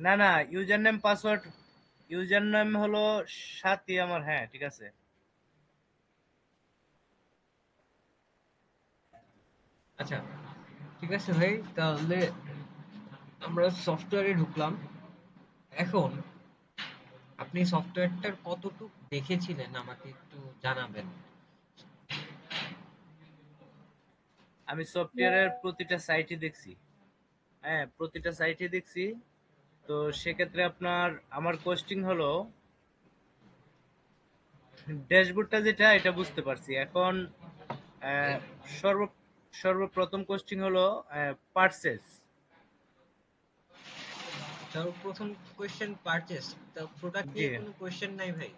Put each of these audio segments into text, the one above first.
না না, user name password, user name হলো সাথী আমার, হ্যাঁ ঠিক আছে। আচ্ছা, ঠিক আছে ভাই, তাহলে আমরা সফটওয়্যারে ঢুকলাম। এখন আপনি সফটওয়্যারটার কতটুক দেখেছিলেন আমাকে একটু জানাবেন। আমি সফটওয়্যারের প্রতিটা সাইটই দেখছি। হ্যাঁ, প্রতিটা সাইটই দেখছি। তো সেক্ষেত্রে আপনার আমার কোস্টিং হলো ড্যাশবোর্ডটা যেটা এটা বুঝতে পারছি এখন। আহ, সর্ব সর্বপ্রথম কোস্টিং হলো পার্সেস। সর্বপ্রথম কোয়েশ্চেন পারচেজ, তা প্রোডাক্ট জি নিয়ে কোনো কোয়েশ্চেন নাই ভাই?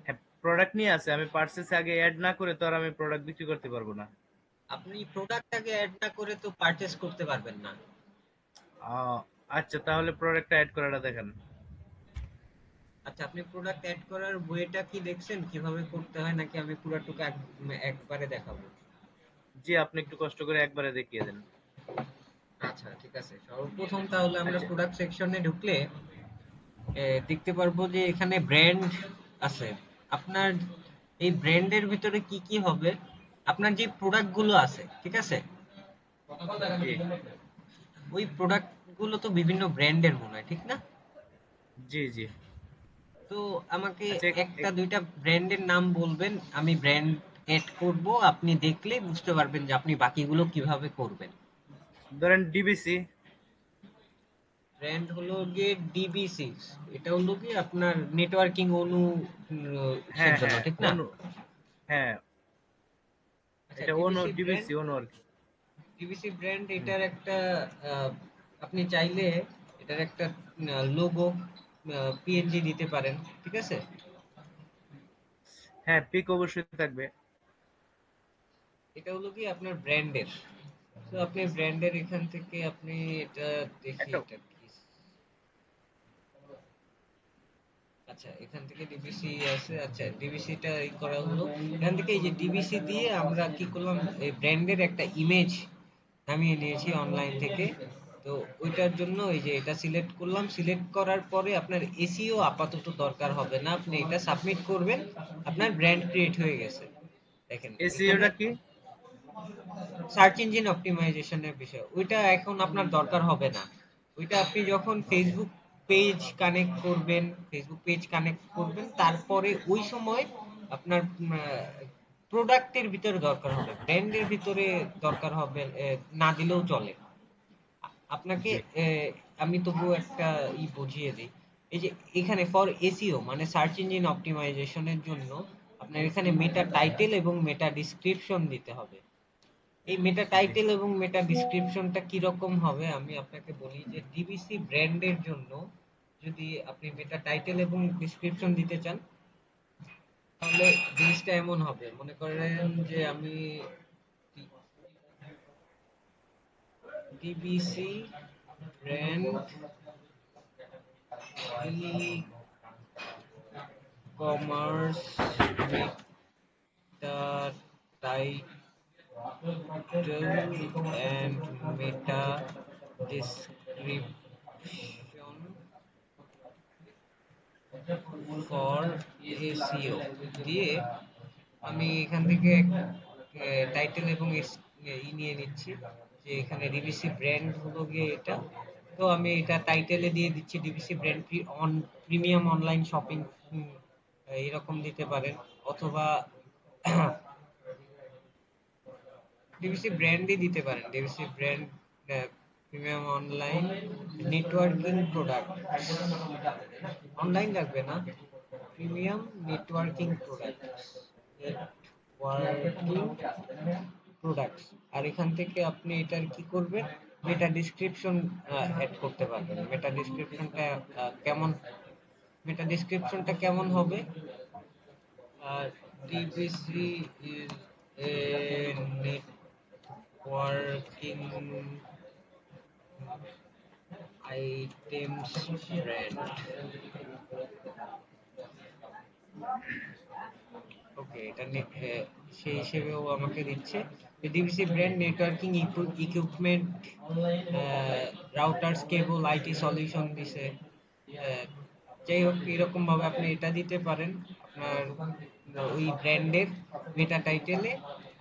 হ্যাঁ, প্রোডাক্ট নিয়ে আছে। আমি পার্সেস আগে অ্যাড না করে তো আর আমি প্রোডাক্ট বিক্রি করতে পারবো না। আপনি প্রোডাক্টটাকে অ্যাড না করে তো পারচেজ করতে পারবেন না। আহ, আচ্ছা, তাহলে প্রোডাক্টটা অ্যাড করাটা দেখেন। আচ্ছা, আপনি প্রোডাক্ট অ্যাড করার বইটা কি দেখছেন কিভাবে করতে হয়, নাকি আমি পুরাটুকু একবারে দেখাবো? জি, আপনি একটু কষ্ট করে একবারে দেখিয়ে দেন। আচ্ছা, ঠিক আছে, সর্বপ্রথম তাহলে আমরা আচ্ছা, প্রোডাক্ট সেকশনে ঢুকলে দেখতে পারবো যে এখানে ব্র্যান্ড আছে। আপনার এই ব্র্যান্ডের ভিতরে কি কি হবে, আপনার যে প্রোডাক্ট গুলো আছে, ঠিক আছে, জি ওই প্রোডাক্ট গুলো তো বিভিন্ন ব্র্যান্ডের মনে হয়, ঠিক না? জি জি। তো আমাকে আচ্ছা, একটা দুইটা ব্র্যান্ডের নাম বলবেন, আমি ব্র্যান্ড এড করব, আপনি দেখলে বুঝতে পারবেন যে আপনি বাকিগুলো কিভাবে করবেন। ধরেন ডিবিসি। ব্র্যান্ড হলো গিয়ে ডিবিসি, এটা হলো কি আপনার নেটওয়ার্কিং হ্যাঁ জন্য, হ্যাঁ, ঠিক না? অনু, হ্যাঁ, আচ্ছা, এটা অনু, ডিবিসি ব্র্যান্ড, ডিবিসি অনু আর কি। ডিবিসি ব্র্যান্ড হুম। এটার একটা আহ, আপনি চাইলে এটার একটা লোগো পিএনজি দিতে পারেন, ঠিক আছে? হ্যাঁ, পিক অবশ্যই থাকবে। এটা হলো কি আপনার ব্র্যান্ডের। তো আপনি ব্র্যান্ডের এখান থেকে আপনি এটা দেখি একটা, এটা কি। আচ্ছা, এখান থেকে ডিবিসি আছে, আচ্ছা ডিবিসিটা এই করা হলো। এখান থেকে এই যে ডিবিসি দিয়ে আমরা কি করলাম, এই ব্র্যান্ডের একটা ইমেজ নামিয়ে নিয়েছি অনলাইন থেকে। তো ওইটার জন্য এই যে এটা সিলেক্ট করলাম, সিলেক্ট করার পরে আপনার এসইও আপাতত দরকার হবে না, আপনি এটা সাবমিট করবেন, আপনার ব্র্যান্ড ক্রিয়েট হয়ে গেছে। দেখেন এখানে এসিওটা কি? সার্চ ইঞ্জিন অপটিমাইজেশনের বিষয়, ওইটা এখন আপনার দরকার হবে না। ওইটা আপনি যখন ফেসবুক পেজ কানেক্ট করবেন তারপরে ওই সময় আপনার প্রোডাক্টের ভিতরে দরকার হবে, ব্র্যান্ডের ভিতরে দরকার হবে, না দিলেও চলে। আপনাকে জি আমি তবুও একটা বুঝিয়ে দিই। এই যে এখানে ফর এসইও মানে সার্চ ইঞ্জিন অপটিমাইজেশনের জন্য আপনার এখানে মেটা টাইটেল এবং মেটা ডিসক্রিপশন দিতে হবে। এই মেটা জি। টাইটেল এবং মেটা ডিসক্রিপশনটা কিরকম হবে আমি আপনাকে বলি, যে ডিবিসি ব্র্যান্ডের জন্য যদি আপনি মেটা টাইটেল এবং ডিসক্রিপশন দিতে চান, তাহলে জিনিসটা এমন হবে, মনে করেন যে আমি DBC brand e commerce meta title and meta description for SEO দিয়ে আমি এখান থেকে টাইটেল এবং নিয়ে নিচ্ছি, যে এখানে ডিবিসি ব্র্যান্ড হলো গিয়ে এটা। তো আমি এটা টাইটেলে দিয়ে দিচ্ছি DBC brand premium online shopping, এরকম দিতে পারেন, অথবা ডিবিসি ব্র্যান্ডই দিতে পারেন, DBC brand premium online networking product, online লাগবে না, premium networking product, networking products. আর এখান থেকে আপনি এটার কি করবেন, মেটা ডিসক্রিপশন অ্যাড করতে পারবেন। কেমন মেটা ডিসক্রিপশনটা কেমন হবে, DBC is a networking items brand. Okay, এটা সেই হিসেবেও আমাকে দিচ্ছে DVC brand networking equipment, routers, cable, IT solution দিছে। আহ, যাই হোক, এরকম ভাবে আপনি এটা দিতে পারেন আপনার ওই ব্র্যান্ডের মেটা টাইটেলে।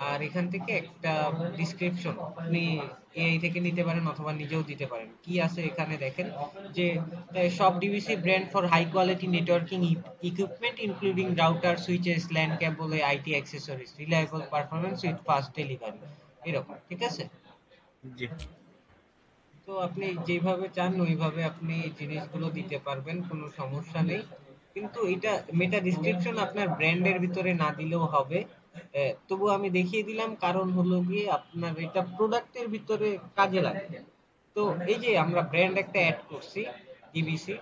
আর এখান থেকে একটা ডিসক্রিপশন আপনি এআই থেকে নিতে পারেন অথবা নিজেও দিতে পারেন। কি আছে এখানে দেখেন যে সব DVC brand for high quality networking equipment including router, switches, LAN cable, IT accessories, reliable performance with fast delivery, এরকম। ঠিক আছে? জি তো আপনি যেভাবে চান ওইভাবে আপনি জিনিসগুলো দিতে পারবেন, কোনো সমস্যা নেই। কিন্তু এটা মেটা ডিসক্রিপশন আপনার ব্র্যান্ডের ভিতরে না দিলেও হবে। তবু আমি দেখিয়ে দিলাম, কারণ হলো গিয়ে আপনার এটা প্রোডাক্টের ভিতরে কাজে লাগবে। তো এই যে আমরা ব্র্যান্ড একটা অ্যাড করছি, ডিবিসি।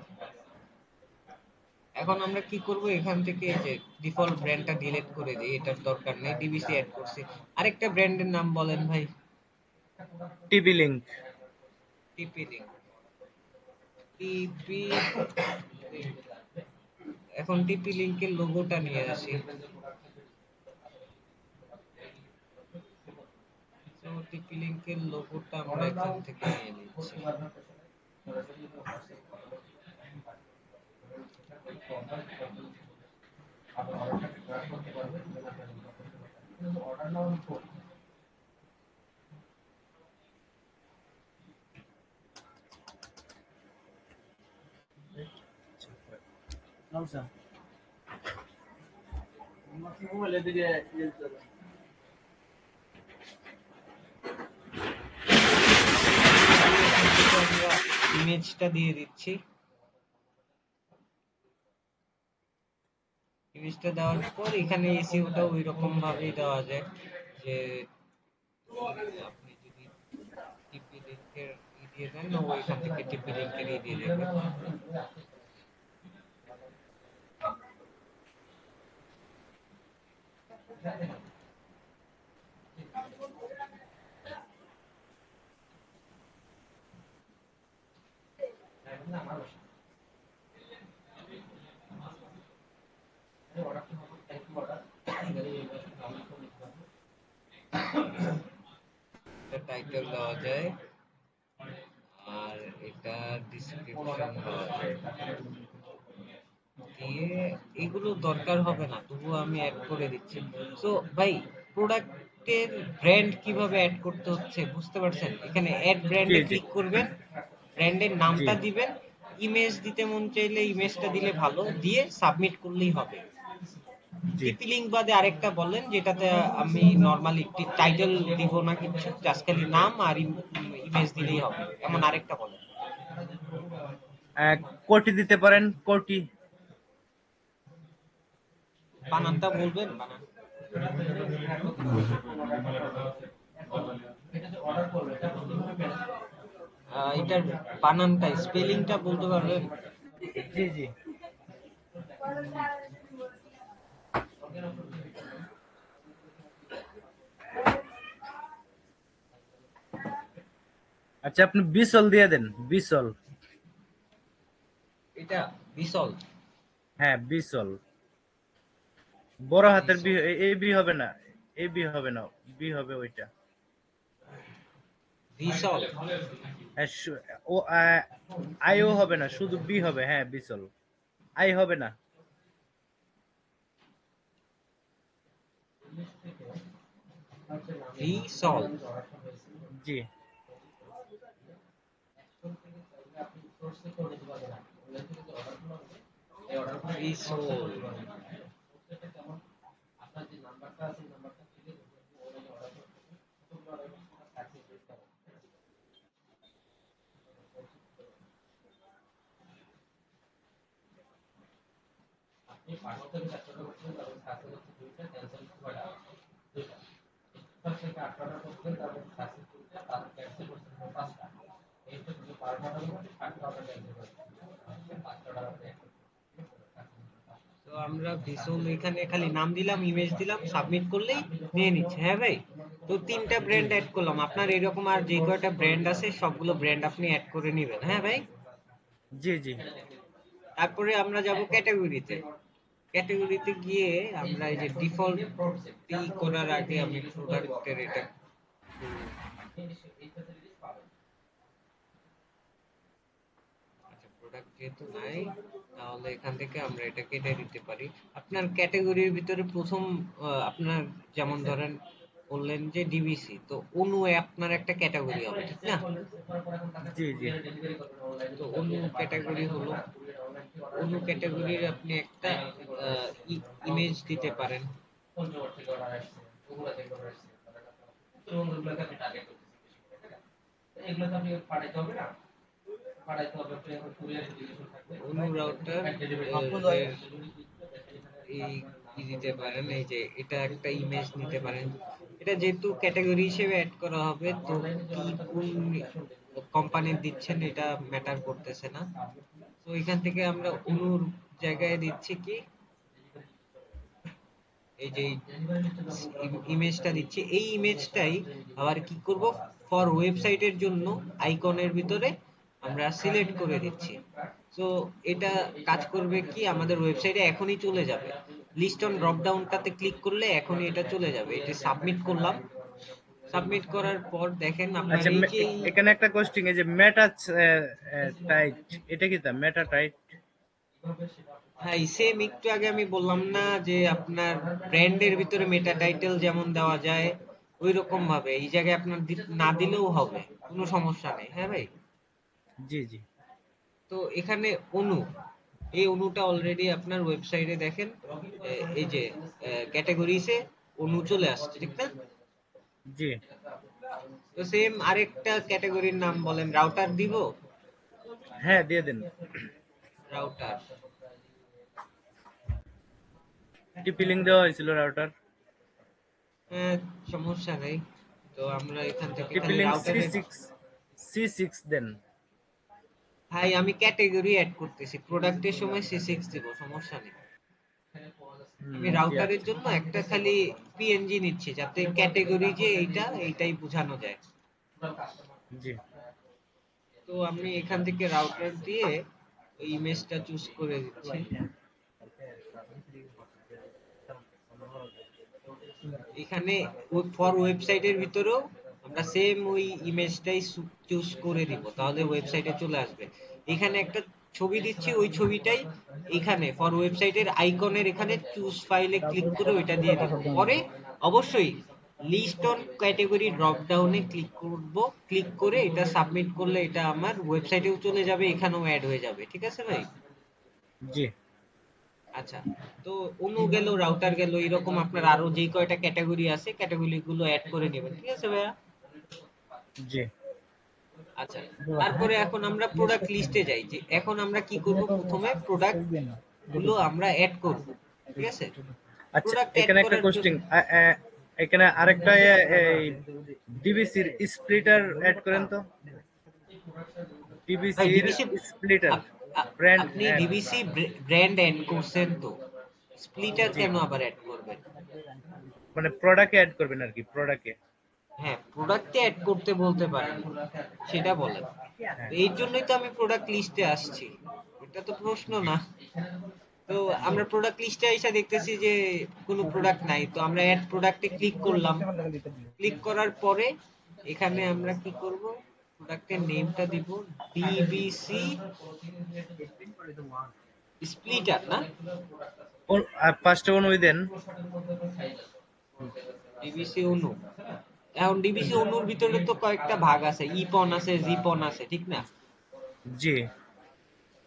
এখন আমরা কি করব, এখান থেকে এই যে ডিফল্ট ব্র্যান্ডটা ডিলিট করে দিই, এটার দরকার নেই, ডিবিসি অ্যাড করছি। আরেকটা ব্র্যান্ডের নাম বলেন ভাই। টিপি লিঙ্ক। টিপি লিঙ্ক। টিপি, এখন টিপি লিংকের লোগোটা নিয়ে আসি। তো টিপি লিংকের লোগোটা আমরা এখান থেকে নিয়ে নিচ্ছি। আমরা ইমেজটা দিয়ে দিচ্ছি। ইমেজটা দেওয়ার পর এখানে এসইওটাও ওই রকম ভাবেই দেওয়া যায় যে আপনি যদি টিপি লিংকের দিয়ে দেন, ও এখান থেকে টিপি লিংকের দিয়ে দেবে। এটা টাইটেল দেওয়া যায় আর এটা ডিসক্রিপশন দেওয়া যায়। দিয়ে এগুলো দরকার হবে না, তবুও আমি অ্যাড করে দিচ্ছি। তো ভাই, প্রোডাক্টের ব্র্যান্ড কিভাবে অ্যাড করতে হচ্ছে বুঝতে পারছেন? এখানে অ্যাড জি ব্র্যান্ডে জি ক্লিক করবেন, ব্র্যান্ডের জি নামটা দিবেন, ইমেজ দিতে মন চাইলে ইমেজটা দিলে ভালো, দিয়ে সাবমিট করলেই হবে। জি। টিপি লিংক বাদে আরেকটা বলেন যেটাতে আমি নরমালি টাইটেল দিব না, কিছু জাস্ট খালি নাম আর ইমেজ দিলেই হবে, এমন আরেকটা বলেন। কোটি দিতে পারেন, কোটি। বানানটা বলবেন, বানান। এটার বানানটা, স্পেলিংটা বলতে পারবেন? জি জি। আচ্ছা আপনি বিসল দিয়ে দেন, বিসল। এটা বিসল। হ্যাঁ বিসল। বড় হাতের বি, বিসল। এই বি হবে না, এই বি হবে না, বি হবে ওইটা। বিসল। হ্যাঁ ও আইও হবে না, শুধু বি হবে। হ্যাঁ বিসল, আই হবে না। বিসল। জি বিসল। তো আমরা বিসল এখানে খালি নাম দিলাম, ইমেজ দিলাম, সাবমিট করলেই নিয়ে নিচ্ছে। হ্যাঁ ভাই, তো তিনটা জি ব্র্যান্ড অ্যাড করলাম। আপনার এরকম আর যে কয়টা ব্র্যান্ড আছে সবগুলো ব্র্যান্ড আপনি অ্যাড করে নেবেন। হ্যাঁ ভাই। জি জি তারপরে আমরা যাব ক্যাটাগরিতে। ক্যাটাগরিতে গিয়ে আমরা এই যে ডিফল্ট করার আগে আমি প্রোডাক্টের এটা করব। আচ্ছা, প্রোডাক্ট যেহেতু নাই, তাহলে এখান থেকে আমরা এটা কেটে দিতে পারি। আপনার ক্যাটাগরির ভিতরে প্রথম আপনার যেমন ধরেন বললেন যে ডিবিসি, তো অনু আপনার একটা ক্যাটাগরি হবে, ঠিক না? জি জি। তো অনু ক্যাটাগরি হলো, অনু ক্যাটাগরির আপনি একটা ইমেজ দিতে পারেন। অনু রাউটার এর এই কি দিতে পারেন, এই যে এটা একটা ইমেজ নিতে পারেন। এটা যেহেতু ক্যাটাগরি হিসেবে অ্যাড করা হবে, তো কি কোন কোম্পানির দিচ্ছেন এটা ম্যাটার করতেছে না। তো এখান থেকে আমরা অনুর জায়গায় দিচ্ছি কি, এই যে ইমেজটা দিচ্ছি, এই ইমেজটাই আবার কি করব, ফর ওয়েবসাইটের জন্য আইকনের ভিতরে আমরা সিলেক্ট করে দিচ্ছি। তো এটা কাজ করবে কি, আমাদের ওয়েবসাইটে এখনই চলে যাবে। লিস্ট অন ড্রপ ডাউনটাতে ক্লিক করলে এখনই এটা চলে যাবে। এটা সাবমিট করলাম। সাবমিট করার পর দেখেন আপনার আচ্ছা, এই যে এখানে একটা কোশ্চিং, এই যে মেটা টাইট, এটা কি তা মেটা টাইট? হ্যাঁ, সেম একটু আগে আমি বললাম না যে আপনার ব্র্যান্ডের ভিতরে মেটা টাইটেল যেমন দেওয়া যায়, ওই রকম ভাবে এই জায়গায় আপনার না দিলেও হবে, কোনো সমস্যা নেই। হ্যাঁ ভাই। জি জি। তো এখানে অনু, এই অনুটা অলরেডি আপনার ওয়েবসাইটে দেখেন এই যে ক্যাটাগরিজে অনু চলে আসছে, ঠিক না? জি। তো সেম আরেকটা ক্যাটাগরির নাম বলেন, রাউটার দিব। হ্যাঁ, দিয়ে দেন। রাউটার। টিপি লিঙ্ক দেওয়া হয়েছিল রাউটার। হ্যাঁ, সমস্যা নেই। তো আমরা এখান থেকে টিপি খালি লিঙ্ক সি রাউটারের, সিক্স, C6 দেন। ভাই আমি ক্যাটাগরি অ্যাড করতেছি, প্রোডাক্টের সময় C6 দিব, সমস্যা নেই। আমি জি রাউটারের আচ্ছা। জন্য একটা খালি পিএনজি নিচ্ছি, যাতে ক্যাটাগরি যে এইটা এইটাই বোঝানো যায়। জি তো আমি এখান থেকে রাউটার দিয়ে ওই ইমেজটা চুজ করে দিচ্ছি। এখানে ফর ওয়েবসাইটের ভিতরেও আমরা সেম ওই ইমেজটাই চুজ করে দিব, তাহলে ওয়েবসাইটে চলে আসবে। এখানে একটা ছবি দিচ্ছি, ওই ছবিটাই এখানে ফর ওয়েবসাইটের আইকনের এখানে চুজ ফাইলে ক্লিক করে ওইটা দিয়ে দিব। পরে অবশ্যই লিস্ট অন ক্যাটাগরি ড্রপ ডাউনে ক্লিক করব। ক্লিক করে এটা সাবমিট করলে এটা আমার ওয়েবসাইটেও চলে যাবে, এখানেও অ্যাড হয়ে যাবে। ঠিক আছে ভাই? জি আচ্ছা, তো অনু গেল, রাউটার গেল, এরকম আপনার আরো যে কয়টা ক্যাটাগরি আছে ক্যাটাগরি গুলো অ্যাড করে নেবেন। ঠিক আছে ভাইয়া? জি। আচ্ছা, তারপরে এখন আমরা প্রোডাক্ট লিস্টে যাই, যে এখন আমরা কি করব, প্রথমে প্রোডাক্ট গুলো আমরা অ্যাড করব। ঠিক আছে? আচ্ছা, প্রোডাক্ট অ্যাড এখানে একটা করার জন্য কোশ্চিং, এখানে আরেকটা এই ডিবিসির স্প্লিটার অ্যাড করেন তো। ভাই ডিবিসির ডিবিসি, স্প্লিটার ব্র্যান্ড আপনি অ্যাড। ডিবিসি ব্র্যান্ড অ্যাড করছেন, তো স্প্লিটার জি, কেন আবার অ্যাড করবেন? মানে প্রোডাক্টে অ্যাড করবেন আর কি, প্রোডাক্টে। হ্যাঁ, প্রোডাক্টে অ্যাড করতে বলতে পারেন, সেটা বলেন। হ্যাঁ। তো এই জন্যই তো আমি প্রোডাক্ট লিস্টে আসছি, এটা তো প্রশ্ন জি না। তো আমরা প্রোডাক্ট লিস্টে এসে দেখতেছি যে কোনো প্রোডাক্ট নাই, তো আমরা অ্যাড প্রোডাক্টে ক্লিক করলাম। ক্লিক করার পরে এখানে আমরা কি করব, প্রোডাক্টের নেমটা দিব ডিবিসি স্প্লিটার, না? ফার্স্টে অনুই দেন। ডিবিসি অনু। এখন ডিবিসি অনুর ভিতরে তো কয়েকটা ভাগ আছে, ইপন আছে, জিপন আছে, ঠিক না? জি,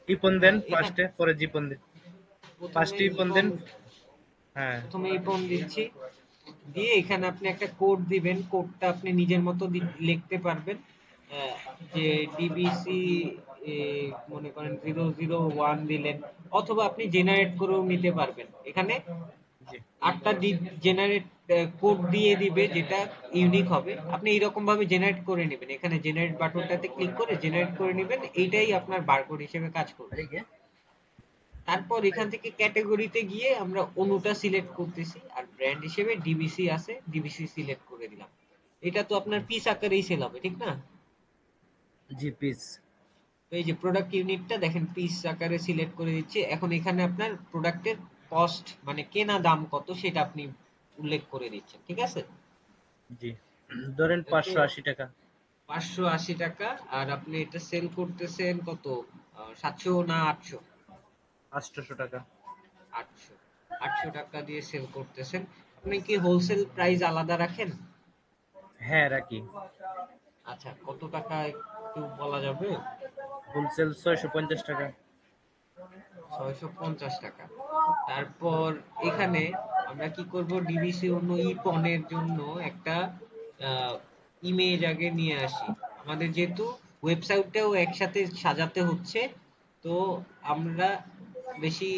ইপন দেন এখানে ফার্স্টে, পরে জিপন দেন। প্রথমে ফার্স্টে ইপন ইপন, দেন। হ্যাঁ। ইপন দিচ্ছি। দিয়ে এখানে আপনি একটা কোড দিবেন, কোডটা আপনি নিজের মতো লিখতে পারবেন। আহ, যে ডিবিসি মনে করেন 001 দিলেন, অথবা আপনি জেনারেট করেও নিতে পারবেন। এখানে জি 8টা জেনারেট কোড দিয়ে দিবে, যেটা ইউনিক হবে। আপনি এইরকম ভাবে জেনারেট করে নেবেন, এখানে জেনারেট বাটনটাতে ক্লিক করে জেনারেট করে নেবেন, এইটাই আপনার বারকোড হিসেবে কাজ করবে। তারপর এখান থেকে ক্যাটাগরিতে গিয়ে আমরা অনুটা সিলেক্ট করতেছি, আর ব্র্যান্ড হিসেবে ডিবিসি আছে, ডিবিসি সিলেক্ট করে দিলাম। এটা তো আপনার পিস আকারেই সেল হবে, ঠিক না? জি পিস। তো এই যে প্রোডাক্ট ইউনিটটা দেখেন পিস আকারে সিলেক্ট করে দিচ্ছি। এখন এখানে আপনার প্রোডাক্টের কস্ট মানে কেনা দাম কত সেটা আপনি উল্লেখ করে দিচ্ছেন, ঠিক আছে? জি, ধরেন তো 580 টাকা। 580 টাকা। আর আপনি এটা সেল করতেছেন কত, 700 না 800? 800 টাকা। 800। 800 টাকা দিয়ে সেল করতেছেন। আপনি কি হোলসেল প্রাইস আলাদা রাখেন? হ্যাঁ, রাখি। আচ্ছা, কত টাকা একটু বলা যাবে? হোলসেল 650 টাকা। 650 টাকা। তারপর এখানে আমরা কি করব, ডিবিসি অন্য ই পনের জন্য একটা ইমেজ আগে নিয়ে আসি। আমাদের যেহেতু ওয়েবসাইটটাও একসাথে সাজাতে হচ্ছে, তো আমরা বেশি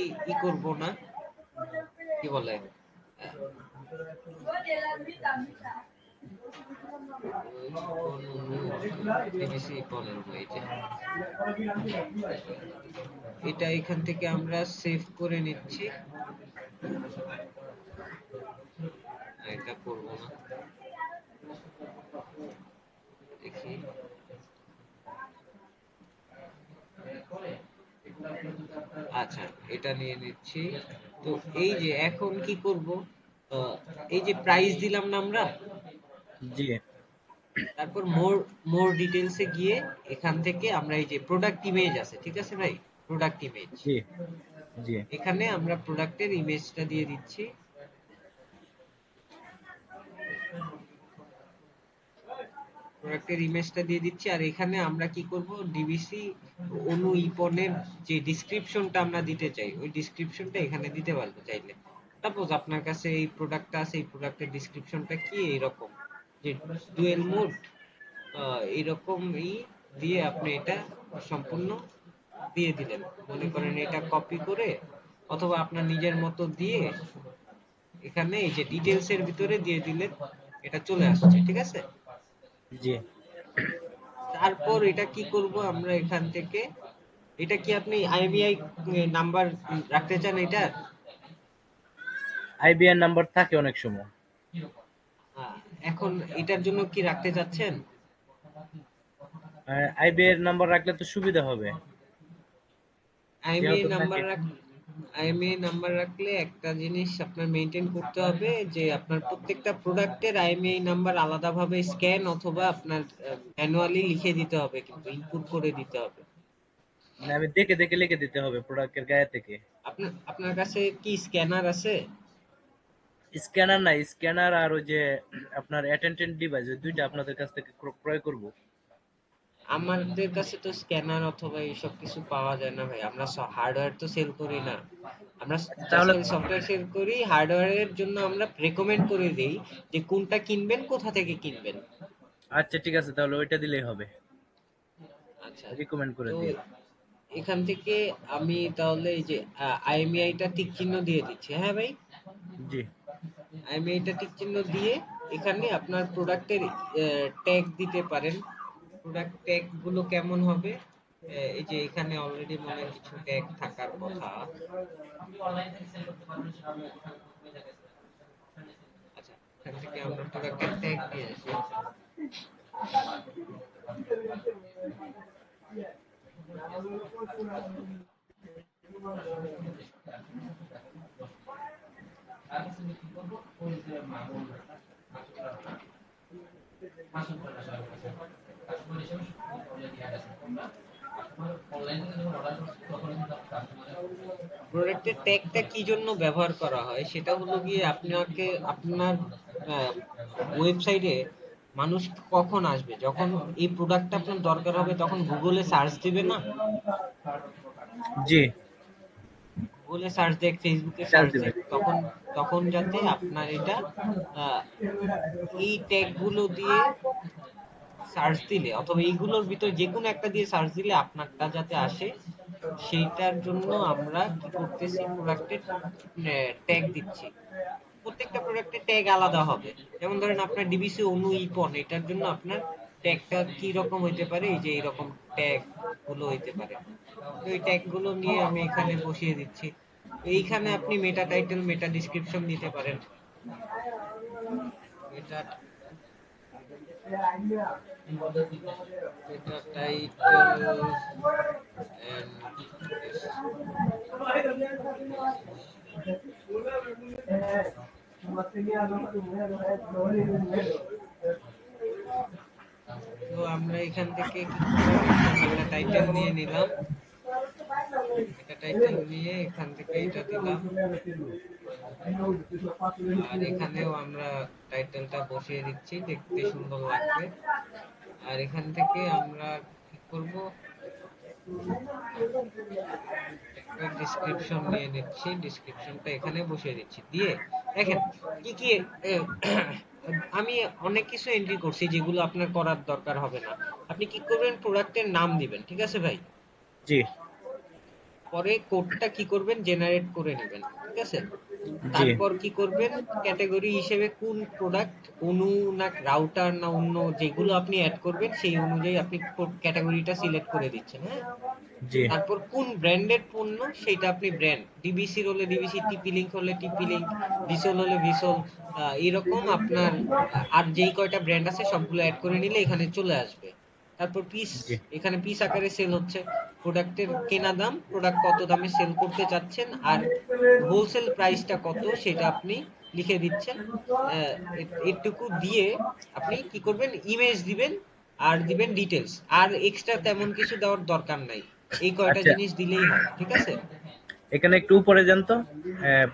করব না, কি বলে, ডিবিসি পনের এই যে এটা এখান থেকে আমরা সেভ করে নিচ্ছি। এটা করব না, দেখি। আচ্ছা, এটা নিয়ে নিচ্ছি। তো এই যে এখন কি করব, আহ, এই যে প্রাইস দিলাম না আমরা, জি, তারপর মোর মোর ডিটেইলস এ গিয়ে এখান থেকে আমরা এই যে প্রোডাক্ট ইমেজ আছে, ঠিক আছে ভাই, প্রোডাক্ট ইমেজ, জি, জি, এখানে আমরা প্রোডাক্টের ইমেজটা দিয়ে দিচ্ছি। প্রোডাক্টের ইমেজটা দিয়ে দিচ্ছি। আর এখানে আমরা কি করব, ডিবিসি অনু ইপনের যে ডেসক্রিপশনটা আমরা দিতে চাই, ওই ডেসক্রিপশনটা এখানে দিতে পারবো চাইলে। সাপোজ আপনার কাছে এই প্রোডাক্টটা আছে, এই প্রোডাক্টের ডেসক্রিপশনটা কি এরকম, যে ডুয়েল মোড এরকমই দিয়ে আপনি এটা সম্পূর্ণ দিয়ে দিলেন। মনে করেন এটা কপি করে অথবা আপনার নিজের মতো দিয়ে এখানে এই যে ডিটেলস এর ভিতরে দিয়ে দিলেন, এটা চলে আসছে, ঠিক আছে? জি। তারপর এটা কি করব আমরা এখান থেকে, এটা কি আপনি আইএমইআই নাম্বার রাখতে চান এটা? আইবিআর নাম্বার থাকে অনেক সময়। এখন এটার জন্য কি রাখতে চাচ্ছেন? আইবিআর নাম্বার রাখলে তো সুবিধা হবে, আইএমইআই যেহেতু নাম্বার থাকে। আইএমইআই নাম্বার রাখলে একটা জিনিস আপনার মেনটেন করতে হবে, যে আপনার প্রত্যেকটা প্রোডাক্টের আইএমইআই নাম্বার আলাদাভাবে স্ক্যান অথবা আপনার ম্যানুয়ালি লিখে দিতে হবে, কিন্তু ইনপুট করে দিতে হবে। মানে আমি দেখে দেখে লিখে দিতে হবে প্রোডাক্টের গায়ে থেকে। আপনার আপনার কাছে কি স্ক্যানার আছে? স্ক্যানার নাই, স্ক্যানার আর ওই যে আপনার অ্যাটেনডেন্ট ডিভাইস, ওই দুইটা আপনাদের কাছ থেকে ক্রয় করব। আমাদের কাছে তো স্ক্যানার অথবা এইসব কিছু পাওয়া যায় না ভাই, আমরা হার্ডওয়্যার তো সেল করি না। আমরা আচ্ছা, জাস্ট তাহলে খালি সফটওয়্যার সেল করি। হার্ডওয়্যারের জন্য আমরা রেকমেন্ড করে দেই যে কোনটা কিনবেন, কোথা থেকে কিনবেন। আচ্ছা, ঠিক আছে, তাহলে ওইটা দিলেই হবে। আচ্ছা, রিকমেন্ড করে তো দিন। এখান থেকে আমি তাহলে এই যে আইএমইআইটা টিক চিহ্ন দিয়ে দিচ্ছি, হ্যাঁ ভাই। জি, আইএমইআইটা টিক চিহ্ন দিয়ে এখানে আপনার প্রোডাক্টের ট্যাগ দিতে পারেন। প্রোডাক্ট ট্যাগ গুলো কেমন হবে, এই যে এখানে অলরেডি মনে হয় কিছু ট্যাগ থাকার কথা। আচ্ছা, এখান থেকে আমরা প্রোডাক্টের ট্যাগ দিয়ে আসি। প্রোডাক্টের ট্যাগটা কি জন্য ব্যবহার করা হয় সেটা হলো গিয়ে, আপনাকে আপনার ওয়েবসাইটে মানুষ কখন আসবে, যখন এই প্রোডাক্টটা আপনার দরকার হবে তখন গুগলে সার্চ দিবে না, জি, গুগলে সার্চ দেয়, ফেসবুকে চার্জ সার্চ দিবে। দেয়, তখন তখন যাতে আপনার এটা আহ, এই ট্যাগ গুলো দিয়ে সার্চ দিলে অথবা এইগুলোর ভিতর যে কোনো একটা দিয়ে সার্চ দিলে আপনারটা যাতে আসে, সেইটার জন্য আমরা কি করতেছি, প্রোডাক্টের ট্যাগ দিচ্ছি। প্রত্যেকটা প্রোডাক্টের ট্যাগ আলাদা হবে। যেমন ধরেন আপনার ডিবিসি অনু ইপন, এটার জন্য আপনার ট্যাগটা কি রকম হইতে পারে, এই যে এইরকম ট্যাগ গুলো হইতে পারে। তো এই ট্যাগ গুলো নিয়ে আমি এখানে বসিয়ে দিচ্ছি। এইখানে আপনি মেটা টাইটেল, মেটা ডেসক্রিপশন দিতে পারেন। মেটা মেটা টাইটেল এন্ড তো আমরা এখান থেকে কি করলাম, এখানে একটা টাইটেল নিয়ে নিলাম, এটা টাইটেল নিয়ে এখান থেকে এটা দিলাম, আর এখানেও আমরা টাইটেলটা বসিয়ে দিচ্ছি, দেখতে সুন্দর লাগবে। আর এখান থেকে আমরা কি করব, একটা ডেসক্রিপশন নিয়ে নিচ্ছি, ডেসক্রিপশনটা এখানে বসিয়ে দিচ্ছি, দিয়ে দেখেন কি কি এ, আমি অনেক কিছু এন্ট্রি করছি যেগুলো আপনার করার দরকার হবে না। আপনি কি করবেন, প্রোডাক্টের নাম দিবেন, ঠিক আছে ভাই? জি পরে কোডটা কি করবেন, জেনারেট করে নেবেন, ঠিক আছে? জি তারপর কি করবেন, ক্যাটাগরি হিসেবে কোন প্রোডাক্ট, অনু না রাউটার না অন্য যেগুলো আপনি অ্যাড করবেন সেই অনুযায়ী আপনি ক্যাটাগরিটা সিলেক্ট করে দিচ্ছেন, হ্যাঁ? জি তারপর কোন ব্র্যান্ডের পণ্য সেটা আপনি ব্র্যান্ড, ডিবিসির হলে ডিবিসি, টিপি লিংক হলে টিপি লিংক, ভিসল হলে ভিসল, এরকম আপনার আর যেই কয়টা ব্র্যান্ড আছে সবগুলো অ্যাড করে নিলে এখানে চলে আসবে। তারপর পিস, জি এখানে পিস আকারে সেল হচ্ছে, প্রোডাক্টের কেনা দাম, প্রোডাক্ট কত দামে সেল করতে চাচ্ছেন, আর হোলসেল প্রাইসটা কত সেটা আপনি লিখে দিচ্ছেন। এটুকু দিয়ে আপনি কি করবেন, ইমেজ দিবেন আর দিবেন ডিটেলস, আর এক্সট্রা তেমন কিছু দেওয়ার দরকার নাই, এই কয়টা আচ্ছা, জিনিস দিলেই হয়, ঠিক আছে? এখানে একটু উপরে যান তো, আহ,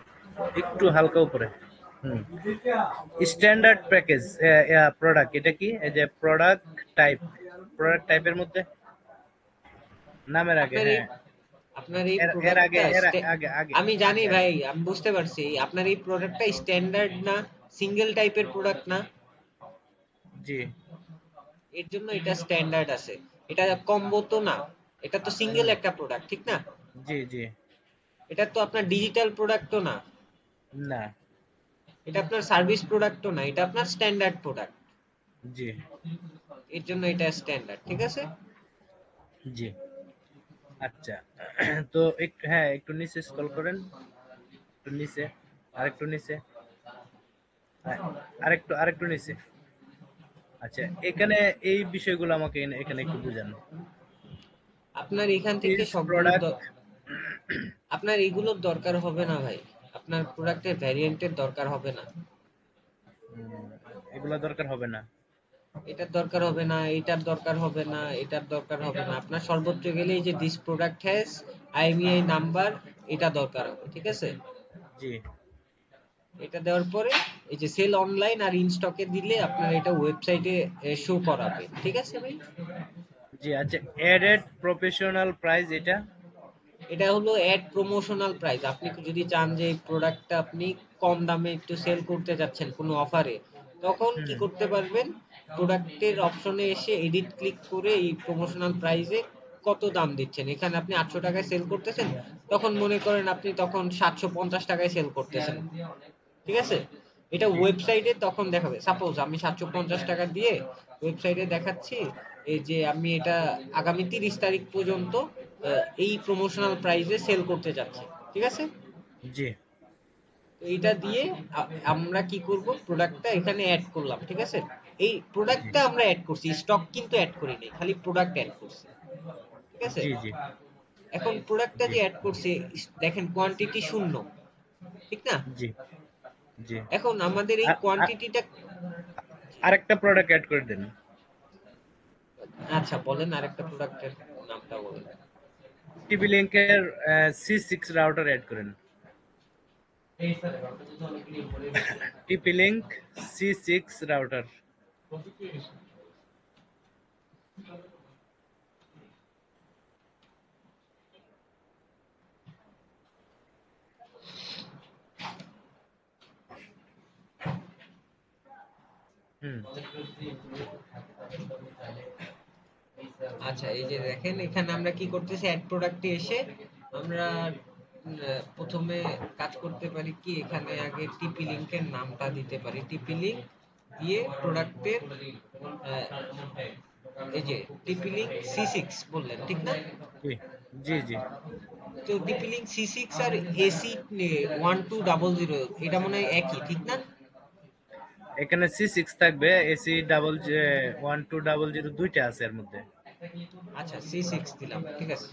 একটু হালকা উপরে। হুম, স্ট্যান্ডার্ড প্যাকেজ প্রোডাক্ট, এটা কি? এই যে প্রোডাক্ট টাইপ, প্রোডাক্ট টাইপের মধ্যে নামের আগে, আপনার এই হ্যাঁ, আপনার এই এর এর আগে প্রোডাক্টটা এর আগে আগে আমি জানি আগে আগে ভাই, আমি বুঝতে পারছি, আপনার এই প্রোডাক্টটা স্ট্যান্ডার্ড না, সিঙ্গেল টাইপের প্রোডাক্ট না, জি এর জন্য এটা স্ট্যান্ডার্ড আছে। এটা কম্বো তো না, এটা তো সিঙ্গেল হুম, একটা প্রোডাক্ট, ঠিক না? জি জি এটা তো আপনার ডিজিটাল প্রোডাক্টও না, না, এটা আপনার সার্ভিস প্রোডাক্টও না, এটা আপনার স্ট্যান্ডার্ড প্রোডাক্ট। জি এর জন্য এটা স্ট্যান্ডার্ড, ঠিক আছে? জি আচ্ছা। তো একটু, হ্যাঁ, একটু নিচে স্ক্রল করেন, একটু নিচে, আরেকটু নিচে, হ্যাঁ, আরেকটু আরেকটু নিচে। আচ্ছা, এখানে এই বিষয়গুলো আমাকে এখানে একটু বুঝান। আপনার এখান থেকে ইজ সবগুলো প্রোডাক্ট, আপনার এগুলোর দরকার হবে না ভাই, আপনার প্রোডাক্টের ভ্যারিয়েন্টের দরকার হবে না, এগুলো দরকার হবে না। এটার দরকার হবে না, এটার দরকার হবে না, এটার দরকার হবে না। আপনার সর্বোচ্চ গেলে এই যে this product has IMEI number, এটা দরকার হবে, ঠিক আছে? জি এটা দেওয়ার পরে এই যে সেল অনলাইন আর ইন স্টকে দিলে আপনার এটা ওয়েবসাইটে শো করাবে, ঠিক আছে ভাই? জি আচ্ছা, এডেড প্রফেশনাল প্রাইস এটা। এটা হলো অ্যাড প্রমোশনাল প্রাইস। আপনি যদি চান যে এই প্রোডাক্টটা আপনি কম দামে একটু সেল করতে যাচ্ছেন কোনো অফারে, তখন কি হুম, করতে পারবেন, প্রোডাক্টের অপশনে এসে এডিট ক্লিক করে এই প্রমোশনাল প্রাইসে কত দাম দিচ্ছেন, এখানে আপনি 800 টাকায় সেল করতেছেন, তখন মনে করেন আপনি তখন 750 টাকায় সেল করতেছেন, ঠিক আছে? এটা জি ওয়েবসাইটে তখন দেখাবে, সাপোজ আমি 750 টাকা দিয়ে ওয়েবসাইটে দেখাচ্ছি এই যে আমি এটা আগামী 30 তারিখ পর্যন্ত এই প্রমোশনাল প্রাইসে সেল করতে যাচ্ছি, ঠিক আছে? জি তো এটা দিয়ে আমরা কি করব, প্রোডাক্টটা এখানে অ্যাড করলাম, ঠিক আছে? এই জি প্রোডাক্টটা আমরা অ্যাড করছি, স্টক কিন্তু অ্যাড করিনি, খালি প্রোডাক্ট অ্যাড করছি, ঠিক আছে? জি জি এখন প্রোডাক্টটা জি যে অ্যাড করছে, দেখেন কোয়ান্টিটি শূন্য, ঠিক না? জি জি এখন আমাদের এই কোয়ান্টিটিটা, আরেকটা প্রোডাক্ট অ্যাড করে দেন। আচ্ছা বলেন আরেকটা প্রোডাক্টের নামটা বলেন। টিপি লিংকের C6 রাউটার অ্যাড করেন। টিপি লিংক C6 রাউটার। হুম, আচ্ছা এই যে দেখেন এখানে আমরা কি করতেছি, অ্যাড প্রোডাক্টে এসে আমরা প্রথমে কাজ করতে পারি কি, এখানে আগে টিপি লিংকের নামটা দিতে পারি, টিপি লিংক দিয়ে প্রোডাক্টের এই যে টিপি লিংক C6 বললেন, ঠিক না? জি জি জি তো টিপি লিংক C6 আর AC1200 এটা মনে হয় একই, ঠিক না? এখানে C6 থাকবে, এসি ডাবল 1200 দুইটা আছে এর মধ্যে। আচ্ছা C6 দিলাম, ঠিক আছে,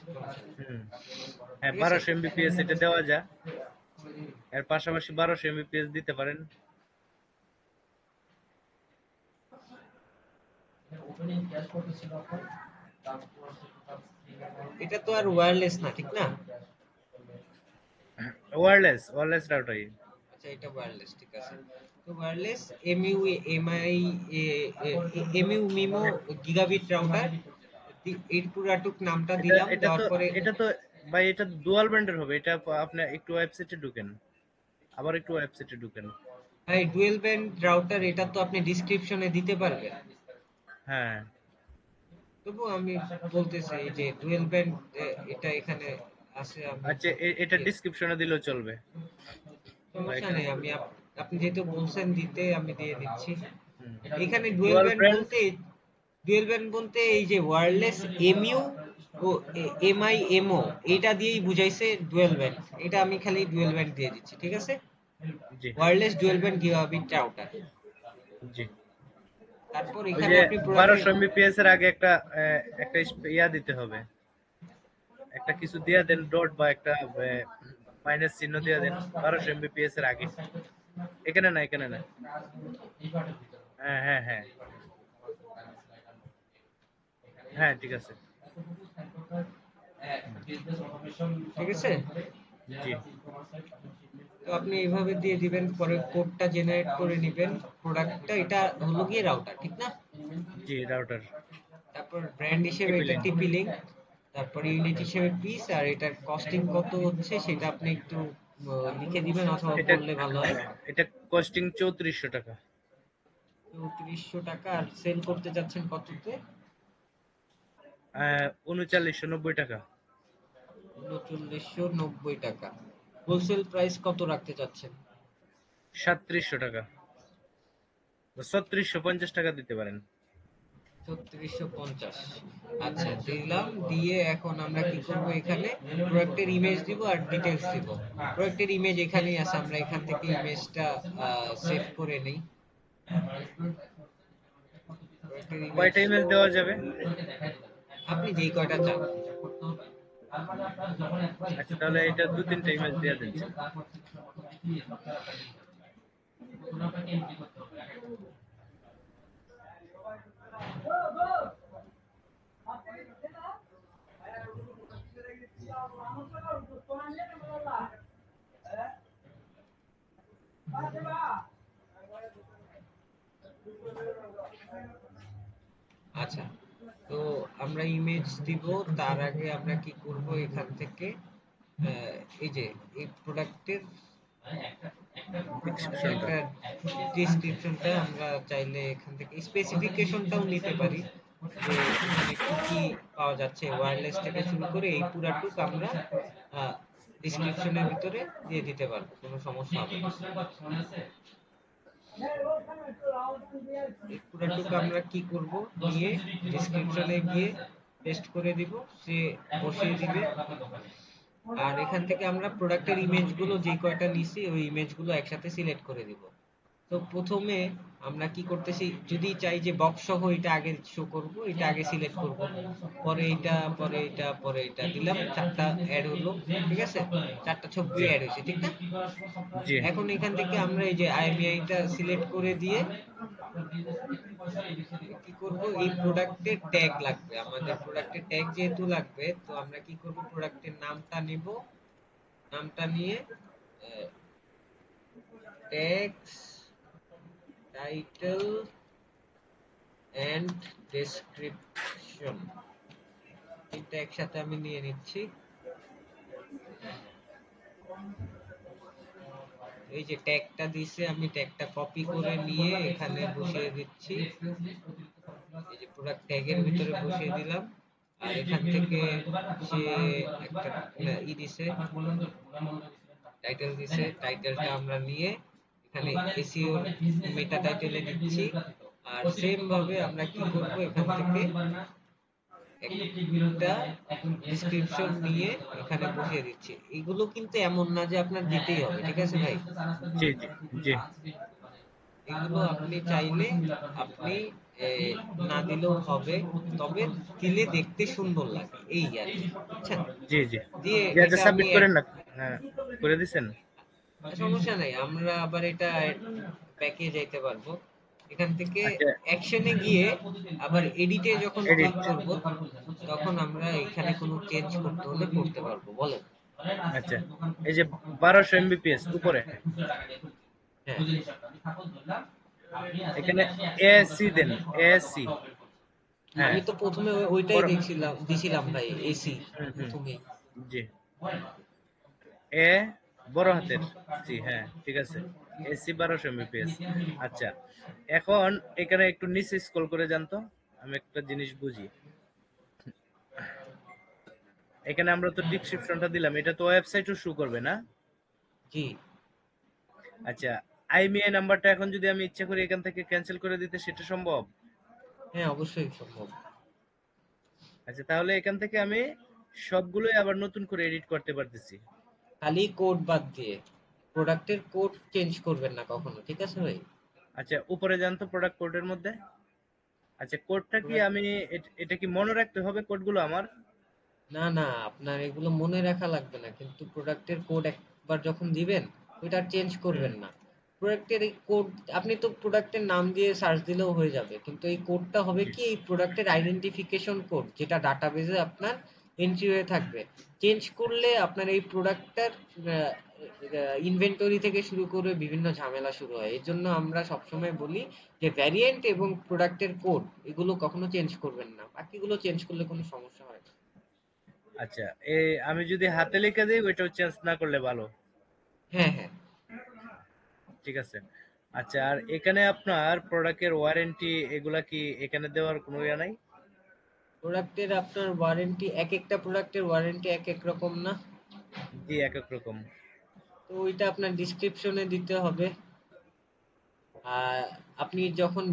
হুম, হ্যাঁ, ঠিক আছে। 1200 MBPS এটা দেওয়া যায়। এর পাশাপাশি 1200 এমবিপিএস দিতে পারেন। এটা তো আর ওয়্যারলেস না, ঠিক না? ওয়্যারলেস রাউটারই। আচ্ছা, এটা ওয়্যারলেস, ঠিক আছে। তো wireless MU MI MU MIMO gigabit router, এর পুরাটুক নামটা এটা দিলাম, এটা দেওয়ার তো পরে এটা তো ভাই এটা ডুয়াল ব্যান্ডের হবে। এটা আপনি একটু ওয়েবসাইটে ঢুকেন, আবার একটু ওয়েবসাইটে ঢুকেন। ভাই ডুয়েল ব্যান্ড রাউটার এটা তো আপনি ডেসক্রিপশনে দিতে পারবেন। হ্যাঁ তবু আমি বলতেছি এই যে ডুয়েল ব্যান্ড, এটা এখানে আছে, আমি আচ্ছা, এটা ডিসক্রিপশনে দিলেও চলবে বা সমস্যা এখানে। নেই। আপনি যেহেতু বলছেন দিতে, আমি দিয়ে দিচ্ছি। হুম। এখানে ডুয়াল ব্র্যান্ড। ডুয়েল ব্যান্ড বলতে এই যে ওয়্যারলেস এমইউ ও এমআইএমও, এটা দিয়েই বুঝাইছে ডুয়েল ব্যান্ড। এটা আমি খালি ডুয়েল ব্যান্ড দিয়ে দিচ্ছি, ঠিক আছে। জি wireless dual band gigabit router. জি। তারপর ওই এখানে যে আপনি প্রোডাক্টের 1200 এমবিপিএস এর আগে একটা ইয়া দিতে হবে, একটা কিছু দিয়া দেন, ডট বা একটা মাইনাস চিহ্ন দিয়া দেন 1200 এমবিপিএস এর আগে। এখানে না, এখানে না। হ্যাঁ হ্যাঁ হ্যাঁ হ্যাঁ, ঠিক আছে। ঠিক আছে। জি তো আপনি এইভাবে দিয়ে দিবেন, পরে কোডটা জেনারেট করে নেবেন। প্রোডাক্টটা এটা হলো গিয়ে রাউটার, ঠিক না? জি, রাউটার তারপর ব্র্যান্ড হিসেবে টিপি এটা লিঙ্ক। টিপি লিংক। তারপর ইউনিট হিসেবে পিস, আর এটার কস্টিং কত হচ্ছে সেটা আপনি একটু লিখে দিবেন, অথবা এটা বললে ভালো হয়। এটা কস্টিং 3400 টাকা। 3400 টাকা। আর সেল করতে যাচ্ছেন কততে? 3990 টাকা। 3990 টাকা। হোলসেল প্রাইস কত রাখতে চাচ্ছেন? 3700 টাকা, 3650 টাকা দিতে পারেন। 3650। আচ্ছা, দিলাম। দিয়ে এখন আমরা কি করব, এখানে প্রোডাক্টের ইমেজ দিব আর ডিটেইলস দিব। প্রোডাক্টের ইমেজ এখানেই আছে, আমরা এখান থেকে ইমেজটা সেভ করে নেই। প্রোডাক্টের ইমেজ কয়টা ইমেজ দেওয়া যাবে? আপনি যেই কয়টা চান। আচ্ছা, তাহলে এটা দু তিনটা ইমেজ দিয়ে দেন। আচ্ছা, তো আমরা ইমেজ দিব। তার আগে আমরা কি করব, এখান থেকে এই যে এই প্রোডাক্টের ডেসক্রিপশনটা। একটা ডেসক্রিপশনটা আমরা চাইলে এখান থেকে স্পেসিফিকেশনটাও নিতে পারি, যে এখানে কি কি পাওয়া যাচ্ছে ওয়্যারলেস থেকে শুরু করে এই পুরাটুক আমরা ডেসক্রিপশনের ভিতরে দিয়ে দিতে পারবো, কোনো সমস্যা হবে না। এই পুরাটুক আমরা কি করব, নিয়ে ডেসক্রিপশনে গিয়ে পেস্ট করে দিব, সে বসিয়ে দিবে। আর এখান থেকে আমরা প্রোডাক্টের ইমেজগুলো যে কয়টা নিছি ওই ইমেজগুলো একসাথে সিলেক্ট করে দিব। তো প্রথমে আমরা কি করতেছি, যদি চাই যে বক্স সহ এটা আগে শো করব, এটা আগে সিলেক্ট করব, পরে এটা, পরে এটা, পরে এটা দিলাম, চারটা অ্যাড হলো, ঠিক আছে। চারটা ছবি জি অ্যাড হয়েছে, ঠিক না? জি এখন এখান থেকে আমরা এই যে আইএমইআইটা সিলেক্ট করে দিয়ে কি করব, এই প্রোডাক্টের ট্যাগ লাগবে আমাদের। প্রোডাক্টের ট্যাগ যেহেতু লাগবে, তো আমরা কি করব, প্রোডাক্টের নামটা নিব। নামটা নিয়ে ট্যাগস, টাইটেল এন্ড ডেসক্রিপশন, তিনটা একসাথে আমি নিয়ে নিচ্ছি। এই যে ট্যাগটা দিছে, আমি ট্যাগটা কপি করে নিয়ে এখানে বসিয়ে দিচ্ছি। এই যে প্রোডাক্ট ট্যাগের ভিতরে বসিয়ে দিলাম। আর এখান থেকে সে একটা দিছে, টাইটেল দিছে। টাইটেলটা আমরা নিয়ে এখানে এসইও মেটা টাইটেলে দিচ্ছি। আর সেম ভাবে আমরা কি করব, এখান থেকে একটা ডেসক্রিপশন নিয়ে এখানে বসিয়ে দিচ্ছি। এগুলো কিন্তু এমন না যে আপনার দিতেই হবে, ঠিক আছে ভাই? জি জি জি এগুলো আপনি চাইলে আপনি এ, না দিলেও হবে, তবে দিলে দেখতে সুন্দর লাগে, এই আর কি, বুঝছেন? জি জি দিয়ে জি। আচ্ছা, এটা আমি সাবমিট করেন না। হ্যাঁ, করে দিছেন। সমস্যা নাই, আমরা আবার এটা ব্যাকে যাইতে পারবো। এখান থেকে আচ্ছা, অ্যাকশনে গিয়ে আবার এডিটে যখন এডিট। ক্লিক করব, তখন আমরা এখানে কোনো চেঞ্জ করতে হলে করতে পারবো। বলেন। আচ্ছা, এই যে 1200 MBPS উপরে, হ্যাঁ, এখানে এএসসি দেন, এএসসি। হ্যাঁ, আমি তো প্রথমে ওইটাই বড়। দেখছিলাম, দিছিলাম ভাই, এসি হুম হুম। প্রথমে। জি, এ বড় হাতের সি, হ্যাঁ ঠিক আছে। AC 1200 MBPS। আচ্ছা, এখন এখানে একটু নিচে স্ক্রল করে যান তো, আমি একটা জিনিস বুঝি। এখানে আমরা তো ডিসক্রিপশনটা দিলাম, এটা তো ওয়েবসাইটও শো করবে না? জি, আচ্ছা, আইএমইআই নাম্বারটা এখন যদি আমি ইচ্ছা করি এখান থেকে ক্যান্সেল করে দিতে, সেটা সম্ভব? হ্যাঁ অবশ্যই সম্ভব। আচ্ছা, তাহলে এখান থেকে আমি সবগুলোই আবার নতুন করে এডিট করতে পারতেছি। খালি কোড বাদ দিয়ে, প্রোডাক্টের কোড চেঞ্জ করবেন না কখনো, ঠিক আছে ভাই? আচ্ছা, উপরে যান তো প্রোডাক্ট কোডের মধ্যে। আচ্ছা, কোডটা কি প্রোডাক্ট, আমি এটা কি মনে রাখতে হবে কোডগুলো আমার? না না, আপনার এগুলো মনে রাখা লাগবে না, কিন্তু প্রোডাক্টের কোড একবার যখন দিবেন ওইটা আর চেঞ্জ হুম। করবেন না। প্রোডাক্টের এই কোড, আপনি তো প্রোডাক্টের নাম দিয়ে সার্চ দিলেও হয়ে যাবে, কিন্তু এই কোডটা হবে জি। কি, এই প্রোডাক্টের আইডেন্টিফিকেশন কোড, যেটা ডাটাবেজে আপনার এন্ট্রি হয়ে থাকবে। চেঞ্জ করলে আপনার এই প্রোডাক্টটার ইনভেন্টরি থেকে শুরু করে বিভিন্ন ঝামেলা শুরু হয়। এই জন্য আমরা সবসময় বলি যে ভ্যারিয়েন্ট এবং প্রোডাক্টের কোড এগুলো কখনো চেঞ্জ করবেন না, বাকিগুলো চেঞ্জ করলে কোনো সমস্যা হয় না। আচ্ছা, এই আমি যদি হাতে লিখে দিই ওইটাও চেঞ্জ না করলে ভালো? হ্যাঁ হ্যাঁ, ঠিক আছে। আচ্ছা, আর এখানে আপনার প্রোডাক্টের ওয়ারেন্টি এগুলা কি এখানে দেওয়ার কোনো ইয়ে নাই? প্রোডাক্টের আপনার ওয়ারেন্টি, এক একটা প্রোডাক্টের ওয়ারেন্টি এক এক রকম না? জি, এক এক রকম। তো ওইটা আপনার ডিসক্রিপশনে দিতে হবে। আর আপনি যখন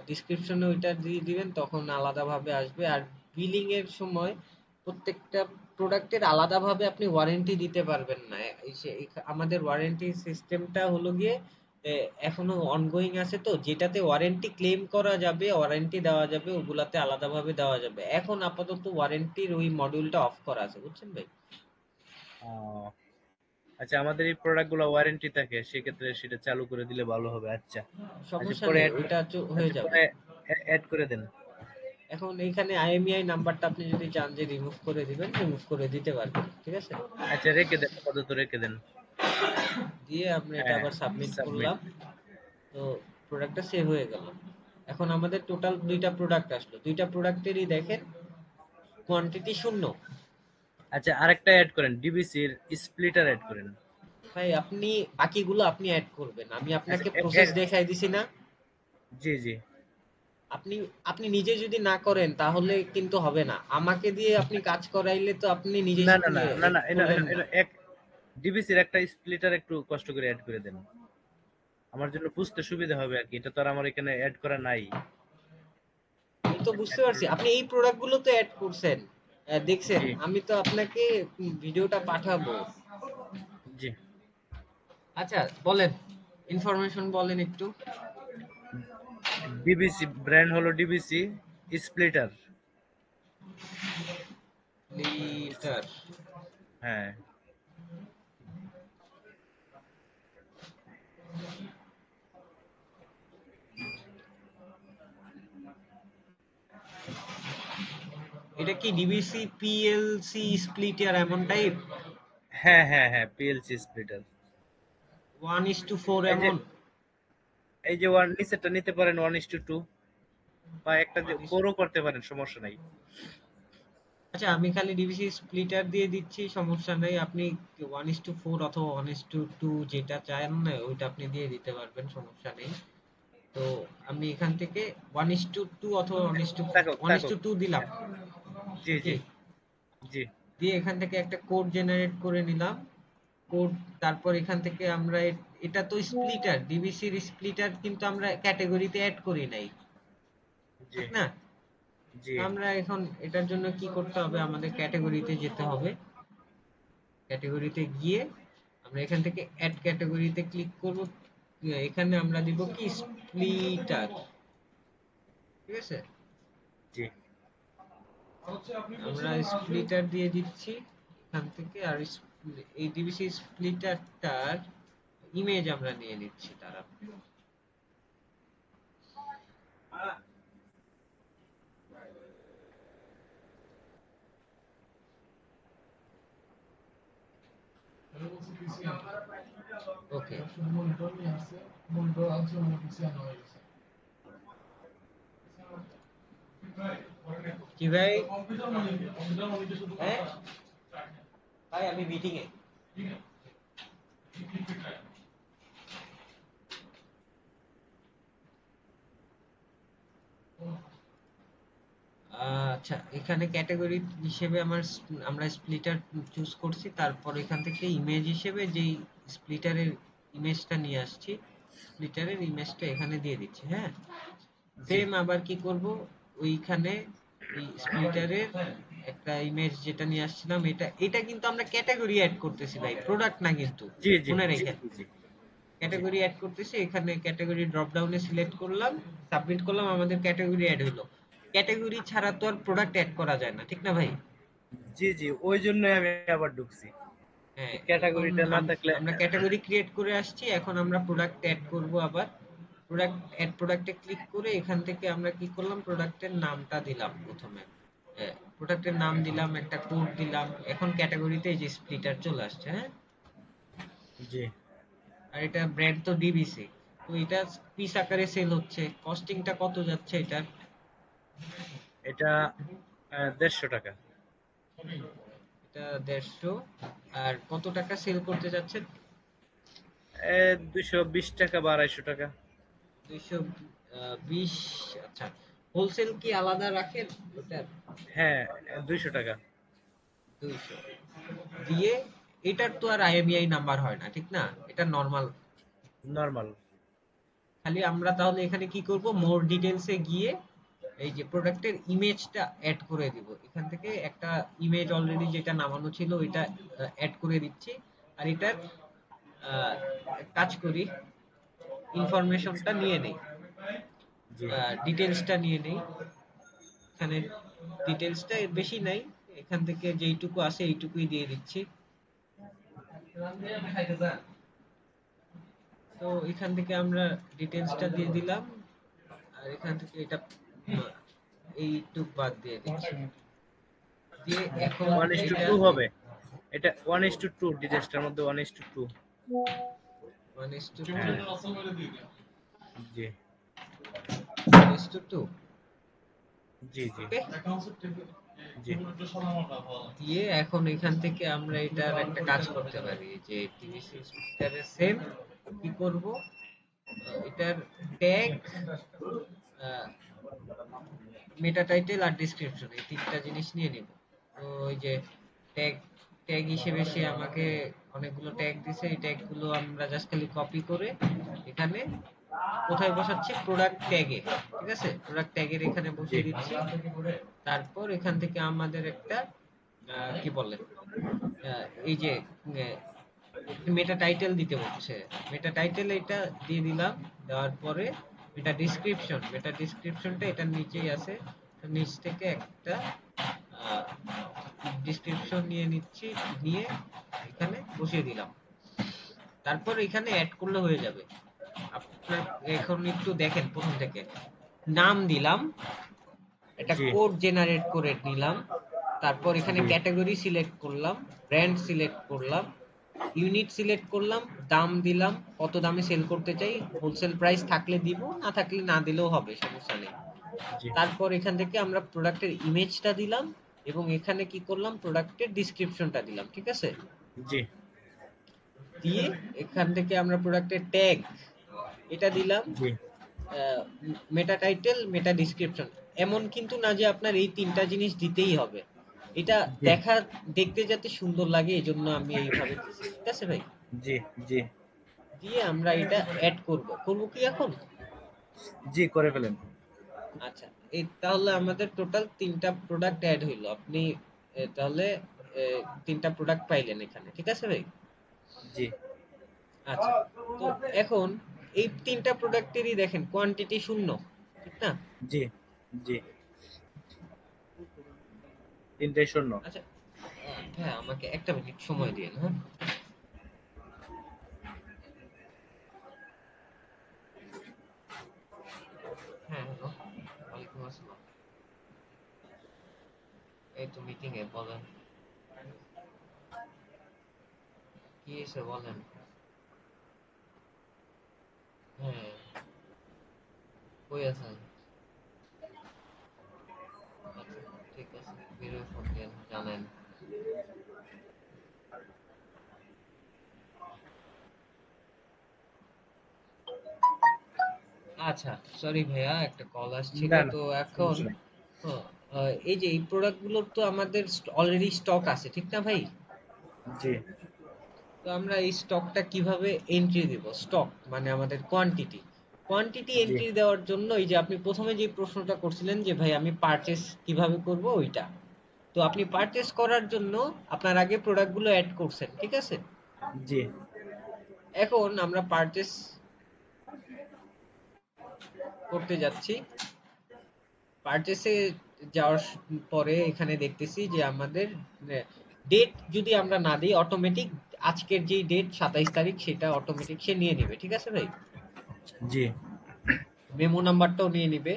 ডিসক্রিপশনে ওইটা দিয়ে দিবেন তখন আলাদাভাবে আসবে। আর বিলিং এর সময় প্রত্যেকটা প্রোডাক্টের আলাদাভাবে আপনি ওয়ারেন্টি দিতে পারবেন না। আমাদের ওয়ারেন্টি সিস্টেমটা হলো গিয়ে এখনো অনগোয়িং আছে, তো যেটাতে ওয়ারেন্টি ক্লেম করা যাবে, ওয়ারেন্টি দেওয়া যাবে, ওগুলাতে আলাদাভাবে দেওয়া যাবে। এখন আপাতত ওয়ারেন্টির ওই মডিউলটা অফ করা আছে, বুঝছেন ভাই? আহ, আচ্ছা, আমাদের এই প্রোডাক্টগুলো ওয়ারেন্টি থাকে, সেক্ষেত্রে সেটা চালু করে দিলে ভালো হবে। আচ্ছা। আচ্ছা, সমস্যা পরে নেই, অ্যাড, ওইটা হয়ে আচ্ছা যাবে। পরে অ্যাড করে দেন। এখন এইখানে আইএমইআই নাম্বারটা আপনি যদি চান যে রিমুভ করে দিবেন, রিমুভ করে দিতে পারবেন, ঠিক আছে? আচ্ছা, রেখে দেন, আপাতত রেখে দেন। দিয়ে আমরা এটা হ্যাঁ, আবার সাবমিট সাবমিট। করলাম। তো প্রোডাক্টটা সেভ হয়ে গেল। এখন আমাদের টোটাল দুইটা প্রোডাক্ট আসলো, দুইটা প্রোডাক্টেরই দেখেন কোয়ান্টিটি শূন্য। আচ্ছা, আরেকটা অ্যাড করেন, ডিবিসির স্প্লিটার অ্যাড করেন। ভাই আপনি বাকিগুলো আপনি অ্যাড করবেন, আমি আচ্ছা, আপনাকে প্রসেস দেখাই দিছি না? জি জি। আপনি আপনি নিজে যদি না করেন তাহলে কিন্তু হবে না, আমাকে দিয়ে আপনি কাজ করাইলে তো আপনি নিজে না না শিখে না না না, করলেন না। এক ডিবিসির একটা স্প্লিটার একটু কষ্ট করে অ্যাড করে দেন, আমার জন্য বুঝতে সুবিধা হবে আর কি। এটা তো আর আমার এখানে অ্যাড করা নাই। আমি তো বুঝতে অ্যাড পারছি, করুন। আপনি এই প্রোডাক্ট গুলো তো অ্যাড করছেন, দেখছেন, জি আমি তো আপনাকে ভিডিওটা পাঠাবো। জি। আচ্ছা বলেন, ইনফরমেশন বলেন একটু। ডিবিসি ব্র্যান্ড হলো ডিবিসি স্প্লিটার। লিটার। হ্যাঁ। এটা কি ডিবিসি পিএলসি স্প্লিটার এমন টাইপ? হ্যাঁ হ্যাঁ হ্যাঁ, পিএলসি স্প্লিটার। 1:4 এই যে, এমন? এই যে ওয়ান নিচেরটা নিতে পারেন 1:2, বা একটা যে 1:, ফোরও করতে পারেন, সমস্যা নাই। আচ্ছা আমি খালি ডিবিসি স্প্লিটার দিয়ে দিচ্ছি, সমস্যা নেই। আপনি 1:4 অথবা 1:2 যেটা চান না ওইটা আপনি দিয়ে দিতে পারবেন, সমস্যা নেই। তো আমি এখান থেকে 1:2 অথবা থাকুক ওয়ান ইস থাকুক। টু টু দিলাম জি জি নাকি? জি দিয়ে এখান থেকে একটা কোড জেনারেট করে নিলাম। কোড, তারপর এখান থেকে আমরা এটা তো স্প্লিটার, ডিবিসির স্প্লিটার, কিন্তু আমরা ক্যাটাগরিতে অ্যাড করি নাই, জি ঠিক না? জি তো আমরা এখন এটার জন্য কি করতে হবে, আমাদের ক্যাটাগরিতে যেতে হবে। ক্যাটাগরিতে গিয়ে আমরা এখান থেকে অ্যাড ক্যাটাগরিতে ক্লিক করব। এখানে আমরা দিব কি স্প্লিটার, ঠিক আছে? জি। আমরা স্প্লিটার দিয়ে দিচ্ছি এখান থেকে। আর এই ডিবিসি স্প্লিটারটার ইমেজ আমরা নিয়ে নিচ্ছি তারা। ওকে, কি ভাই? হ্যাঁ ভাই, আমি মিটিং এ। আচ্ছা, এখানে ক্যাটাগরি হিসেবে আমরা স্প্লিটার চুজ করছি, তারপর এখান থেকে ইমেজ হিসেবে যেই স্প্লিটারের ইমেজটা নিয়ে আসছি, স্প্লিটারের ইমেজটা এখানে দিয়ে দিচ্ছি। হ্যাঁ, জি সেম আবার কি করব, ওইখানে এই স্প্লিটারের একটা ইমেজ যেটা নিয়ে আসছিলাম, এটা এটা কিন্তু আমরা ক্যাটাগরি অ্যাড করতেছি ভাই, প্রোডাক্ট না কিন্তু, জি জি মনে জি রেখেন। জি জি জি ক্যাটাগরি অ্যাড করতেছি, এখানে ক্যাটাগরি ড্রপ ডাউনে সিলেক্ট করলাম, সাবমিট করলাম, আমাদের ক্যাটাগরি অ্যাড হলো। ক্যাটাগরি ছাড়া তো আর প্রোডাক্ট অ্যাড করা যায় না, ঠিক না ভাই? জি জি, ওই জন্যই আমি আবার ঢুকছি, হ্যাঁ, এখন ক্যাটাগরিটা না থাকলে। আমরা ক্যাটাগরি ক্রিয়েট করে আসছি, এখন আমরা প্রোডাক্ট অ্যাড করব আবার। প্রোডাক্টে ক্লিক করে এখান থেকে আমরা কি করলাম, প্রোডাক্টের নামটা দিলাম প্রথমে। প্রোডাক্টের নাম দিলাম, একটা কোড দিলাম, এখন ক্যাটাগরিতে এই যে স্প্লিটার চলে আসছে। হ্যাঁ, জি, আর এটা ব্র্যান্ড তো ডিবিসি, তো এটা পিস আকারে সেল হচ্ছে। কস্টিংটা কত যাচ্ছে এটার? এটা 150 টাকা। এটা 150। আর কত টাকা সেল করতে যাচ্ছেন? 220 টাকা বা 250 টাকা। 220। আচ্ছা, হোলসেল কি আলাদা রাখেন ওটার? হ্যাঁ, 200 টাকা। 200 দিয়ে। এটার তো আর আইএমইআই নাম্বার হয় না, ঠিক না? এটা নরমাল। নর্মাল। খালি আমরা তাহলে এখানে কি করব, মোর ডিটেলসে গিয়ে এই যে প্রোডাক্টের ইমেজটা অ্যাড করে দিব। এখান থেকে একটা ইমেজ অলরেডি যেটা নামানো ছিল ওইটা অ্যাড করে দিচ্ছি। আর এটার আহ, কাজ করি, ইনফরমেশনটা নিয়ে নেই, জি ডিটেলসটা নিয়ে নেই। এখানে ডিটেলসটা এর বেশি নাই, এখান থেকে যেইটুকু আছে এইটুকুই দিয়ে দিচ্ছি। তো এখান থেকে আমরা ডিটেলসটা দিয়ে দিলাম, আর এখান থেকে এটা এইটুক বাদ দিয়ে দিচ্ছি, দিয়ে এখন 1:2 এটা হবে। এটা 1:2, ডিটেস্টার মধ্যে 1:2। 1:2। হ্যাঁ, জি 1:2। জি জি ওকে, জি দিয়ে এখন এখান থেকে আমরা এটার একটা কাজ করতে পারি, যে টিভিসি স্পিকারের সেম কি করব, এটার ট্যাগ, মেটা টাইটেল আর ডেসক্রিপশন, এই তিনটা জিনিস নিয়ে নিব। তো ওই যে ট্যাগ ট্যাগ হিসেবে সে আমাকে অনেকগুলো ট্যাগ দিছে, এই ট্যাগ গুলো আমরা জাস্ট খালি কপি করে এখানে কোথায় বসাচ্ছি, প্রোডাক্ট ট্যাগে। ঠিক আছে, প্রোডাক্ট ট্যাগের এখানে জি বসিয়ে দিচ্ছি। তারপর এখান থেকে আমাদের একটা কি বলে, এই যে মেটা টাইটেল দিতে বলছে, মেটা টাইটেল এটা দিয়ে দিলাম। দেওয়ার পরে মেটা ডিসক্রিপশনটা এটার নিচেই আছে, তো নিচ থেকে একটা ডিসক্রিপশন নিয়ে নিচ্ছি, নিয়ে এখানে বসিয়ে দিলাম। তারপর এখানে অ্যাড করলে হয়ে যাবে আপনার। এখন একটু দেখেন প্রথম থেকে, নাম দিলাম, একটা জি কোড জেনারেট করে নিলাম, তারপর এখানে জি ক্যাটাগরি সিলেক্ট করলাম, ব্র্যান্ড সিলেক্ট করলাম, ইউনিট সিলেক্ট করলাম, দাম দিলাম, কত দামে সেল করতে চাই, হোলসেল প্রাইস থাকলে দিব, না থাকলে না দিলেও হবে, সমস্যা নেই। জি তারপর এখান থেকে আমরা প্রোডাক্টের ইমেজটা দিলাম, এবং এখানে কি করলাম, প্রোডাক্টের ডিসক্রিপশনটা দিলাম। ঠিক আছে, জি দিয়ে এখান থেকে আমরা প্রোডাক্টের ট্যাগ এটা দিলাম, জি মেটা টাইটেল, মেটা ডিসক্রিপশন। এমন কিন্তু না যে আপনার এই তিনটা জিনিস দিতেই হবে, এটা জি দেখতে যাতে সুন্দর লাগে এই জন্য আমি এইভাবে দিচ্ছি। ঠিক আছে ভাই, জি জি দিয়ে আমরা এটা অ্যাড করব করব কি এখন? জি করে ফেলেন। আচ্ছা, এই তাহলে আমাদের টোটাল তিনটা প্রোডাক্ট অ্যাড হইলো। আপনি তাহলে তিনটা প্রোডাক্ট পাইলেন এখানে। ঠিক আছে ভাই? জি আচ্ছা, তো এখন এই তিনটা প্রোডাক্টেরই দেখেন কোয়ান্টিটি শূন্য, ঠিক না? জি জি, 3:শূন্য। আচ্ছা, হ্যাঁ, আমাকে একটা মিনিট সময় দিন। হ্যাঁ, এই তো মিটিং এ, বলেন কি এসে বলেন। হ্যাঁ, কই আছেন? আচ্ছা, ঠিক আছে, বেরোয় ফোন দিয়ে জানেন। আচ্ছা, সরি ভাইয়া, একটা কল আসছিল না না, তো এখন। সমস্যা নেই। হ্যাঁ, এই যে এই প্রোডাক্ট গুলোর তো আমাদের অলরেডি স্টক আছে, ঠিক না ভাই? জি তো আমরা এই স্টকটা কিভাবে এন্ট্রি দিব? স্টক মানে আমাদের কোয়ান্টিটি। কোয়ান্টিটি জি এন্ট্রি দেওয়ার জন্য এই যে আপনি প্রথমে যে প্রশ্নটা করছিলেন যে ভাই আমি পারচেস কিভাবে করব ওইটা। তো আপনি পারচেস করার জন্য আপনার আগে প্রোডাক্ট গুলো অ্যাড করছেন, ঠিক আছে? জি এখন আমরা পারচেস করতে যাচ্ছি। পারচেসে যাওয়ার পরে এখানে দেখতেছি যে আমাদের ডেট যদি আমরা না দিই, অটোমেটিক আজকের যেই ডেট 27 তারিখ সেটা অটোমেটিক সে নিয়ে নেবে, ঠিক আছে ভাই? জি মেমো নাম্বারটাও নিয়ে নিবে।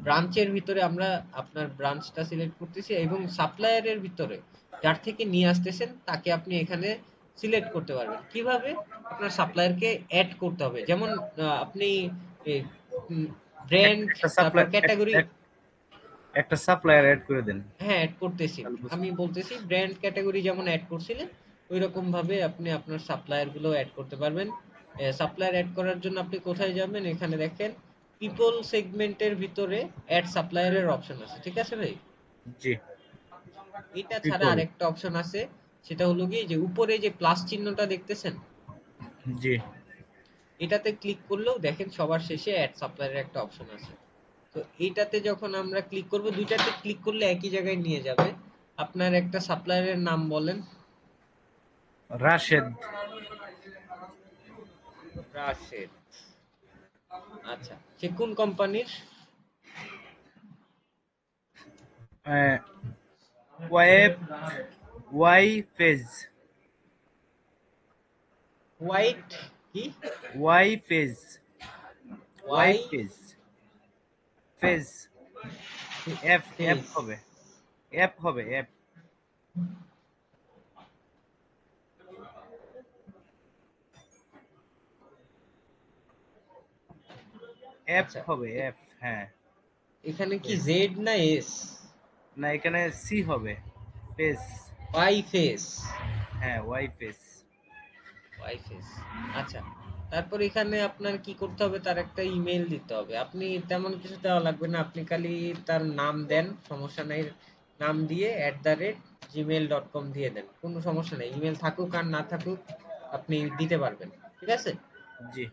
ব্রাঞ্চের ভিতরে আমরা আপনার ব্রাঞ্চটা সিলেক্ট করতেছি এবং সাপ্লায়ারের ভিতরে যার থেকে নিয়ে আসতেছেন তাকে আপনি এখানে সিলেক্ট করতে পারবেন। কিভাবে? আপনার সাপ্লায়ারকে অ্যাড করতে হবে। যেমন আপনি ব্র্যান্ড, একটা তারপর সাপ্লাই ক্যাটাগরি। একটা সাপ্লায়ার অ্যাড করে দেন। হ্যাঁ, অ্যাড করতেছি। তাহলে আমি বলতেছি ব্র্যান্ড ক্যাটাগরি যেমন অ্যাড করছিলেন, ওইরকম ভাবে আপনি আপনার সাপ্লায়ার গুলো অ্যাড করতে পারবেন। সাপ্লায়ার অ্যাড করার জন্য আপনি কোথায় যাবেন? এখানে দেখেন পিপল সেগমেন্টের ভিতরে অ্যাড সাপ্লায়ারের অপশন আছে, ঠিক আছে ভাই? জি এটা ছাড়া পিপল আরেকটা অপশন আছে, সেটা হলো কি যে উপরে যে প্লাস চিহ্নটা দেখতেছেন, জি এটাতে ক্লিক করলেও দেখেন সবার শেষে অ্যাড সাপ্লায়ারের একটা অপশন আছে। তো এইটাতে যখন আমরা ক্লিক করব, দুইটাতে ক্লিক করলে একই জায়গায় নিয়ে যাবে। আপনার একটা সাপ্লায়ারের নাম বলেন। রাশেদ রাশেদ। আচ্ছা, সে কোন কোম্পানির? ওয়েব ওয়াই ফেজ হোয়াইট কি? ওয়াই ফেজ ওয়াই ওয়াই ফেজ ফেজ এফ এফ ফেজ। হবে এফ হবে এফ এফ আচ্ছা, হবে এফ হ্যাঁ এখানে কি ফেজ জেড না এস? না এখানে সি হবে ফেজ ওয়াই ফেজ। হ্যাঁ ওয়াই ফেজ ওয়াই ফেজ। আচ্ছা, তারপর এখানে আপনার কি করতে হবে? তার একটা ইমেল দিতে হবে। আপনি তেমন কিছু দেওয়া লাগবে না, আপনি খালি তার নাম দেন, সমস্যা নাই। নাম দিয়ে @gmail.com দিয়ে দেন, কোনো সমস্যা নেই। ইমেল থাকুক আর না থাকুক আপনি দিতে পারবেন, ঠিক আছে? জি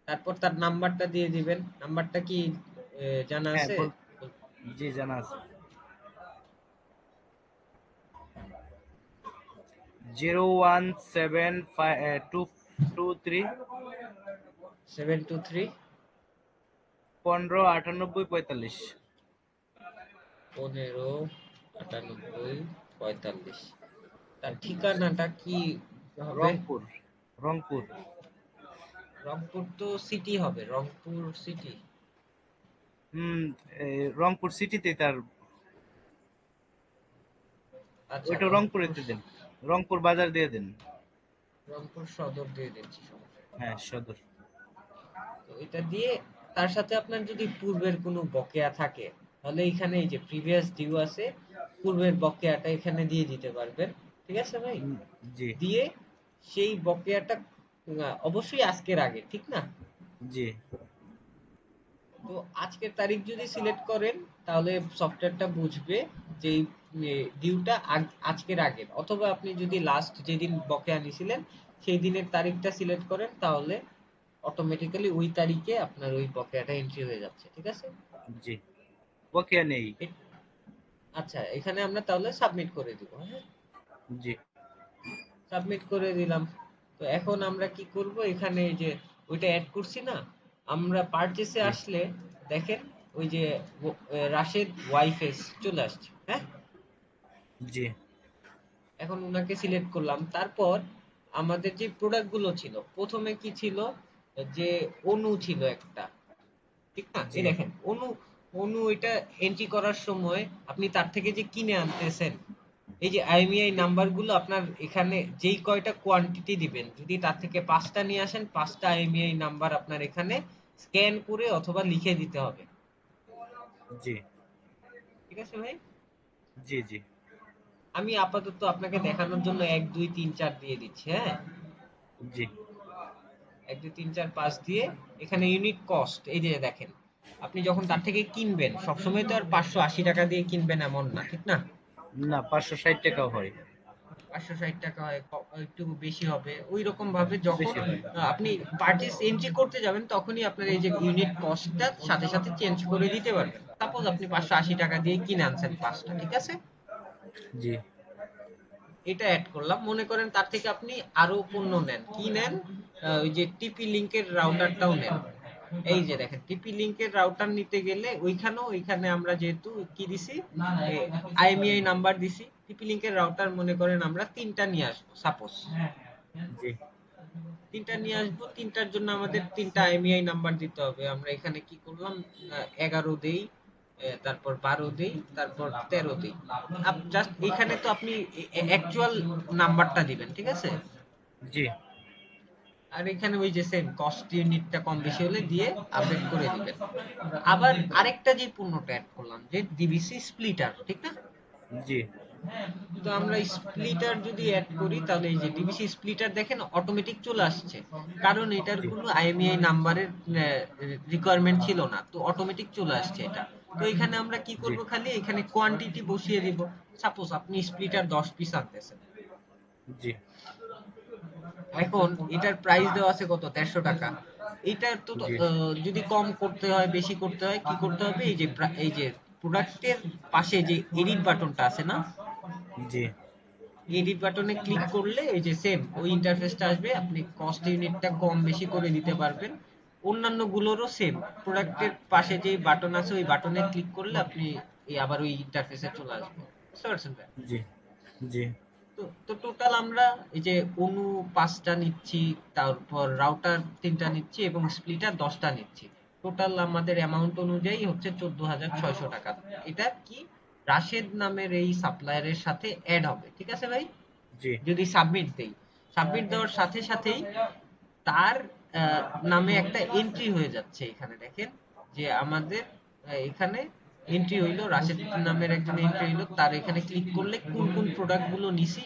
তারপর তার নাম্বারটা দিয়ে দিবেন। নাম্বারটা কি জানা হ্যাঁ আছে? জি জানা আছে 0175223 723 159845 159845। তার ঠিকানাটা কি হবে? রংপুর রংপুর রংপুর তো সিটি হবে, রংপুর সিটি। হুম রংপুর সিটিতে তার আচ্ছা, ওইটা রংপুর। রংপুরেতে দেন রংপুর বাজার দিয়ে দেন রংপুর সদর দিয়ে দিচ্ছি, সমস্যা নেই। হ্যাঁ সদর তো এটা দিয়ে তার সাথে আপনার যদি পূর্বের কোনো বকেয়া থাকে, তাহলে এখানে এই যে প্রিভিয়াস ডিউ আছে, পূর্বের বকেয়াটা এখানে দিয়ে দিতে পারবেন, ঠিক আছে ভাই? হুম, জি দিয়ে সেই বকেয়াটা অবশ্যই আজকের আগে, ঠিক না? জি তো আজকের তারিখ যদি সিলেক্ট করেন, তাহলে সফটওয়্যারটা বুঝবে যে ডিউটা আজকের আগের, অথবা আপনি যদি লাস্ট যেদিন বকেয়া নিছিলেন সেই দিনের তারিখটা সিলেক্ট করেন, তাহলে অটোমেটিক্যালি ওই তারিখে আপনার ওই বকেয়াটা এন্ট্রি হয়ে যাচ্ছে, ঠিক আছে? জি বকেয়া নেই এ- আচ্ছা, এখানে আমরা তাহলে সাবমিট করে দিব, হ্যাঁ? জি সাবমিট করে দিলাম। তো এখন আমরা কি করব? এখানে এই যে ওইটা অ্যাড করছি না, আমরা পারচেসে জি আসলে দেখেন ওই যে রাশেদ ওয়াইফেস চলে আসছে, হ্যাঁ? জি এখন ওনাকে সিলেক্ট করলাম। তারপর আমাদের যে প্রোডাক্ট গুলো ছিল, প্রথমে কি ছিল? যে অনু ছিল একটা, ঠিক না? জি এই দেখেন অনু। অনু এটা এন্ট্রি করার সময় আপনি তার থেকে যে কিনে আনতেছেন, এই যে আইএমইআই নাম্বারগুলো আপনার এখানে যেই কয়টা কোয়ান্টিটি দিবেন, যদি তার থেকে 5টা নিয়ে আসেন, 5টা আইএমইআই নাম্বার আপনার এখানে স্ক্যান করে অথবা লিখে দিতে হবে। জি ঠিক আছে ভাই? জি জি আমি আপাতত আপনাকে দেখানোর জন্য 1 2 3 4 দিয়ে দিচ্ছি, হ্যাঁ? জি 1 2 3 4 5 দিয়ে এখানে ইউনিট কস্ট এই যে দেখেন। আপনি যখন তার থেকে কিনবেন সবসময় তো আর 580 টাকা দিয়ে কিনবেন এমন না, ঠিক না? না, 560 টাকাও হয়। 560 টাকা হয়, একটু বেশি হবে ওই রকম ভাবে। যখন বেশি হয়। আপনি পারচেজ এন্ট্রি করতে যাবেন তখনই আপনার এই যে ইউনিট কস্টটা সাথে সাথে চেঞ্জ করে দিতে পারবেন। সাপোজ আপনি 580 টাকা দিয়ে কিনে আনছেন 5টা, ঠিক আছে? জি এটা অ্যাড করলাম। মনে করেন তার থেকে আপনি আরো পণ্য নেন, কি নেন? ওই যে টিপি লিংকের রাউটারটাও নেন। এই যে দেখেন, টিপি লিংকের রাউটার নিতে গেলে ওইখানে আমরা যেহেতু কি দিছি, আইএমইআই নাম্বার দিছি। টিপি লিংকের রাউটার মনে করেন আমরা 3টা নিয়ে আসবো সাপোজ। জি 3টা নিয়ে আসবো, 3টার জন্য আমাদের 3টা আইএমইআই নাম্বার দিতে হবে। আমরা এখানে কি করলাম, 11 দেই, তারপর 12 দেই, তারপর 13 দেই। জাস্ট এখানে তো আপনি অ্যাকচুয়াল নাম্বারটা দিবেন, ঠিক আছে? জি আর এখানে ওই যে সেম কস্ট ইউনিটটা কম বেশি হলে দিয়ে আপডেট করে দিবেন। আবার আরেকটা যে পণ্যটা অ্যাড করলাম যে ডিভিসি স্প্লিটার, ঠিক না? জি তো আমরা স্প্লিটার যদি অ্যাড করি তাহলে এই যে ডিভিসি স্প্লিটার দেখেন অটোমেটিক চলে আসছে, কারণ এটার জি কোনো আইএমইআই নাম্বারের রিকোয়ারমেন্ট ছিল না, তো অটোমেটিক চলে আসছে এটা। তো এখানে আমরা কি জি করব, খালি এখানে কোয়ান্টিটি বসিয়ে দিব। সাপোজ আপনি স্প্লিটার 10 পিস আনতেছেন, জি এখন এটার প্রাইস দেওয়া আছে কত, 150 টাকা। এটা তো জি যদি কম করতে হয় বেশি করতে হয় কি করতে হবে, এই যে প্রোডাক্টের পাশে যে এডিট বাটনটা আছে না, জি এডিট বাটনে ক্লিক করলে এই যে সেম ওই ইন্টারফেসটা আসবে, আপনি কস্ট ইউনিটটা কম বেশি করে দিতে পারবেন। অন্যান্য গুলোরও সেম, প্রোডাক্টের পাশে যে বাটন আছে ওই বাটনে ক্লিক করলে আপনি আবার ওই ইন্টারফেসে চলে আসবে। বুঝতে পারছেন ভাই? জি জি তো টোটাল আমরা এই যে অনু 5টা নিচ্ছি, তারপর রাউটার 3টা নিচ্ছি এবং স্প্লিটার 10টা নিচ্ছি। টোটাল আমাদের অ্যামাউন্ট অনুযায়ী হচ্ছে 14,600 টাকা। এটা কি রাশেদ নামের এই সাপ্লায়ারের সাথে অ্যাড হবে, ঠিক আছে ভাই? জি যদি সাবমিট দেই, সাবমিট দেওয়ার সাথে সাথেই তার নামে একটা এন্ট্রি হয়ে যাচ্ছে। এখানে দেখেন যে আমাদের এখানে এন্ট্রি হইলো, রাশেদ নামের একজন এন্ট্রি হইলো, তার এখানে ক্লিক করলে কোন কোন প্রোডাক্ট গুলো নিছি,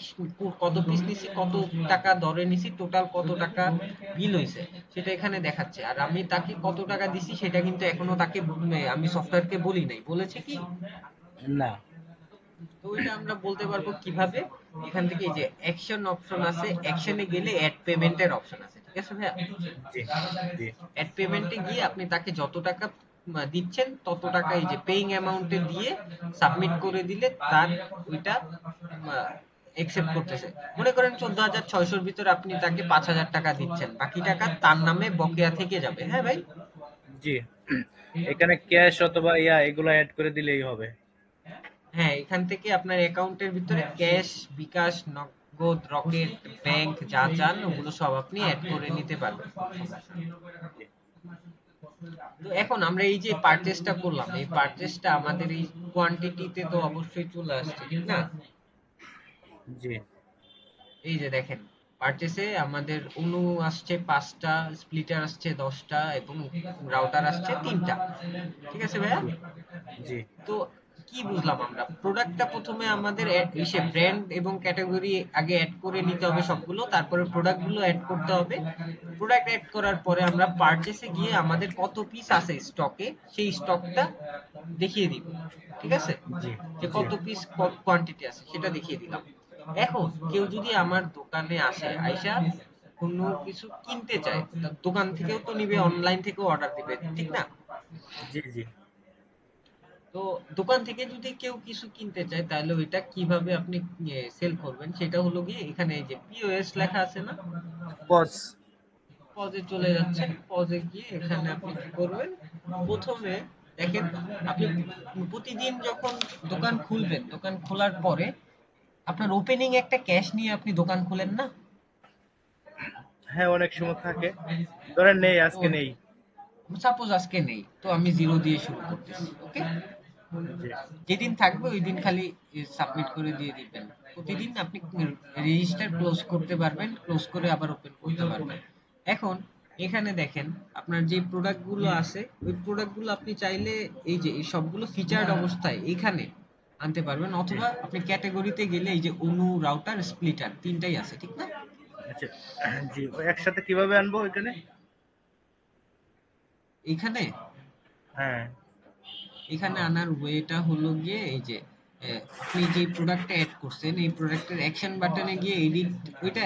কত পিস নিছি, কত টাকা দরে নিছি, টোটাল কত টাকা বিল হয়েছে সেটা এখানে দেখাচ্ছে। আর আমি তাকে কত টাকা দিছি সেটা কিন্তু এখনো তাকে আমি সফটওয়্যারকে বলি নাই, বলেছে কি? না তো ওইটা আমরা বলতে পারবো কিভাবে, এখান থেকে এই যে অ্যাকশন অপশন আছে, অ্যাকশনে গেলে অ্যাড পেমেন্টের অপশন আছে, ঠিক আছে ভাইয়া? জি জি অ্যাড পেমেন্টে গিয়ে আপনি তাকে যত টাকা দিচ্ছেন তত টাকা এই যে পেইং অ্যামাউন্টে দিয়ে সাবমিট করে দিলে তার ওইটা একসেপ্ট করতেছে। মনে করেন 14,600-র ভিতরে আপনি তাকে 5,000 টাকা দিচ্ছেন, বাকি টাকা তার নামে বকেয়া থেকে যাবে, হ্যাঁ ভাই? জি এখানে ক্যাশ অথবা এগুলো অ্যাড করে দিলেই হবে। হ্যাঁ, এখান থেকে আপনার অ্যাকাউন্টের ভিতরে ক্যাশ, বিকাশ, নগদ, রকেট, ব্যাংক যা চান ওগুলো সব আপনি অ্যাড করে নিতে পারবেন। জি তো এখন আমরা এই যে পারচেসটা করলাম, এই পারচেসটা আমাদের এই কোয়ান্টিটিতে তো অবশ্যই চলে আসছে, ঠিক না? জি এই যে দেখেন, পারচেসে আমাদের অনু আসছে 5টা, স্প্লিটার আসছে 10টা এবং রাউটার আসছে 3টা। ঠিক আছে ভাইয়া? জি জি তো কি বুঝলাম আমরা, প্রোডাক্টটা প্রথমে আমাদের ইসে ব্র্যান্ড এবং ক্যাটাগরি আগে অ্যাড করে নিতে হবে সবগুলো, তারপরে প্রোডাক্ট গুলো অ্যাড করতে হবে। প্রোডাক্ট অ্যাড করার পরে আমরা পারচেসে গিয়ে আমাদের কত পিস আছে স্টকে সেই স্টকটা দেখিয়ে দিব, ঠিক আছে? জি যে জি কত পিস কোয়ান্টিটি আছে সেটা দেখিয়ে দিলাম। এখন কেউ যদি আমার দোকানে আসে, আইসা কোনো কিছু কিনতে চায়, তার দোকান থেকেও তো নিবে, অনলাইন থেকেও অর্ডার দিবে, ঠিক না? জি জি তো দোকান থেকে যদি কেউ কিছু কিনতে চায় তাহলে ওইটা কিভাবে আপনি সেল করবেন সেটা হলো গিয়ে এখানে এই যে পিওএস লেখা আছে না, পজ পজে চলে যাচ্ছেন। পজে গিয়ে এখানে আপনি কি করবেন, প্রথমে দেখেন, আপনি প্রতিদিন যখন দোকান খুলবেন, দোকান খোলার পরে আপনার ওপেনিং একটা ক্যাশ নিয়ে আপনি দোকান খুলেন না? হ্যাঁ, অনেক সময় থাকে। ধরেন নেই, তো আজকে নেই। সাপোজ আজকে নেই, তো আমি 0 দিয়ে শুরু করতেছি। ওকে, জি যেদিন থাকবে ওই দিন খালি সাবমিট করে দিয়ে দিবেন। প্রতিদিন আপনি রেজিস্টার ক্লোজ করতে পারবেন, ক্লোজ করে আবার ওপেন করতে পারবেন। এখন এখানে দেখেন আপনার যে প্রোডাক্ট গুলো আছে, ওই প্রোডাক্ট গুলো আপনি চাইলে এই যে এই সবগুলো ফিচার্ড অবস্থায় এখানে আনতে পারবেন, জি অথবা আপনি ক্যাটাগরিতে গেলে এই যে অনু, রাউটার, স্প্লিটার তিনটাই আছে, ঠিক না? আচ্ছা জি, ওই একসাথে কিভাবে আনবো ওইখানে? এখানে হ্যাঁ এখানে আনার ওয়েটা হলো গিয়ে এই যে আপনি যে প্রোডাক্টটা অ্যাড করছেন এই প্রোডাক্টের অ্যাকশন বাটনে গিয়ে এডিট, ওইটা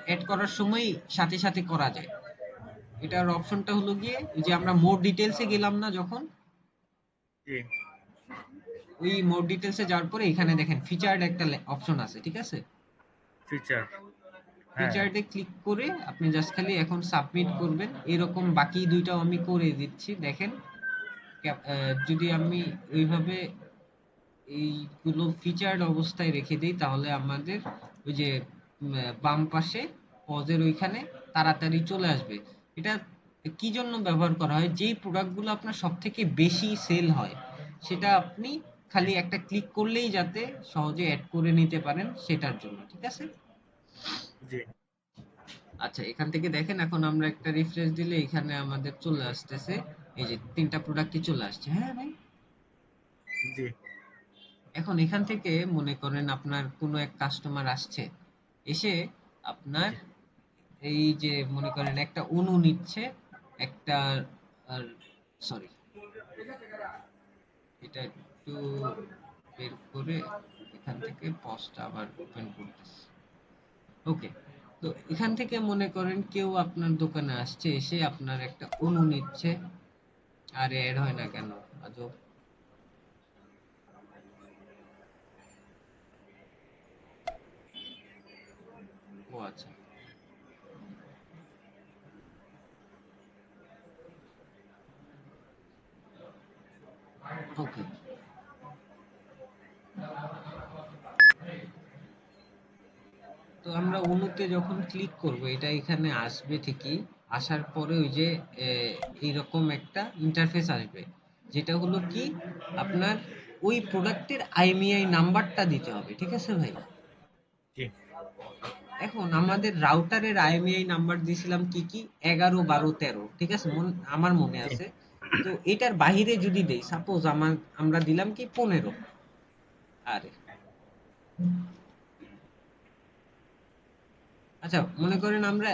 অ্যাড করার সময় সাথে সাথে করা যায়। এটার অপশনটা হলো গিয়ে ওই যে আমরা মোর ডিটেলসে গেলাম না যখন, জি ওই মোর ডিটেলসে যাওয়ার পরে এখানে দেখেন ফিচার্ড একটা অপশন আছে, ঠিক আছে? ফিচার, হ্যাঁ ফিচার্ডে ক্লিক করে আপনি জাস্ট খালি এখন সাবমিট করবেন। এরকম বাকি দুইটাও আমি করে দিচ্ছি, দেখেন। যদি আমি ওইভাবে এইগুলো ফিচার্ড অবস্থায় রেখে দিই তাহলে আমাদের ওই যে বাম পাশে পজের ওইখানে তাড়াতাড়ি চলে আসবে। এটা কি জন্য ব্যবহার করা হয়? যেই প্রোডাক্টগুলো আপনার সব থেকে বেশি সেল হয় সেটা আপনি খালি একটা ক্লিক করলেই যাতে সহজে অ্যাড করে নিতে পারেন সেটার জন্য, ঠিক আছে? জি আচ্ছা, এখান থেকে দেখেন এখন আমরা একটা রিফ্রেশ দিলে এখানে আমাদের চলে আসতেছে এই যে তিনটা প্রোডাক্টই চলে আসছে। হ্যাঁ ভাই, জি এখন এখান থেকে মনে করেন আপনার কোনো এক কাস্টমার আসছে, এসে আপনার জি এই যে মনে করেন একটা অণু নিচ্ছে, একটা, আর সরি, এটা একটু বের করে এখান থেকে পজটা আবার ওপেন করতেছি। ওকে, তো এখান থেকে মনে করেন কেউ আপনার দোকানে আসছে, এসে আপনার একটা অণু নিচ্ছে। আর এড হয় না কেন, আজব। ও আচ্ছা, ওকে। তো আমরা অণুতে যখন ক্লিক করব এটা এখানে আসবে ঠিকই, আসার পরে ওই যে এইরকম একটা ইন্টারফেস আসবে, যেটা হলো কি আপনার ওই প্রোডাক্টের আইএমইআই নাম্বারটা দিতে হবে, ঠিক আছে ভাই? জি এখন আমাদের রাউটারের আইএমইআই নাম্বার দিয়েছিলাম কি কি, 11 12 13, ঠিক আছে, আমার মনে জি আছে। তো এটার বাহিরে যদি দেই, সাপোজ আমরা দিলাম কি 15, আরে আচ্ছা মনে করেন আমরা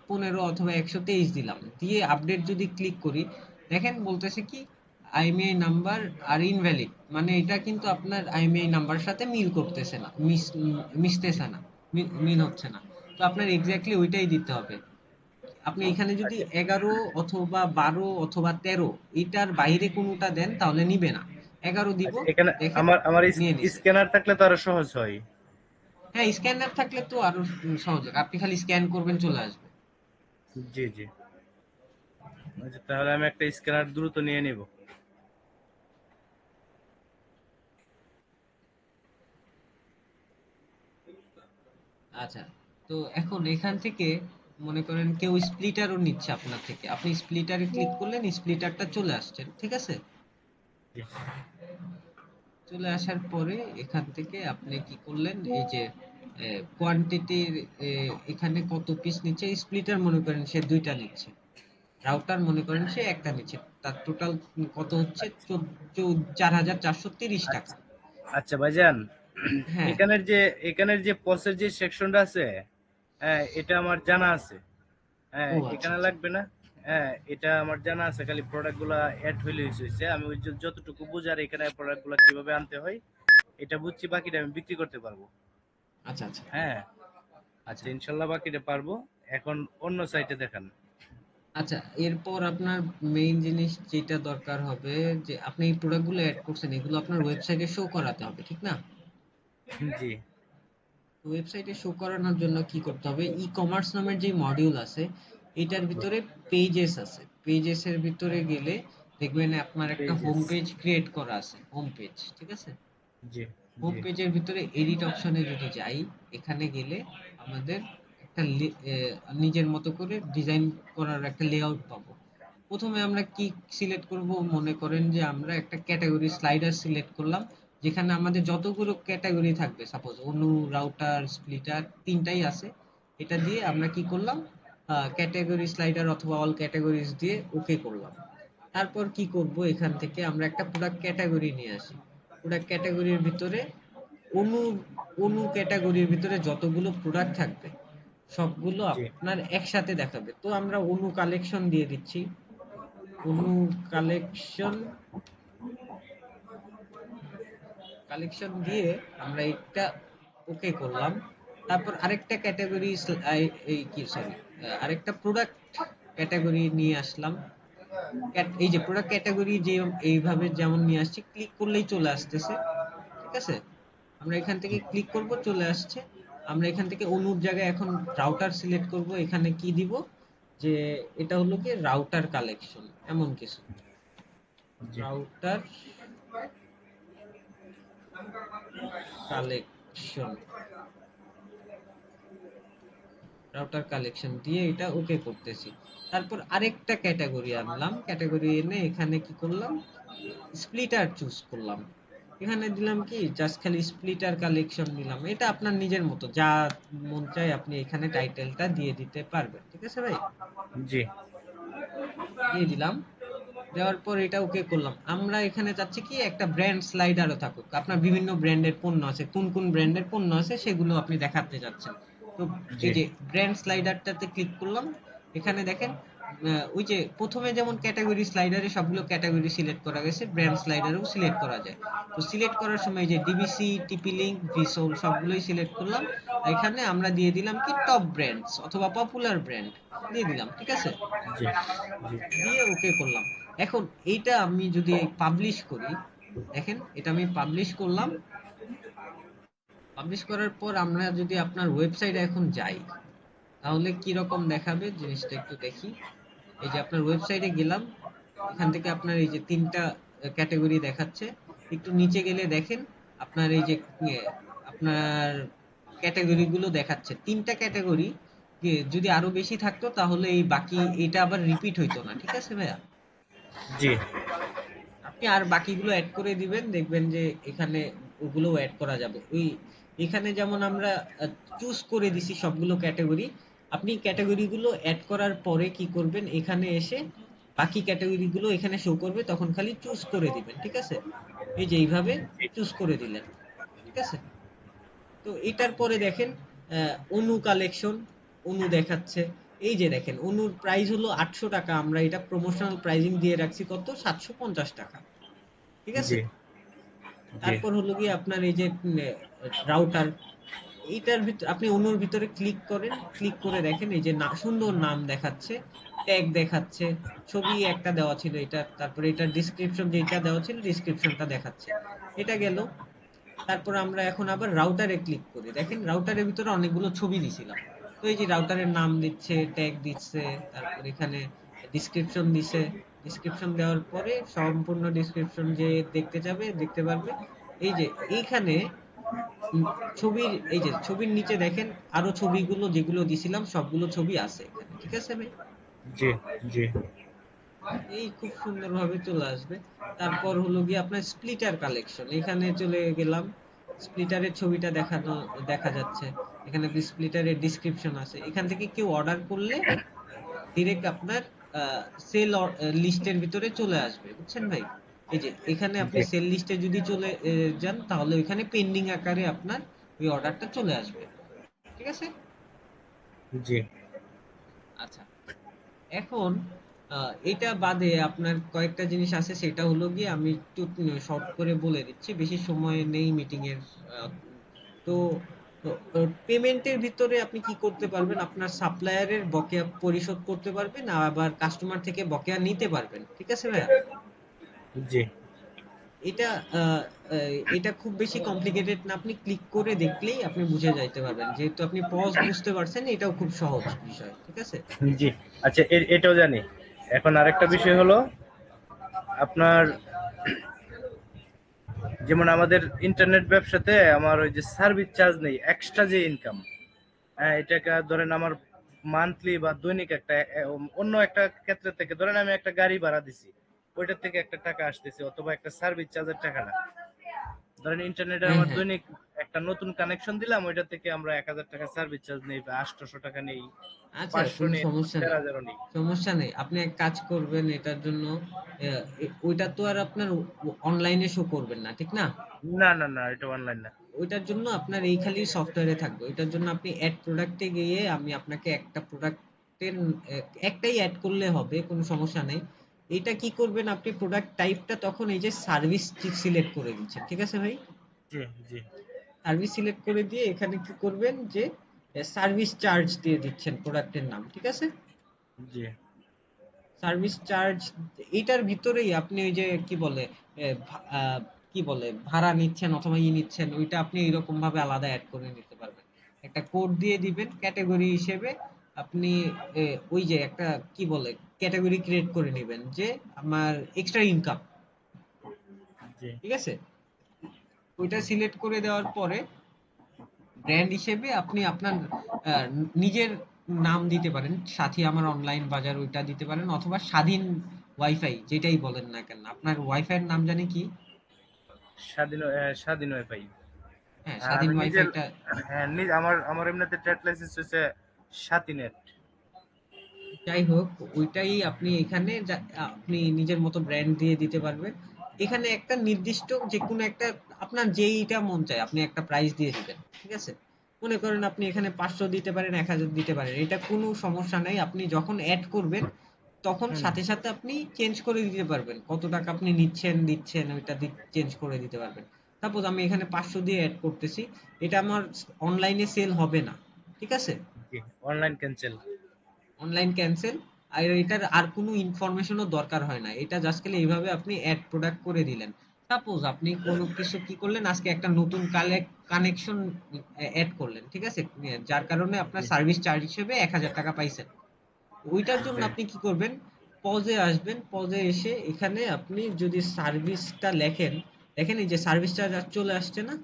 15 অথবা 123 দিলাম, দিয়ে আপডেট যদি ক্লিক করি, দেখেন বলতেছে কি আইএমইআই নাম্বার আর ইনভ্যালিড, মানে এটা কিন্তু আপনার আইএমইআই নাম্বার সাথে মিল করতেছে না, মিশতেছে না, মিল হচ্ছে না। তো আপনার এক্স্যাক্টলি ওইটাই দিতে হবে। আপনি এখানে যদি আচ্ছা 11 অথবা 12 অথবা 13 এটার বাইরে কোনোটা দেন তাহলে নিবে না। 11 দিব, আচ্ছা, এখানে দেখেন আমার আমার নিয়ে নিছে। স্ক্যানার থাকলে তো আরো সহজ হয়। হ্যাঁ, স্ক্যানার থাকলে তো আরো সহজ, আপনি খালি স্ক্যান করবেন চলে আসবে। জি জি, আচ্ছা তাহলে আমি একটা স্ক্যানার দ্রুত নিয়ে নিব। আচ্ছা, তো এখন এখান থেকে মনে করেন কেউ স্প্লিটারও নিচ্ছে আপনার থেকে, আপনি স্প্লিটারে ক্লিক করলেন, স্প্লিটারটা চলে আসছে, ঠিক আছে? জি চলে আসার পরে এখান থেকে আপনি কি করলেন, এই যে কোয়ান্টিটির এখানে কত পিস নিচ্ছে, স্প্লিটার মনে করেন সে দুইটা নিচ্ছে, রাউটার মনে করেন সে একটা নিচ্ছে, তার টোটাল কত হচ্ছে, আচ্ছা 4430 টাকা। আচ্ছা আচ্ছা ভাইজান, হ্যাঁ। এখানের যে পসের যে সেকশনটা আছে, হ্যাঁ এটা আমার জানা আছে। হ্যাঁ ও আচ্ছা এখানে আচ্ছা। লাগবে না। হ্যাঁ এটা আমার জানা আছে, খালি প্রোডাক্ট গুলা অ্যাড হইলে হয়েছে। আমি ওই যতটুকু বুঝার এখানে প্রোডাক্ট গুলা কিভাবে আনতে হয় এটা বুঝছি, বাকিটা আমি বিক্রি করতে পারবো। আচ্ছা আচ্ছা হ্যাঁ আচ্ছা আচ্ছা ইনশাল্লাহ বাকিটা পারবো। এখন অন্য সাইটে দেখান। আচ্ছা, এরপর আপনার মেইন জিনিস যেটা দরকার হবে, যে আপনি এই প্রোডাক্টগুলো অ্যাড করছেন এগুলো আপনার আচ্ছা ওয়েবসাইটে শো করাতে হবে, ঠিক না? জি তো ওয়েবসাইটে শো করানোর জন্য কি করতে হবে, ই কমার্স নামের যে মডিউল আছে এটার জি ভিতরে পেজেস আছে, পেজেস এর ভিতরে গেলে দেখবেন আপনার একটা হোম পেজেস, পেজ ক্রিয়েট করা আছে, হোম পেজ, ঠিক আছে? জি হোম জি পেজের ভিতরে এডিট অপশনে যদি যাই, এখানে গেলে আমাদের একটা নিজের মতো করে ডিজাইন করার একটা লেআউট পাবো। প্রথমে আমরা কি সিলেক্ট করব, মনে করেন যে আমরা একটা ক্যাটাগরি স্লাইডার সিলেক্ট করলাম, যেখানে আমাদের যতগুলো ক্যাটাগরি থাকবে, সাপোজ অনু, রাউটার, স্প্লিটার, তিনটাই আছে। এটা দিয়ে আমরা কি করলাম, ক্যাটাগরি স্লাইডার অথবা অল ক্যাটাগরিজ দিয়ে ওকে করলাম। তারপর কি করব, এখান থেকে আমরা একটা প্রোডাক্ট ক্যাটাগরি নিয়ে আসি। প্রোডাক্ট ক্যাটাগরির ভিতরে অনু অনু ক্যাটাগরির ভিতরে যতগুলো প্রোডাক্ট থাকবে সবগুলো জি আপনার একসাথে দেখাবে। তো আমরা অনু কালেকশন দিয়ে দিচ্ছি। অনু কালেকশন কালেকশন দিয়ে আমরা এটা ওকে করলাম। তারপর আরেকটা ক্যাটাগরি, এই কি সরি, আরেকটা প্রোডাক্ট ক্যাটাগরি নিয়ে আসলাম। এই যে প্রোডাক্ট ক্যাটাগরি যে এইভাবে যেমন নিয়ে আসছি, ক্লিক করলেই চলে আসতেছে, ঠিক আছে। আমরা এখান থেকে ক্লিক করব, চলে আসছে। আমরা এখান থেকে অনুর জায়গায় এখন রাউটার সিলেক্ট করব। এখানে কি দিব, যে এটা হলো কি রাউটার কালেকশন, এমন কিছু। জি রাউটার কালেকশন, রাউটার কালেকশন দিয়ে এটা ওকে করতেছি। তারপর আরেকটা ক্যাটাগরি আনলাম, ক্যাটাগরি এনে এখানে কি করলাম, স্প্লিটার চুজ করলাম। এখানে দিলাম কি, জাস্ট খালি স্প্লিটার কালেকশন দিলাম। এটা আপনার নিজের মতো যা মন চায় আপনি এখানে টাইটেলটা দিয়ে দিতে পারবেন, ঠিক আছে ভাই। জি দিয়ে দিলাম। দেওয়ার পর এটা ওকে করলাম। আমরা এখানে চাচ্ছি কি একটা ব্র্যান্ড স্লাইডারও থাকুক, আপনার বিভিন্ন ব্র্যান্ডের পণ্য আছে, কোন কোন ব্র্যান্ডের পণ্য আছে সেগুলো আপনি দেখাতে যাচ্ছেন। তো জি এই যে ব্র্যান্ড স্লাইডারটাতে ক্লিক করলাম। এখানে দেখেন ওই যে প্রথমে যেমন ক্যাটাগরি স্লাইডারে সবগুলো ক্যাটাগরি সিলেক্ট করা গেছে, ব্র্যান্ড স্লাইডারেও সিলেক্ট করা যায়। তো সিলেক্ট করার সময় যে ডিবিসি, টিপি লিংক, ভিসোল সবগুলোই সিলেক্ট করলাম। এখানে আমরা দিয়ে দিলাম কি টপ ব্র্যান্ডস অথবা পপুলার ব্র্যান্ড দিয়ে দিলাম, ঠিক আছে। জি জি দিয়ে ওকে করলাম। এখন এইটা আমি যদি পাবলিশ করি, দেখেন এটা আমি পাবলিশ করলাম। পাবলিশ করার পর আমরা যদি আপনার ওয়েবসাইটে এখন যাই, তাহলে কি রকম দেখাবে জিনিসটা একটু দেখি। এই যে আপনার ওয়েবসাইটে গেলাম, এখান থেকে আপনার এই যে তিনটা ক্যাটাগরি দেখাচ্ছে। একটু নিচে গেলে দেখেন আপনার এই যে আপনার ক্যাটাগরি গুলো দেখাচ্ছে, তিনটা ক্যাটাগরি। যদি আরো বেশি থাকতো তাহলে এই বাকি এটা আবার রিপিট হইতো না, ঠিক আছে ভাইয়া। জি আপনি আর বাকিগুলো অ্যাড করে দিবেন, দেখবেন যে এখানে ওগুলোও অ্যাড করা যাবে। ওই এখানে যেমন আমরা চুজ করে দিছি সবগুলো ক্যাটাগরি, আপনি ক্যাটাগরি গুলো অ্যাড করার পরে কি করবেন, এখানে এসে বাকি ক্যাটাগরি গুলো এখানে শো করবে, তখন খালি চুজ করে দিবেন, ঠিক আছে। এই যে এইভাবে চুজ করে দিলেন, ঠিক আছে। তো এটার পরে দেখেন অনু কালেকশন, অনু দেখাচ্ছে। এই যে দেখেন অনুর প্রাইস হলো 800 টাকা, আমরা এটা প্রমোশনাল প্রাইজিং দিয়ে রাখছি কত, 750 টাকা, ঠিক আছে। জি জি তারপর হলো গিয়ে আপনার এই যে রাউটার, এইটার ভিতর আপনি অনুর ভিতরে ক্লিক করেন, ক্লিক করে দেখেন এই যে সুন্দর নাম দেখাচ্ছে, ট্যাগ দেখাচ্ছে, ছবি একটা দেওয়া ছিল এটা, তারপরে এটার ডিসক্রিপশন যেটা দেওয়া ছিল ডিসক্রিপশনটা দেখাচ্ছে। এটা গেল। তারপর আমরা এখন আবার রাউটারে ক্লিক করি, দেখেন রাউটারের ভিতরে অনেকগুলো ছবি দিছিলাম। তো এই যে রাউটারের নাম দিচ্ছে, ট্যাগ দিচ্ছে, তারপর এখানে ডিসক্রিপশন দিছে। ডিসক্রিপশন দেওয়ার পরে সম্পূর্ণ ডিসক্রিপশন যে দেখতে যাবে দেখতে পারবে। এই যে এইখানে ছবির এই যে ছবির নিচে দেখেন আরো ছবিগুলো যেগুলো দিছিলাম সবগুলো ছবি আছে এখানে, ঠিক আছে ভাই। জি জি এই খুব সুন্দরভাবে চলে আসবে। তারপর হলো গিয়ে আপনার স্প্লিটার কালেকশন, এখানে চলে গেলাম। স্প্লিটারের ছবিটা দেখা যাচ্ছে। এখানে স্প্লিটারের ডিসক্রিপশন আছে। এখান থেকে কেউ অর্ডার করলে ডিরেক্ট আপনার সেল লিস্টের ভিতরে চলে আসবে, বুঝছেন ভাই। এই যে এখানে আপনি জি সেল লিস্টে যদি চলে যান, তাহলে ওইখানে পেন্ডিং আকারে আপনার ওই অর্ডারটা চলে আসবে, ঠিক আছে। জি আচ্ছা, এখন এটা বাদে আপনার কয়েকটা জিনিস আছে, সেটা হলো গিয়ে আমি একটু শর্ট করে বলে দিচ্ছি, বেশি সময় নেই মিটিং এর। আহ, তো পেমেন্টের ভিতরে আপনি কি করতে পারবেন, আপনার সাপ্লায়ারের বকেয়া পরিশোধ করতে পারবেন, আবার কাস্টমার থেকে বকেয়া নিতে পারবেন, ঠিক আছে ভাইয়া। জি এটা আহ, এটা খুব বেশি কমপ্লিকেটেড না, আপনি ক্লিক করে দেখলেই আপনি বুঝে যাইতে পারবেন। যেহেতু আপনি পজ বুঝতে পারছেন, এটাও খুব সহজ বিষয়, ঠিক আছে। জি আচ্ছা এটাও জানি। এখন আরেকটা আচ্ছা, বিষয় হলো আপনার, যেমন আমাদের ইন্টারনেট ব্যবসাতে আমার ওই যে সার্ভিস চার্জ নেই, এক্সট্রা যে ইনকাম, হ্যাঁ এটাকে ধরেন আমার মান্থলি বা দৈনিক একটা অন্য একটা ক্ষেত্রে থেকে ধরেন আমি একটা গাড়ি ভাড়া দিছি, ওইটার থেকে একটা টাকা আসতেছে, অথবা একটা সার্ভিস চার্জের টাকাটা ধরেন ইন্টারনেটে হ্যাঁ আমার হ্যাঁ। দৈনিক একটা নতুন কানেকশন দিলাম, ওইটা থেকে আমরা 1,000 টাকা সার্ভিস চার্জ নেই, বা 800 টাকা নেই, আচ্ছা, 500 কোনো নেই, সমস্যা নেই, 1,500 নেই। সমস্যা নেই। আপনি এক কাজ করবেন এটার জন্য, ওইটা তো আর আপনার অনলাইনে শো করবেন না, ঠিক না? না না না, এটা অনলাইন না। ওইটার জন্য আপনার এই খালি সফটওয়্যারে থাকবে। ওইটার জন্য আপনি অ্যাড প্রোডাক্টে গিয়ে আমি আপনাকে একটা প্রোডাক্টের একটাই অ্যাড করলে হবে, কোনো সমস্যা নেই। এটা কি করবেন, আপনি প্রোডাক্ট টাইপটা তখন এই যে সার্ভিস সিলেক্ট করে দিচ্ছেন, ঠিক আছে ভাই? জি জি সার্ভিস সিলেক্ট করে দিয়ে এখানে কি করবেন যে সার্ভিস চার্জ দিয়ে দিচ্ছেন প্রোডাক্টের নাম, ঠিক আছে? জি সার্ভিস চার্জ এটার ভিতরেই আপনি ওই যে কি বলে এ, কি বলে ভাড়া নিচ্ছেন অথবা নিচ্ছেন, ওইটা আপনি এরকম ভাবে আলাদা অ্যাড করে নিতে পারবেন। একটা কোড দিয়ে দিবেন ক্যাটাগরি হিসেবে। আপনি এ, ওই যে একটা কি বলে ক্যাটাগরি ক্রিয়েট করে নেবেন যে আমার এক্সট্রা ইনকাম, জি ঠিক আছে? ওইটা সিলেক্ট করে দেওয়ার পরে ব্র্যান্ড হিসেবে আপনি আপনার নিজের নাম দিতে পারেন, সাথী আমার অনলাইন বাজার ওইটা দিতে পারেন, অথবা স্বাধীন ওয়াইফাই যেটাই বলেন না কেন। আপনার ওয়াইফাই এর নাম জানি কি? স্বাধীন ওয়াইফাই। হ্যাঁ, আর স্বাধীন আমি নিজের, ওয়াইফাইটা। হ্যাঁ আমার আমার এমনিতে ট্রেড লাইসেন্স হচ্ছে সাতিনেট। যাই হোক, ওইটাই আপনি এখানে আপনি নিজের মতো ব্র্যান্ড দিয়ে দিতে পারবেন। এখানে একটা নির্দিষ্ট যে কোনো একটা আপনার যেইটা মন চায় আপনি একটা প্রাইস দিয়ে দিবেন, ঠিক আছে? মনে করেন আপনি এখানে 500 দিতে পারেন, 1000 দিতে পারেন, এটা কোনো সমস্যা নাই। আপনি যখন অ্যাড করবেন তখন হুম। সাথে সাথে আপনি চেঞ্জ করে দিতে পারবেন, কত টাকা আপনি নিচ্ছেন দিচ্ছেন ওইটা চেঞ্জ করে দিতে পারবেন। সাপোজ আমি এখানে 500 দিয়ে অ্যাড করতেছি, এটা আমার অনলাইনে সেল হবে না, ঠিক আছে? জি, অনলাইন ক্যান্সেল। Online cancel. আর এটার আর কোনো ইনফরমেশনও দরকার হয় না, এটা জাস্ট খালি এইভাবে আপনি অ্যাড প্রোডাক্ট করে দিলেন। সাপোজ আপনি কোনো কিছু কি করলেন, আজকে একটা নতুন কানেকশন অ্যাড করলেন, ঠিক আছে? যার কারণে আপনার জি সার্ভিস চার্জ হিসেবে 1000 টাকা পাইছেন। ওইটার জন্য জি আপনি কি করবেন, পজে আসবেন, পজে এসে এখানে আপনি যদি সার্ভিসটা লেখেন, দেখেন এই যে সার্ভিস চার্জ চলে আসছে না?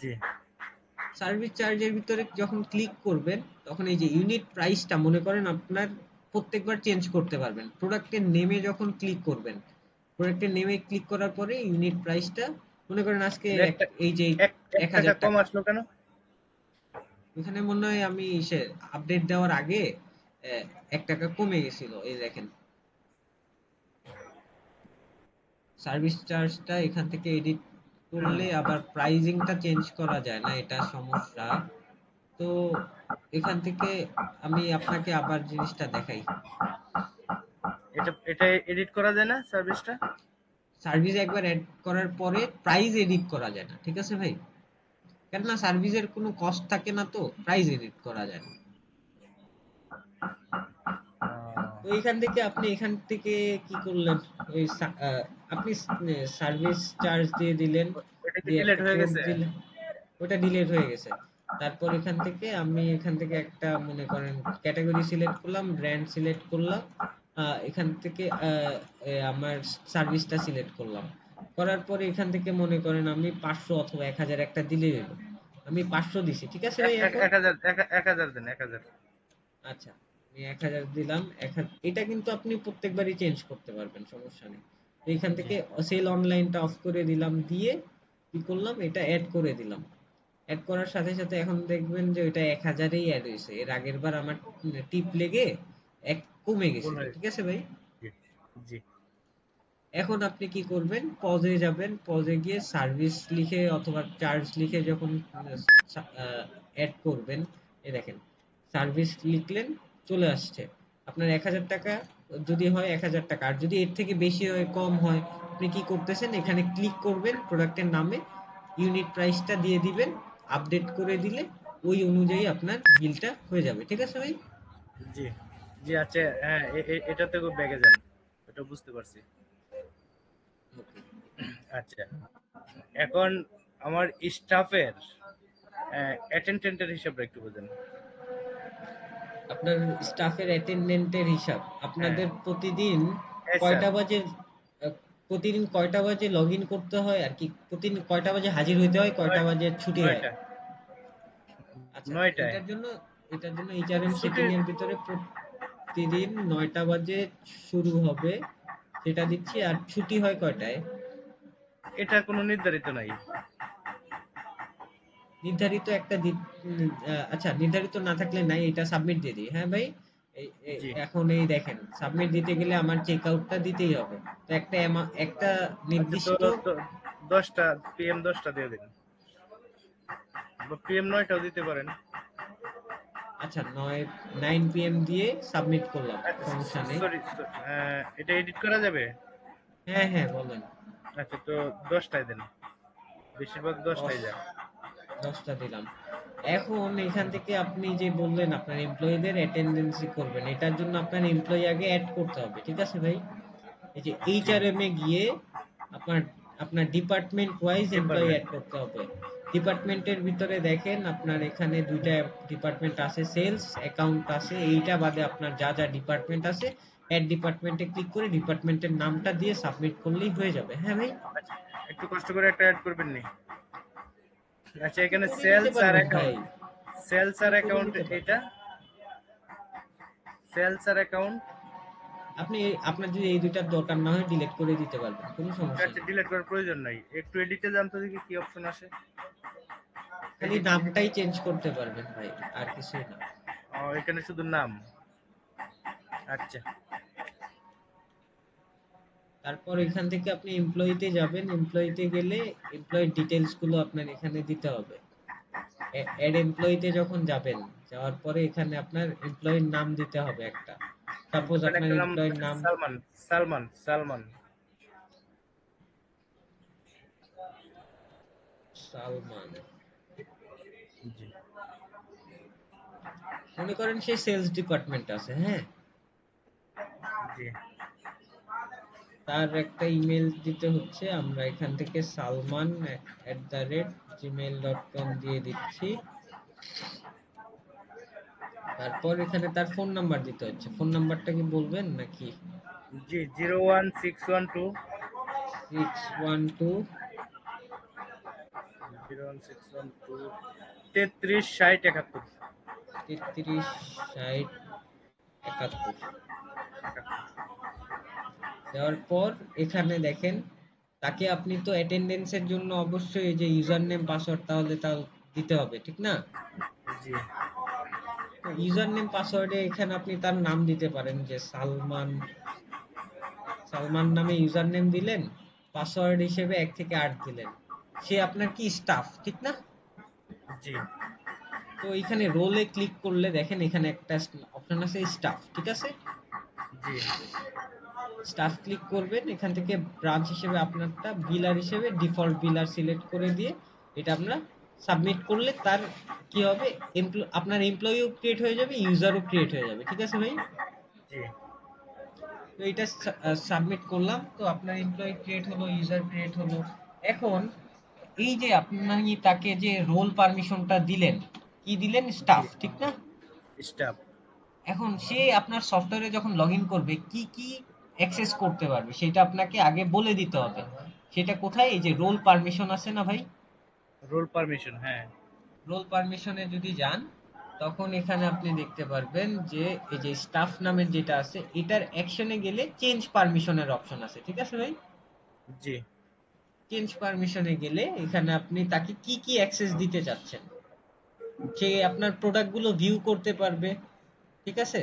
জি সার্ভিস চার্জের ভিতরে যখন ক্লিক করবেন তখন এই যে ইউনিট প্রাইসটা মনে করেন আপনার প্রত্যেকবার চেঞ্জ করতে পারবেন। প্রোডাক্টের নেমে যখন ক্লিক করবেন, প্রোডাক্টের নেমে ক্লিক করার পরে ইউনিট প্রাইসটা মনে করেন আজকে কিন্তু একটা এই যে এক এক এক টাকা হাজার কম টাকা আসলো কেন? এখানে মনে হয় আমি সে আপডেট দেওয়ার আগে 1 টাকা কমে গেছিল, এই দেখেন। সার্ভিস চার্জটা এখান থেকে এডিট করলে আবার প্রাইজিংটা চেঞ্জ করা যায় না, এটা সমস্যা। তো এখান থেকে আমি আপনাকে আবার জিনিসটা দেখাই। এটা এটা এডিট করা যায় না সার্ভিসটা? সার্ভিস একবার অ্যাড করার পরে প্রাইস এডিট করা যায় না, ঠিক আছে ভাই? কেননা সার্ভিসের কোনো কস্ট থাকে না, তো প্রাইস এডিট করা যায় না। তো এইখান থেকে আপনি এখান থেকে কি করলেন, ওই আপনি সার্ভিস চার্জ দিয়ে দিলেন, এটা কি দিয়ে ডিলেট একটা হয়ে কোড গেছে? দিলেন, ওটা ডিলিট হয়ে গেছে। তারপর এখান থেকে আমি এখান থেকে একটা মনে করেন ক্যাটাগরি সিলেক্ট করলাম, ব্র্যান্ড সিলেক্ট করলাম, এখান থেকে আমার সার্ভিসটা সিলেক্ট করলাম। করার পরে এখান থেকে মনে করেন আমি 500 অথবা 1000 একটা দিলে হলো। আমি 500 দিছি, ঠিক আছে ভাই এখন? 1,000, 1,000 দেন, 1,000। আচ্ছা, আমি 1000 দিলাম। এটা কিন্তু আপনি প্রত্যেকবারই চেঞ্জ করতে পারবেন, সমস্যা নেই। তো এখান জি থেকে সেল অনলাইনটা অফ করে দিলাম, দিয়ে কি করলাম, এটা অ্যাড করে দিলাম। অ্যাড করার সাথে সাথে এখন দেখবেন যে ওইটা 1000-এই অ্যাড হয়েছে। এর আগের বার আমার টিপ লেগে এক কমে ভুল গেছিল, হয়ে ঠিক আছে ভাই? জি জি এখন আপনি কি করবেন, পজে যাবেন, পজে গিয়ে সার্ভিস লিখে অথবা চার্জ লিখে যখন অ্যাড করবেন, এই দেখেন সার্ভিস লিখলেন, চলে আসছে আপনার 1000 টাকা। যদি হয় 1000 টাকা, আর যদি এর থেকে বেশি হয় কম হয়, আপনি কি করতেছেন, এখানে ক্লিক করবেন প্রোডাক্টের নামে, ইউনিট প্রাইসটা দিয়ে দিবেন, আপডেট করে দিলে ওই অনুযায়ী আপনার বিলটা হয়ে যাবে, ঠিক আছে ভাই? জি জি আচ্ছা, হ্যাঁ এটাতে ব্যাগে যান, এটা বুঝতে পারছি। ওকে। আচ্ছা, এখন আমার স্টাফের অ্যাটেন্ডেন্টের হিসাবটা একটু বোঝেন। আপনার স্টাফের অ্যাটেন্ডেন্টের হিসাব হ্যাঁ, আপনাদের প্রতিদিন হ্যাঁ স্যার। কয়টা বাজে, প্রতিদিন কয়টা বাজে লগ ইন করতে হয় আর কি, প্রতিদিন কয়টা বাজে হাজির হইতে হয়, কয়টা নয়- বাজে ছুটি হয়? 9টা, আচ্ছা, 9টায়। এইটার জন্য এটার জন্য এইচআরএম সেটিং ছুটির এর ভিতরে প্রতিদিন 9টা বাজে শুরু হবে সেটা দিচ্ছি। আর ছুটি হয় কয়টায়? এটা কোনো নির্ধারিত নাই। নির্ধারিত একটা আচ্ছা, নির্ধারিত না থাকলে নাই, এটা সাবমিট দিয়ে দিই। হ্যাঁ ভাই, জি। এখন এই দেখেন সাবমিট দিতে গেলে আমার চেক আউটটা দিতেই হবে। তো একটা আচ্ছা, তো নির্দিষ্ট 10টা PM 10টা দিয়ে দিন, বা PM 9টাও দিতে পারেন। আচ্ছা 9 PM দিয়ে সাবমিট করলাম, সমস্যা নেই। সরি, এটা এডিট করা যাবে? হ্যাঁ হ্যাঁ বলেন। আচ্ছা, তো 10টায় দেন, বেশিরভাগ 10 10টায় যায়। 10টা দিলাম। এখন এখান থেকে আপনি যে বললেন আপনার এমপ্লয়ীদের অ্যাটেন্ডেন্সি করবেন, এটার জন্য আপনার এমপ্লয়ি আগে অ্যাড করতে হবে, ঠিক আছে ভাই? এই যে জি। এইচআরএম এ গিয়ে আপনার আপনার department wise employee department. Add করতে হবে। ডিপার্টমেন্টের ভিতরে দেখেন আপনার এখানে দুইটা ডিপার্টমেন্ট আছে, সেলস অ্যাকাউন্ট আছে। এইটা বাদে আপনার যা যা ডিপার্টমেন্ট আছে, অ্যাড ডিপার্টমেন্টে ক্লিক করে ডিপার্টমেন্টের নামটা দিয়ে সাবমিট করলেই হয়ে যাবে। হ্যাঁ ভাই, আচ্ছা, একটু কষ্ট করে একটা অ্যাড করবেন নি? আচ্ছা, এখানে করে নিতে সেলস আর পারবেন ভাই, অ্যাকাউন্ট, সেলস আপনি আর করে অ্যাকাউন্ট, নিতে এটা পারবেন। সেলস আর অ্যাকাউন্ট। আপনি আপনার যদি এই দুইটার দরকার না হয় ডিলিট করে দিতে পারবেন, কোনো সমস্যা আচ্ছা, নেই। ডিলিট করার প্রয়োজন নাই, একটু এডিটে যান তো দেখি কি অপশন আসে। খালি এডিট, এডিট। নামটাই চেঞ্জ করতে পারবেন ভাই, আর কিছুই না। ও, এখানে শুধু নাম। আচ্ছা। তারপর এখান থেকে আপনি এমপ্লয়িতে যাবেন, এমপ্লয়িতে গেলে এমপ্লয়ি ডিটেলস গুলো আপনার এখানে দিতে হবে। অ্যাড এমপ্লয়িতে যখন যাবেন, যাওয়ার পরে এখানে আপনার এমপ্লয়ির নাম দিতে হবে একটা। সাপোজ ধরেন আপনার একটা নাম, এমপ্লয়ির নাম সালমান। সালমান। সালমান। জি। মনে করেন সে সেলস ডিপার্টমেন্ট আছে, হ্যাঁ, জি। তার একটা ইমেল দিতে হচ্ছে। আমরা এখান থেকে salman@gmail.com দিয়ে দিচ্ছি। তারপর এখানে তার ফোন নাম্বার দিতে হচ্ছে। ফোন নাম্বারটা কি বলবেন নাকি? জি, 01612 612 01612 33 60 71। 33 60 71 দেওয়ার পর এখানে দেখেন, তাকে আপনি তো অ্যাটেন্ডেন্সের জন্য অবশ্যই এই যে ইউজার নেম পাসওয়ার্ড তাহলে তাও দিতে হবে, ঠিক না? জি। তো ইউজার নেম পাসওয়ার্ডে এখানে আপনি তার নাম দিতে পারেন, যে সালমান। সালমান নামে ইউজার নেম দিলেন, পাসওয়ার্ড হিসেবে 1 থেকে 8 দিলেন। সে আপনার কি স্টাফ, ঠিক না? জি। তো এখানে রোলে ক্লিক করলে দেখেন এখানে একটা অপশন আছে স্টাফ, ঠিক আছে? জি। স্টাফ ক্লিক করবেন, এখান থেকে ব্রাঞ্চ হিসেবে আপনারটা, বিলার হিসেবে ডিফল্ট বিলার সিলেক্ট করে দিয়ে এটা আমরা সাবমিট করলে তার কি হবে, আপনার এমপ্লয়িও ক্রিয়েট হয়ে যাবে, ইউজারও ক্রিয়েট হয়ে যাবে, ঠিক আছে ভাই? জি। তো এটা সাবমিট করলাম, তো আপনার এমপ্লয়ি ক্রিয়েট হলো, ইউজার ক্রিয়েট হলো। এখন এই যে আপনি তাকে যে রোল পারমিশনটা দিলেন, কি দিলেন? জি। স্টাফ, ঠিক না? স্টাফ। এখন সে আপনার সফটওয়্যারে যখন লগ ইন করবে কি কি অ্যাক্সেস করতে পারবে সেটা আপনাকে আগে বলে দিতে হবে। সেটা কোথায়? এই যে রোল পারমিশন আছে না ভাই, রোল পারমিশন, হ্যাঁ। রোল পারমিশনে যদি যান, তখন এখানে আপনি দেখতে পারবেন যে এই যে স্টাফ নামের যেটা আছে এটার অ্যাকশনে গেলে চেঞ্জ পারমিশনের অপশন আছে, ঠিক আছে ভাই? জি। চেঞ্জ পারমিশনে গেলে এখানে আপনি তাকে কি কি অ্যাক্সেস দিতে চাচ্ছেন। সে আপনার প্রোডাক্ট গুলো ভিউ করতে পারবে, ঠিক আছে?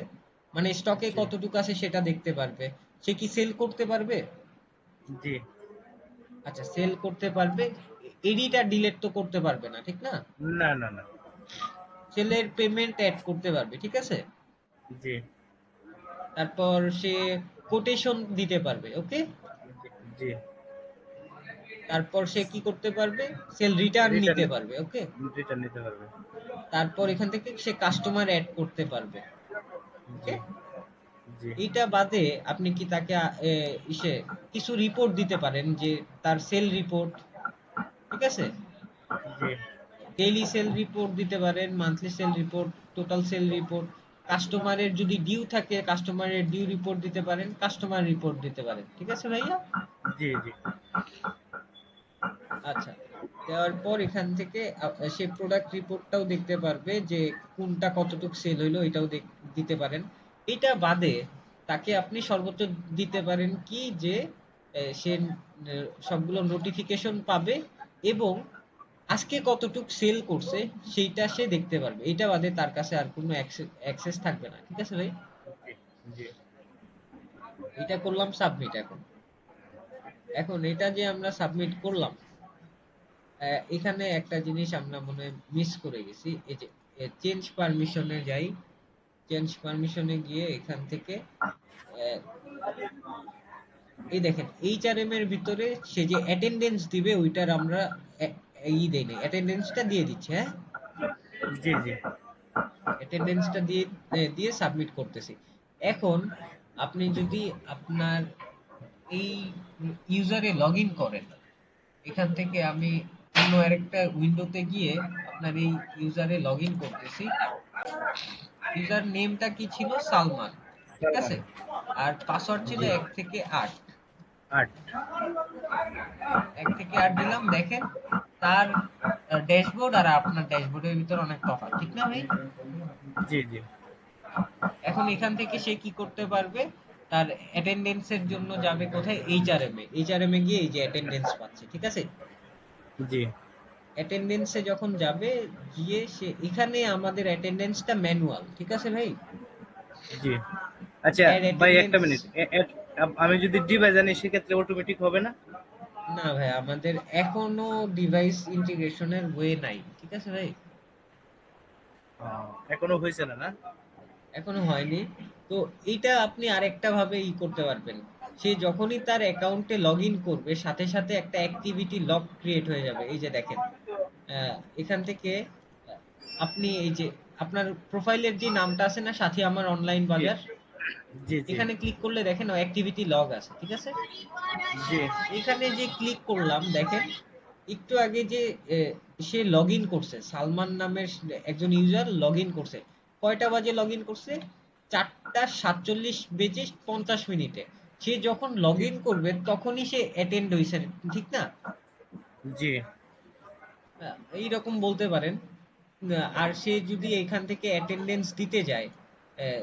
মানে স্টকে জি। কতটুকু আছে সেটা দেখতে পারবে। সে কি সেল করতে পারবে? জি। আচ্ছা, সেল করতে পারবে। এডিট আর ডিলিট তো করতে পারবে না, ঠিক না? না, না, না। সেলের পেমেন্ট অ্যাড করতে পারবে, ঠিক আছে? জি। তারপর সে কোটেশন দিতে পারবে, ওকে? জি। তারপর সে কি করতে পারবে? সেল রিটার্ন রিটার্ন, নিতে পারবে, ওকে? রিটার্ন নিতে পারবে। তারপর এখান থেকে সে কাস্টমার অ্যাড করতে পারবে, জি। ওকে? জি। এইটা বাদে আপনি কি তাকে ইসে কিছু রিপোর্ট দিতে পারেন, যে তার সেল রিপোর্ট, ঠিক আছে? জি। ডেইলি সেল রিপোর্ট দিতে পারেন, monthly sell report, total sell report. কাস্টমারের যদি ডিউ থাকে কাস্টমারের ডিউ রিপোর্ট দিতে পারেন, কাস্টমার রিপোর্ট দিতে পারেন, ঠিক আছে ভাইয়া? জি। জি। আচ্ছা, দেওয়ার পর এখান থেকে সে প্রোডাক্ট রিপোর্টটাও দেখতে পারবে যে কোনটা কতটুকু সেল হইলো, এটাও দিতে পারেন। এটা বাদে তাকে আপনি সর্বোচ্চ দিতে পারেন কি যে সে সবগুলো নোটিফিকেশন পাবে এবং আজকে কতটুক সেল করছে সেইটা সে দেখতে পারবে। এটা বাদে তার কাছে আর কোনো অ্যাক্সেস থাকবে না। ঠিক আছে ভাই? জি জি এটা করলাম সাবমিট। এখন এখন এটা যে আমরা সাবমিট করলাম, এখানে একটা জিনিস আমরা মনে হয় মিস করে গেছি। এই যে চেঞ্জ পারমিশনে যাই, চেঞ্জ পারমিশনে গিয়ে এখান থেকে আহ, এই দেখেন এইচআরএম এর ভিতরে সে যে অ্যাটেন্ডেন্স দিবে ওইটার আমরা দেই নাই, অ্যাটেন্ডেন্সটা দিয়ে দিচ্ছে। হ্যাঁ, জি জি অ্যাটেন্ডেন্সটা দিয়ে দিয়ে সাবমিট করতেছি। এখন আপনি যদি আপনার এই ইউজারে লগ ইন করেন, এখান থেকে আমি অন্য আরেকটা উইন্ডোতে গিয়ে আপনার এই ইউজারে লগ ইন করতেছি। ইউজার নেমটা কি ছিল? সালমান। ঠিক সালমান। আছে, আর পাসওয়ার্ড ছিল জি 1 থেকে 8। 8। 1 থেকে 8 দিলাম। দেখেন তার ড্যাশবোর্ড আর আপনার ড্যাশবোর্ডের ভিতর অনেক তফাৎ, ঠিক না ভাই? জি জি এখন এখান থেকে সে কি করতে পারবে? তার অ্যাটেন্ডেন্স এর জন্য যাবে কোথায়? এইচআরএম এ। এইচআরএম এ গিয়ে এই যে অ্যাটেন্ডেন্স পাচ্ছে, ঠিক আছে? জি অ্যাটেন্ডেন্স এ যখন যাবে, গিয়ে সে এখানে আমাদের অ্যাটেন্ডেন্সটা ম্যানুয়াল, ঠিক আছে ভাই? জি আচ্ছা অ্যাড ভাই একটা অ্যাটেন্ডেন্স। মিনিট, আমি যদি ডিভাইস জানি সেক্ষেত্রে অটোমেটিক হবে না? না ভাই, আমাদের এখনো ডিভাইস ইন্টিগ্রেশনের ওয়ে নাই, ঠিক আছে ভাই? এখনো হয়েছে না না? এখনো হয়নি। তো এইটা আপনি আরেকটা ভাবে করতে পারবেন। সে যখনই তার অ্যাকাউন্টে লগ ইন করবে, সাথে সাথে একটা অ্যাক্টিভিটি লগ ক্রিয়েট হয়ে যাবে। এই যে দেখেন, এখান থেকে আপনি এই যে আপনার প্রোফাইলের যে নামটা আছে না, সাথী আমার অনলাইন জি বাজার, জি জি এখানে ক্লিক করলে দেখেন অ্যাক্টিভিটি লগ আছে, ঠিক আছে? জি এখানে যে ক্লিক করলাম, দেখেন একটু আগে যে এ, সে লগ ইন করছে, সালমান নামের একজন ইউজার লগ ইন করছে। কয়টা বাজে লগ ইন করছে? 4:47 বেজে 50 মিনিটে। সে যখন লগ ইন করবে তখনই সে অ্যাটেন্ড হয়েছে, ঠিক না? জি এইরকম বলতে পারেন। আর সে যদি এখান থেকে অ্যাটেন্ডেন্স দিতে যায়, আহ,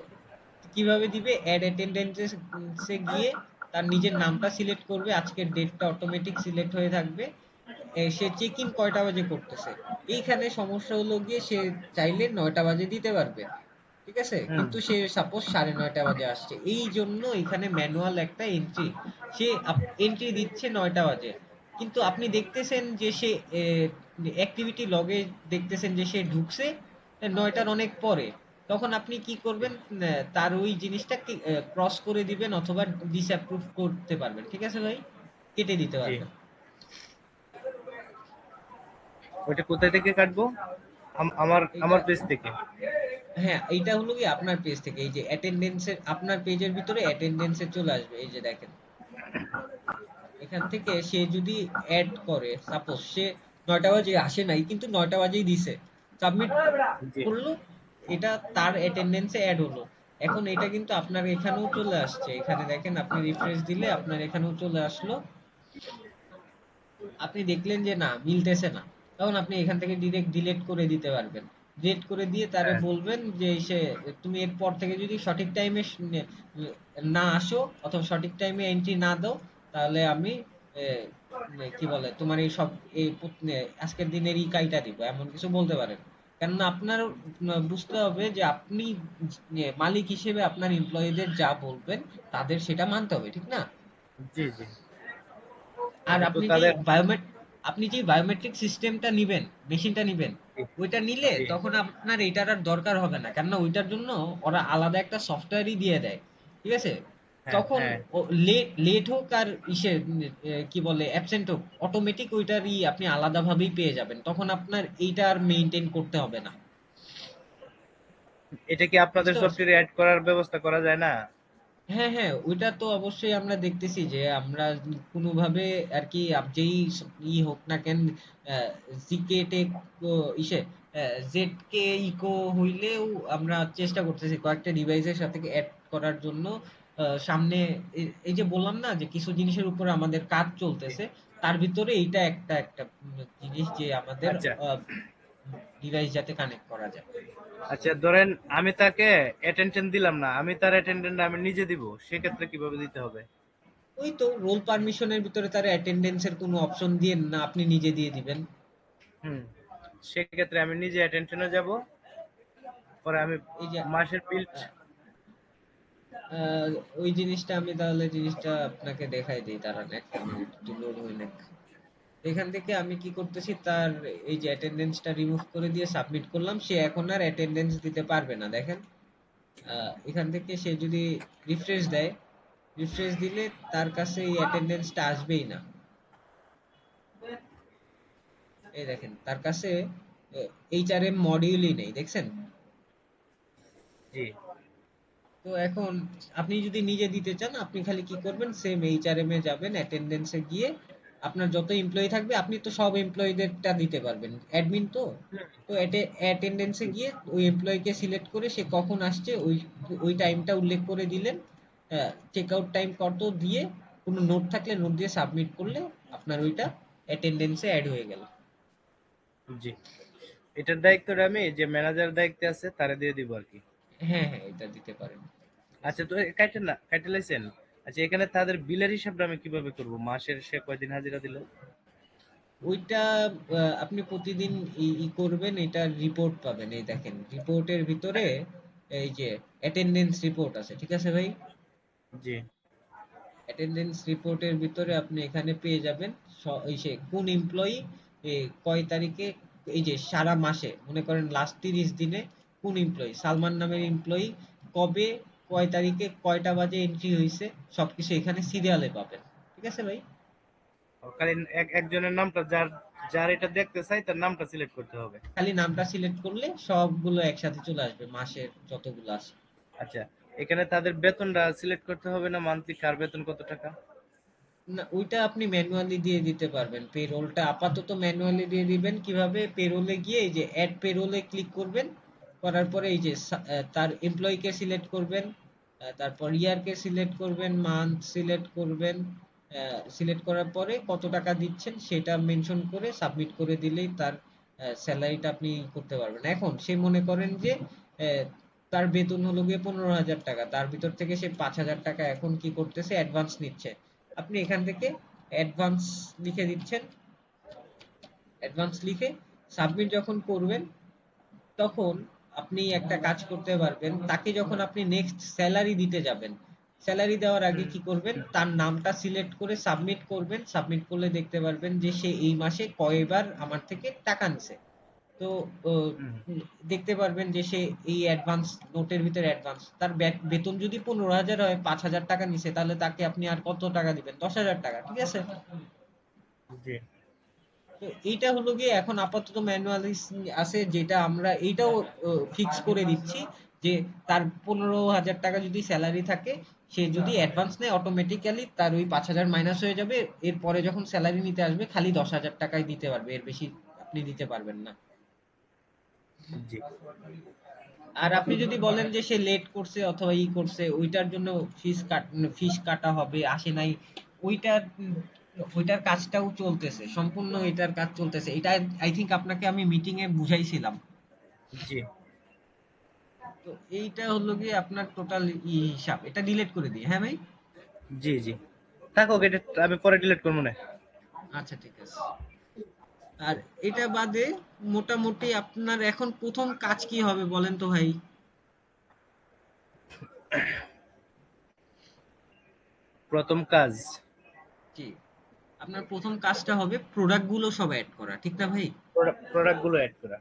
কিভাবে দিবে? অ্যাড অ্যাটেন্ডেন্সে গিয়ে তার নিজের নামটা সিলেক্ট করবে, আজকের ডেটটা অটোমেটিক সিলেক্ট হয়ে থাকবে। সে চেক ইন কয়টা বাজে করতেছে। এইখানে সমস্যা হলো গিয়ে সে চাইলে 9টা বাজে দিতে পারবে, ঠিক আছে? হুম কিন্তু সে সাপোজ 9:30 বাজে আসছে, এই জন্য এখানে ম্যানুয়াল একটা এন্ট্রি। সে এন্ট্রি দিচ্ছে 9টা বাজে, কিন্তু আপনি দেখতেছেন যে সে অ্যাক্টিভিটি লগে দেখতেছেন যে সে ঢুকছে 9টার অনেক পরে। তখন আপনি কি করবেন? তার ওই জিনিসটা ক্রস করে দিবেন অথবা ডিসঅ্যাপ্রুভ করতে পারবেন, ঠিক আছে ভাই? কেটে দিতে জি পারবেন। ওইটা কোথায় থেকে কাটবো? আমার এটা, আমার পেজ থেকে? হ্যাঁ, এইটা হলো কি আপনার পেজ থেকে। এই যে অ্যাটেন্ডেন্সের, আপনার পেজের ভিতরে অ্যাটেন্ডেন্সে চলে আসবে। এই যে দেখেন, এখান থেকে সে যদি অ্যাড করে, সাপোজ সে 9টা বাজে আসে নাই কিন্তু 9টা বাজেই দিছে, সাবমিট জি করলো, এটা তার অ্যাটেন্ডেন্সে অ্যাড হলো। এখন এটা কিন্তু আপনার এখানেও চলে আসছে। এখানে দেখেন, আপনি রিফ্রেশ দিলে আপনার এখানেও চলে আসলো। আপনি দেখলেন যে না, মিলতেছে না, তখন আপনি এখান থেকে ডিরেক্ট ডিলিট করে দিতে পারবেন। ডিলিট করে দিয়ে তারে হ্যাঁ বলবেন যে সে, তুমি এরপর থেকে যদি সঠিক টাইমে না আসো অথবা সঠিক টাইমে এন্ট্রি না দাও, তাহলে আমি কি বলে তোমার এই সব আজকের দিনের ই কাইটা দিব, এমন কিছু বলতে পারেন। কেননা আপনার বুঝতে হবে যে আপনি মালিক হিসেবে আপনার এমপ্লয়ীদের যা বলবেন তাদের সেটা মানতে হবে, ঠিক না? জি জি আর তো তাদের আপনি যে বায়োমেট্রিক সিস্টেমটা নিবেন, মেশিনটা নিবেন, জি ওইটা নিলে জি তখন আপনার এইটার আর দরকার হবে না, কেননা ওইটার জন্য ওরা আলাদা একটা সফটওয়্যারই দিয়ে দেয়, ঠিক আছে? হ্যাঁ তখন হ্যাঁ লেট লেট হোক আর ইসে কি বলে অ্যাবসেন্ট হোক, অটোমেটিক ওইটারই আপনি আলাদাভাবেই পেয়ে যাবেন, তখন আপনার এইটা আর মেইনটেইন করতে হবে না। এটা কি আপনাদের বুঝতে পারছেন? সফটওয়্যারে অ্যাড করার ব্যবস্থা করা যায় না? হ্যাঁ, হ্যাঁ, ওইটা তো অবশ্যই আমরা দেখতেছি যে আমরা কোনোভাবে আর কি যেই হোক না কেন, জিকে টেক ইসে জেড কে ইকো হইলেও আমরা চেষ্টা করতেছি কয়েকটা ডিভাইসের সাথে অ্যাড করার জন্য। সামনে এই যে বললাম না যে কিছু জিনিসের উপর আমাদের কাজ জি চলতেছে, তার ভিতরে এইটা একটা একটা জিনিস যে আমাদের আচ্ছা ডিভাইস যাতে কানেক্ট করা যায়। আচ্ছা, ধরেন আমি তাকে অ্যাটেনশন দিলাম না, আমি তার অ্যাটেনশন আমি নিজে দিব, সেক্ষেত্রে কিভাবে দিতে হবে? ওই তো রোল পারমিশনের ভিতরে তার অ্যাটেন্ডেন্সের কোনো অপশন দিয়ে না, আপনি নিজে দিয়ে দিবেন। হুম, সেক্ষেত্রে আমি নিজে অ্যাটেনশনে যাব, পরে আমি এই যে মাসের বিল। আহ, আহ, ওই জিনিসটা আমি তাহলে জিনিসটা আপনাকে দেখাই দিই, দাঁড়ান একটা মিনিট, একটু লোড হই না। এখান থেকে আমি কি করতেছি, তার এই যে অ্যাটেন্ডেন্সটা রিমুভ করে দিয়ে সাবমিট করলাম, সে এখন আর অ্যাটেন্ডেন্স দিতে পারবে না, দেখেন। এখান থেকে সে যদি রিফ্রেশ দেয়, রিফ্রেশ দিলে তার কাছে এই অ্যাটেন্ডেন্সটা আসবেই না। এই দেখেন তার কাছে এইচআরএম মডিউলই নেই, দেখছেন? জি। তো এখন আপনি যদি নিজে দিতে চান, আপনি খালি কি করবেন, সেম এইচআরএম এ যাবেন, অ্যাটেন্ডেন্সে গিয়ে আপনার যত এমপ্লয়ি থাকবে আপনি তো সব এমপ্লয়ীদেরটা দিতে পারবেন, অ্যাডমিন তো। তো অ্যাটেন্ডেন্সে গিয়ে ওই এমপ্লয়ীকে সিলেক্ট করে সে কখন আসছে ওই ওই টাইমটা উল্লেখ করে দিলেন, চেক আউট টাইম কত দিয়ে, কোনো নোট থাকলে নোট দিয়ে সাবমিট করলে আপনার ওইটা অ্যাটেন্ডেন্সে অ্যাড হয়ে গেল। জি, এটার দায়িত্বটা আমি যে ম্যানেজার দায়িত্বে আছে তারে দিয়ে দিব আর কি। হ্যাঁ হ্যাঁ, এটা দিতে পারেন। আচ্ছা, তো কাইটেন না, কাইটে লাইছেন। আচ্ছা, এখানে তাদের বিলের হিসাবটা আমি কিভাবে করব? মাসের সে কয়দিন হাজিরা দিল? ওইটা আপনি প্রতিদিন ই করবেন, এটা রিপোর্ট পাবেন, এই দেখেন রিপোর্টের ভিতরে এই যে অ্যাটেন্ডেন্স রিপোর্ট আছে, ঠিক আছে ভাই? জি। অ্যাটেন্ডেন্স রিপোর্টের ভিতরে আপনি এখানে পেয়ে যাবেন এই সে কোন এমপ্লয়ি কয় তারিখে, এই যে সারা মাসে মনে করেন লাস্ট 30 দিনে কোন এমপ্লয়ি, সালমান নামের এমপ্লয়ি কবে কয় তারিখে কয়টা বাজে এন্ট্রি হয়েছে, সবকিছু এখানে সিরিয়ালে পাবেন, ঠিক আছে ভাই? খালি একজনের নামটা, যার যার এটা দেখতে চাই তার নামটা সিলেক্ট করতে হবে। খালি নামটা সিলেক্ট করলে সবগুলো একসাথে চলে আসবে, মাসের যতগুলো আছে। আচ্ছা, এখানে তাদের বেতনটা সিলেক্ট করতে হবে না, মান্থলি কার বেতন কত টাকা? না, ওইটা আপনি ম্যানুয়ালি দিয়ে দিতে পারবেন, পেরোলটা আপাতত ম্যানুয়ালি দিয়ে দিবেন। কিভাবে? পেরোলে গিয়ে এই যে অ্যাড পেরোলে ক্লিক করবেন, করার পরে এই যে তার এমপ্লয়িকে সিলেক্ট করবেন, তারপর ইয়ারকে সিলেক্ট করবেন, মান্থ সিলেক্ট করবেন, সিলেক্ট করার পরে কত টাকা দিচ্ছেন সেটা মেনশন করে সাবমিট করে দিলেই তার স্যালারিটা আপনি করতে পারবেন। এখন সে মনে করেন যে আহ, তার বেতন হলো গিয়ে 15,000 টাকা, তার ভিতর থেকে সে 5,000 টাকা এখন কি করতেছে, অ্যাডভান্স নিচ্ছে। আপনি এখান থেকে অ্যাডভান্স লিখে দিচ্ছেন, অ্যাডভান্স লিখে সাবমিট যখন করবেন, তখন আপনি একটা কাজ করতে পারবেন, তাকে যখন আপনি নেক্সট স্যালারি দিতে যাবেন, স্যালারি দেওয়ার আগে হুম। কি করবেন, তার নামটা সিলেক্ট করে সাবমিট করবেন, সাবমিট করলে দেখতে পারবেন যে সে এই মাসে কয়বার আমার থেকে টাকা নিছে। তো ও, হুম। দেখতে পারবেন যে সে এই অ্যাডভান্স নোটের ভিতরে অ্যাডভান্স, তার বেতন যদি 15,000 হয়, 5,000 টাকা নিছে, তাহলে তাকে আপনি আর কত টাকা দিবেন, 10,000 টাকা, ঠিক আছে? জি। তো এইটা হলো গিয়ে এখন আপাতত ম্যানুয়ালি আছে, যেটা আমরা এইটাও ফিক্স করে দিচ্ছি যে তার 15,000 টাকা যদি স্যালারি থাকে, সে যদি অ্যাডভান্স নেয় অটোমেটিক্যালি তার ওই 5,000 মাইনাস হয়ে যাবে, এরপরে যখন স্যালারি নিতে আসবে খালি 10,000 টাকাই দিতে পারবে, এর বেশি আপনি দিতে পারবেন না। জি। আর আপনি যদি বলেন যে সে লেট করছে অথবা ই করছে, ওইটার জন্য ফিস কাটা হবে, আসে নাই, ওইটার ওইটার কাজটাও চলতেছে, সম্পূর্ণ এটার কাজ চলতেছে, এটা আই থিংক আপনাকে আমি মিটিং এ বুঝাইছিলাম। জি। তো এইটা হলো গিয়ে আপনার টোটাল হিসাব, এটা ডিলিট করে দিই, হ্যাঁ ভাই? জি। জি, থাকুক, এটা আমি পরে ডিলিট করবো না। আচ্ছা ঠিক আছে। আর এটা বাদে মোটামুটি আপনার এখন প্রথম কাজ কি হবে বলেন তো ভাই? প্রথম কাজ? জি, আপনার প্রথম কাজটা হবে প্রোডাক্ট গুলো সব অ্যাড করা, ঠিক না ভাই? প্রোডাক্ট গুলো অ্যাড করা।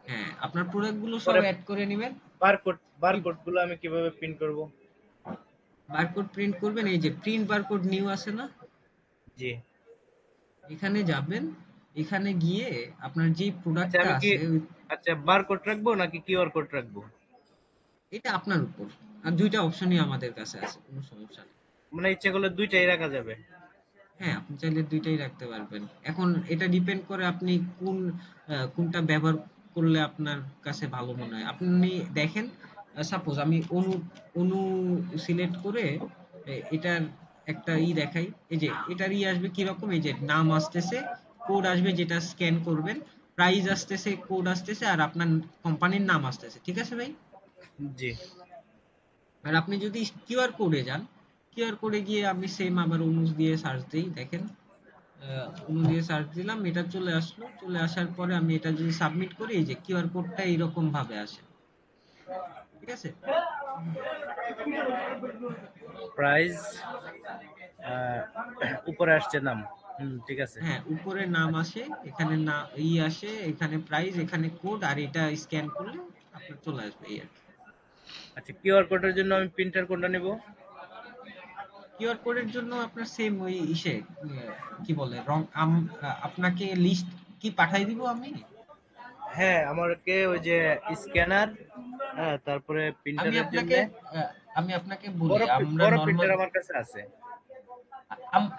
হ্যাঁ, আপনার প্রোডাক্ট গুলো সব পরে অ্যাড করে নেবেন। বারকোড গুলো আমি কিভাবে প্রিন্ট করব? বারকোড প্রিন্ট করবেন, এই যে প্রিন্ট বারকোড নিউ আছে না, জি। এখানে যাবেন, এখানে গিয়ে আপনার যেই আচ্ছা, প্রোডাক্টটা আমি কি, আছে আচ্ছা, বারকোড রাখবো নাকি কিউআর কোড রাখবো? এটা আপনার উপর। আর দুইটা অপশনই আমাদের কাছে আছে, কোনো সমস্যা নেই। মানে ইচ্ছে করলে দুইটাই রাখা যাবে? হ্যাঁ, আপনি চাইলে দুইটাই রাখতে পারবেন। এখন এটা ডিপেন্ড করে আপনি কোনটা ব্যবহার করলে আপনার কাছে ভালো মনে হয়। আপনি দেখেন, সাপোজ আমি অনু অনু সিলেক্ট করে এটার একটা দেখাই, এই যে এটার আসবে কিরকম, এই যে নাম আসতেছে, কোড আসবে যেটা স্ক্যান করবেন, প্রাইস আসতেছে, কোড আসতেছে, আর আপনার কোম্পানির নাম আসতেছে, ঠিক আছে ভাই? জি। আর আপনি যদি কিউআর কোডে যান, কিউআর কোডে গিয়ে আমি সেম আবার অনুজ দিয়ে সার্চ দিই, দেখেন অনু দিয়ে সার্চ দিলাম, এটা চলে আসলো। চলে আসার পরে আমি এটা যদি সাবমিট করি, এই যে কিউআর কোডটা এইরকম ভাবে আসে, ঠিক আছে? প্রাইস উপরে আসছে নাম। ঠিক আছে। হ্যাঁ, উপরে নাম আচ্ছা আসে, এখানে না আসে, এখানে প্রাইস, এখানে কোড, আর এটা স্ক্যান করলে আপনার চলে আসবে, এই আর কি। আচ্ছা, কিউআর কোডের জন্য আমি প্রিন্টার কোনটা নিব? কিউআর কোডের জন্য আপনার সেম ওই কি বলে রং আপনাকে লিস্ট কি পাঠাই দিব আমি? হ্যাঁ, আমাকে ওই যে স্ক্যানার, হ্যাঁ, তারপরে আমি প্রিন্টারের জন্য আপনাকে আমি আপনাকে বলি, বড় আমরা বড় নরমাল প্রিন্টার আমার কাছে আছে।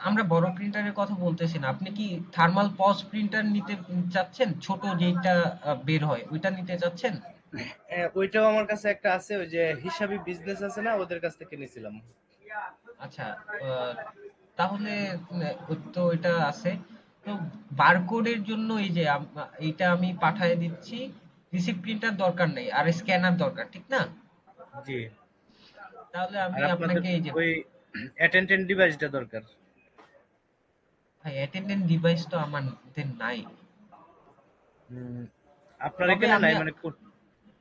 আমরা বড় প্রিন্টারের কথা বলতেছি না। আপনি কি থার্মাল পজ প্রিন্টার নিতে চাচ্ছেন, ছোট যেটা বের হয় ওইটা নিতে চাচ্ছেন? ওইটাও আমার কাছে একটা আছে, ওই যে হিসাবি বিজনেস আছে না, ওদের কাছ থেকে নিয়েছিলাম। আচ্ছা, আহ, তাহলে ওই তো এটা আছে। তো বারকোডের জন্য এই যে এইটা আমি পাঠিয়ে দিচ্ছি। রিসিপ্ট প্রিন্টার দরকার নেই, আর স্ক্যানার দরকার, ঠিক না? জি। তাহলে আর আমি আপনাদের আপনাকে এই যে, ওই অ্যাটেনডেন্ট ডিভাইসটা দরকার। ভাই অ্যাটেন্ডেন্ট ডিভাইস তো আমাদের নাই। হুম, আপনার তবে এখানে আমি নাই মানে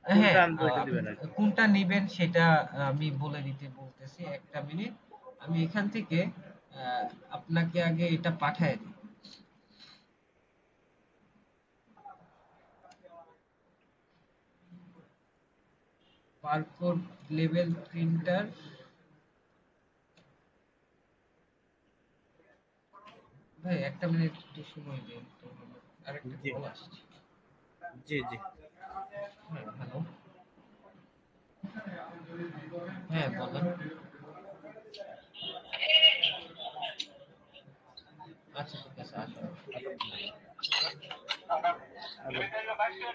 হ্যাঁ, কোনটা আনবো এটা দিবেন আর কি। কোনটা নিবেন সেটা আমি বলে দিতে বলতেছি, একটা মিনিট। আমি এখান থেকে আহ, আপনাকে আগে এটা পাঠায় দিই। Barcode level printer. ভাই একটা মিনিট একটু সময় দিন তো, আমার আরেকটা জি কল আসছে। জি জি। হ্যাঁ, হ্যালো। হ্যাঁ, বলেন। আচ্ছা, ঠিক আছে, আসুন। আবার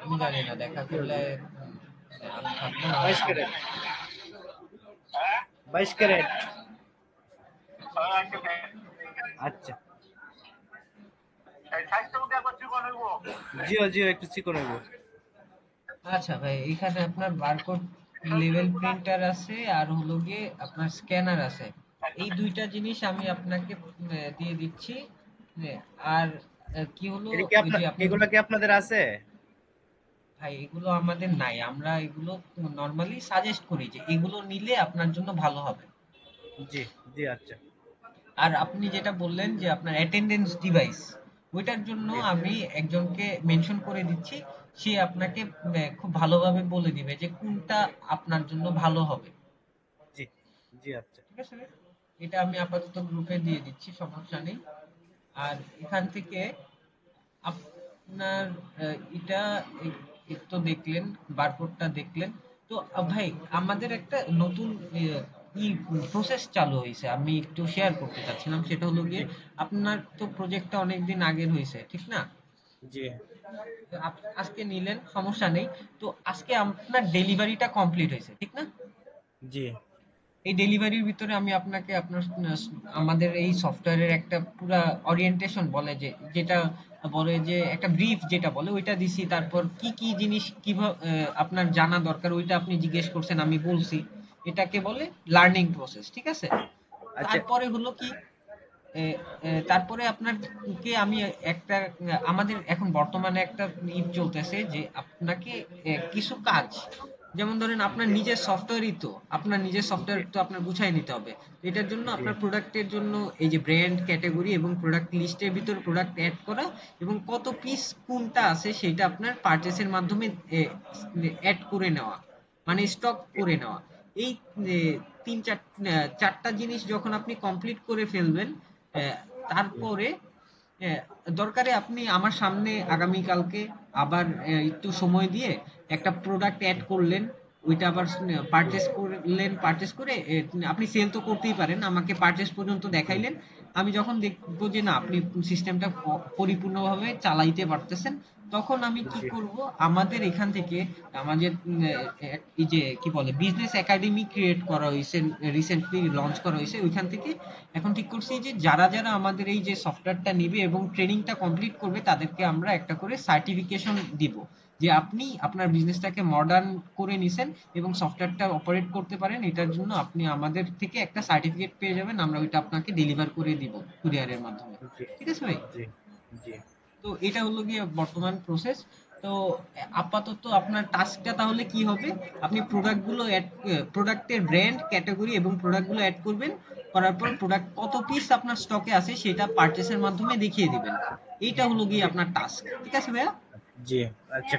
আমি জানি না, দেখা কি করলে হলো? আমি থাকবো না হলে 22 সমস্যা ক্যারেট, নেই। 22 ক্যারেট। আচ্ছা। জিও জিও একটু চিকন হইব। আচ্ছা ভাই, এখানে আপনার বারকোড লেভেল প্রিন্টার আছে, আর হলো গিয়ে আপনার স্ক্যানার আছে। এই দুইটা জিনিস আমি আপনাকে দিয়ে দিচ্ছি। আর কি হলো, এটা কি ওই আপনার, যে আপনি, এগুলা কি আপনাদের আছে? ভাই এগুলো আমাদের নাই, আমরা এগুলো নর্মালি সাজেস্ট করি যে এগুলো নিলে আপনার জন্য ভালো হবে। জি জি। আচ্ছা। আর আপনি যেটা বললেন যে আপনার অ্যাটেন্ডেন্স ডিভাইস, ওইটার জন্য জি আমি একজনকে মেনশন করে দিচ্ছি। সে আপনাকে খুব ভালোভাবে বলে দিবে যে কোনটা আপনার জন্য ভালো হবে, জি জি। আচ্ছা ঠিক আছে? এটা আমি আপাতত গ্রুপে দিয়ে দিচ্ছি, সমস্যা নেই। আর এখান থেকে আপনার এটা তো দেখলেন, বারকোডটা দেখলেন। তো ভাই আমাদের একটা নতুন ই প্রসেস চালু হয়েছে, আমি একটু শেয়ার করতে চাচ্ছিলাম, সেটা হলো জি গিয়ে আপনার তো প্রজেক্টটা অনেকদিন আগের হয়েছে, ঠিক না? জি তো আজকে নিলেন, সমস্যা নেই। তো আজকে আপনার ডেলিভারিটা কমপ্লিট হয়েছে, ঠিক না? জি। এই ডেলিভারির ভিতরে আমি আপনাকে আপনার আমাদের এই সফটওয়্যারের একটা পুরা ওরিয়েন্টেশন বলে যে, যেটা বলে যে একটা ব্রিফ যেটা বলে ওইটা দিছি। তারপর কি কি জিনিস কিভাবে আপনার জানা দরকার ওইটা আপনি জিজ্ঞেস করছেন, আমি বলছি। এটাকে বলে লার্নিং প্রসেস, ঠিক আছে? আচ্ছা তারপরে হলো কি, এ, তারপরে আপনাকে আমি একটা আমাদের এখন বর্তমানে একটা চলতেছে যে আপনাকে কিছু কাজ, যেমন ধরেন আপনার নিজের সফটওয়্যারই তো, আপনার নিজের জি সফটওয়্যার তো আপনার গুছাই নিতে হবে। এটার জন্য জি আপনার প্রোডাক্টের জন্য এই যে ব্র্যান্ড ক্যাটাগরি এবং প্রোডাক্ট লিস্টের ভিতর প্রোডাক্ট অ্যাড করা, এবং কত পিস কোনটা আছে সেটা আপনার পারচেসের মাধ্যমে অ্যাড করে নেওয়া, মানে স্টক করে নেওয়া। এই এ, চারটা জিনিস যখন আপনি কমপ্লিট করে ফেলবেন, আহ, জি। তারপরে হ্যাঁ, দরকারে আপনি আমার সামনে আগামীকালকে আবার একটু সময় দিয়ে একটা প্রোডাক্ট অ্যাড করলেন, ওইটা আবার পারচেস করলেন, পারচেস করে আপনি সেল তো করতেই পারেন, আমাকে পারচেস পর্যন্ত জি দেখাইলেন। আমি যখন দেখবো যে না আপনি সিস্টেমটা পরিপূর্ণভাবে চালাইতে পারতেছেন, তখন আমি কি জি করব, আমাদের এখান থেকে আমাদের এই যে কি বলে বিজনেস একাডেমি ক্রিয়েট করা হয়েছে, রিসেন্টলি লঞ্চ করা হয়েছে, ওইখান থেকে এখন ঠিক করছি যে যারা যারা আমাদের এই যে সফটওয়্যারটা নিবে এবং ট্রেনিংটা কমপ্লিট করবে তাদেরকে আমরা একটা করে সার্টিফিকেশন দিব, যে আপনি আপনার বিজনেসটাকে মডার্ন করে নিছেন এবং সফটওয়্যারটা অপারেট করতে পারেন, এটার জন্য আপনি আমাদের থেকে একটা সার্টিফিকেট পেয়ে যাবেন, আমরা ওইটা আপনাকে ডেলিভার করে দিব কুরিয়ারের মাধ্যমে। জি ঠিক আছে ভাই? জি জি তো এটা হলো গিয়ে বর্তমান প্রসেস। তো আপাতত আপনার টাস্কটা তাহলে কি হবে, আপনি প্রোডাক্টগুলো অ্যাড, প্রোডাক্টের ব্র্যান্ড, ক্যাটাগরি এবং প্রোডাক্টগুলো অ্যাড করবেন, করার পর প্রোডাক্ট কত পিস আপনার স্টকে আছে সেটা পারচেসের মাধ্যমে দেখিয়ে দিবেন। এইটা হলো গিয়ে জি আপনার টাস্ক। ঠিক আছে ভাইয়া? জি। আচ্ছা,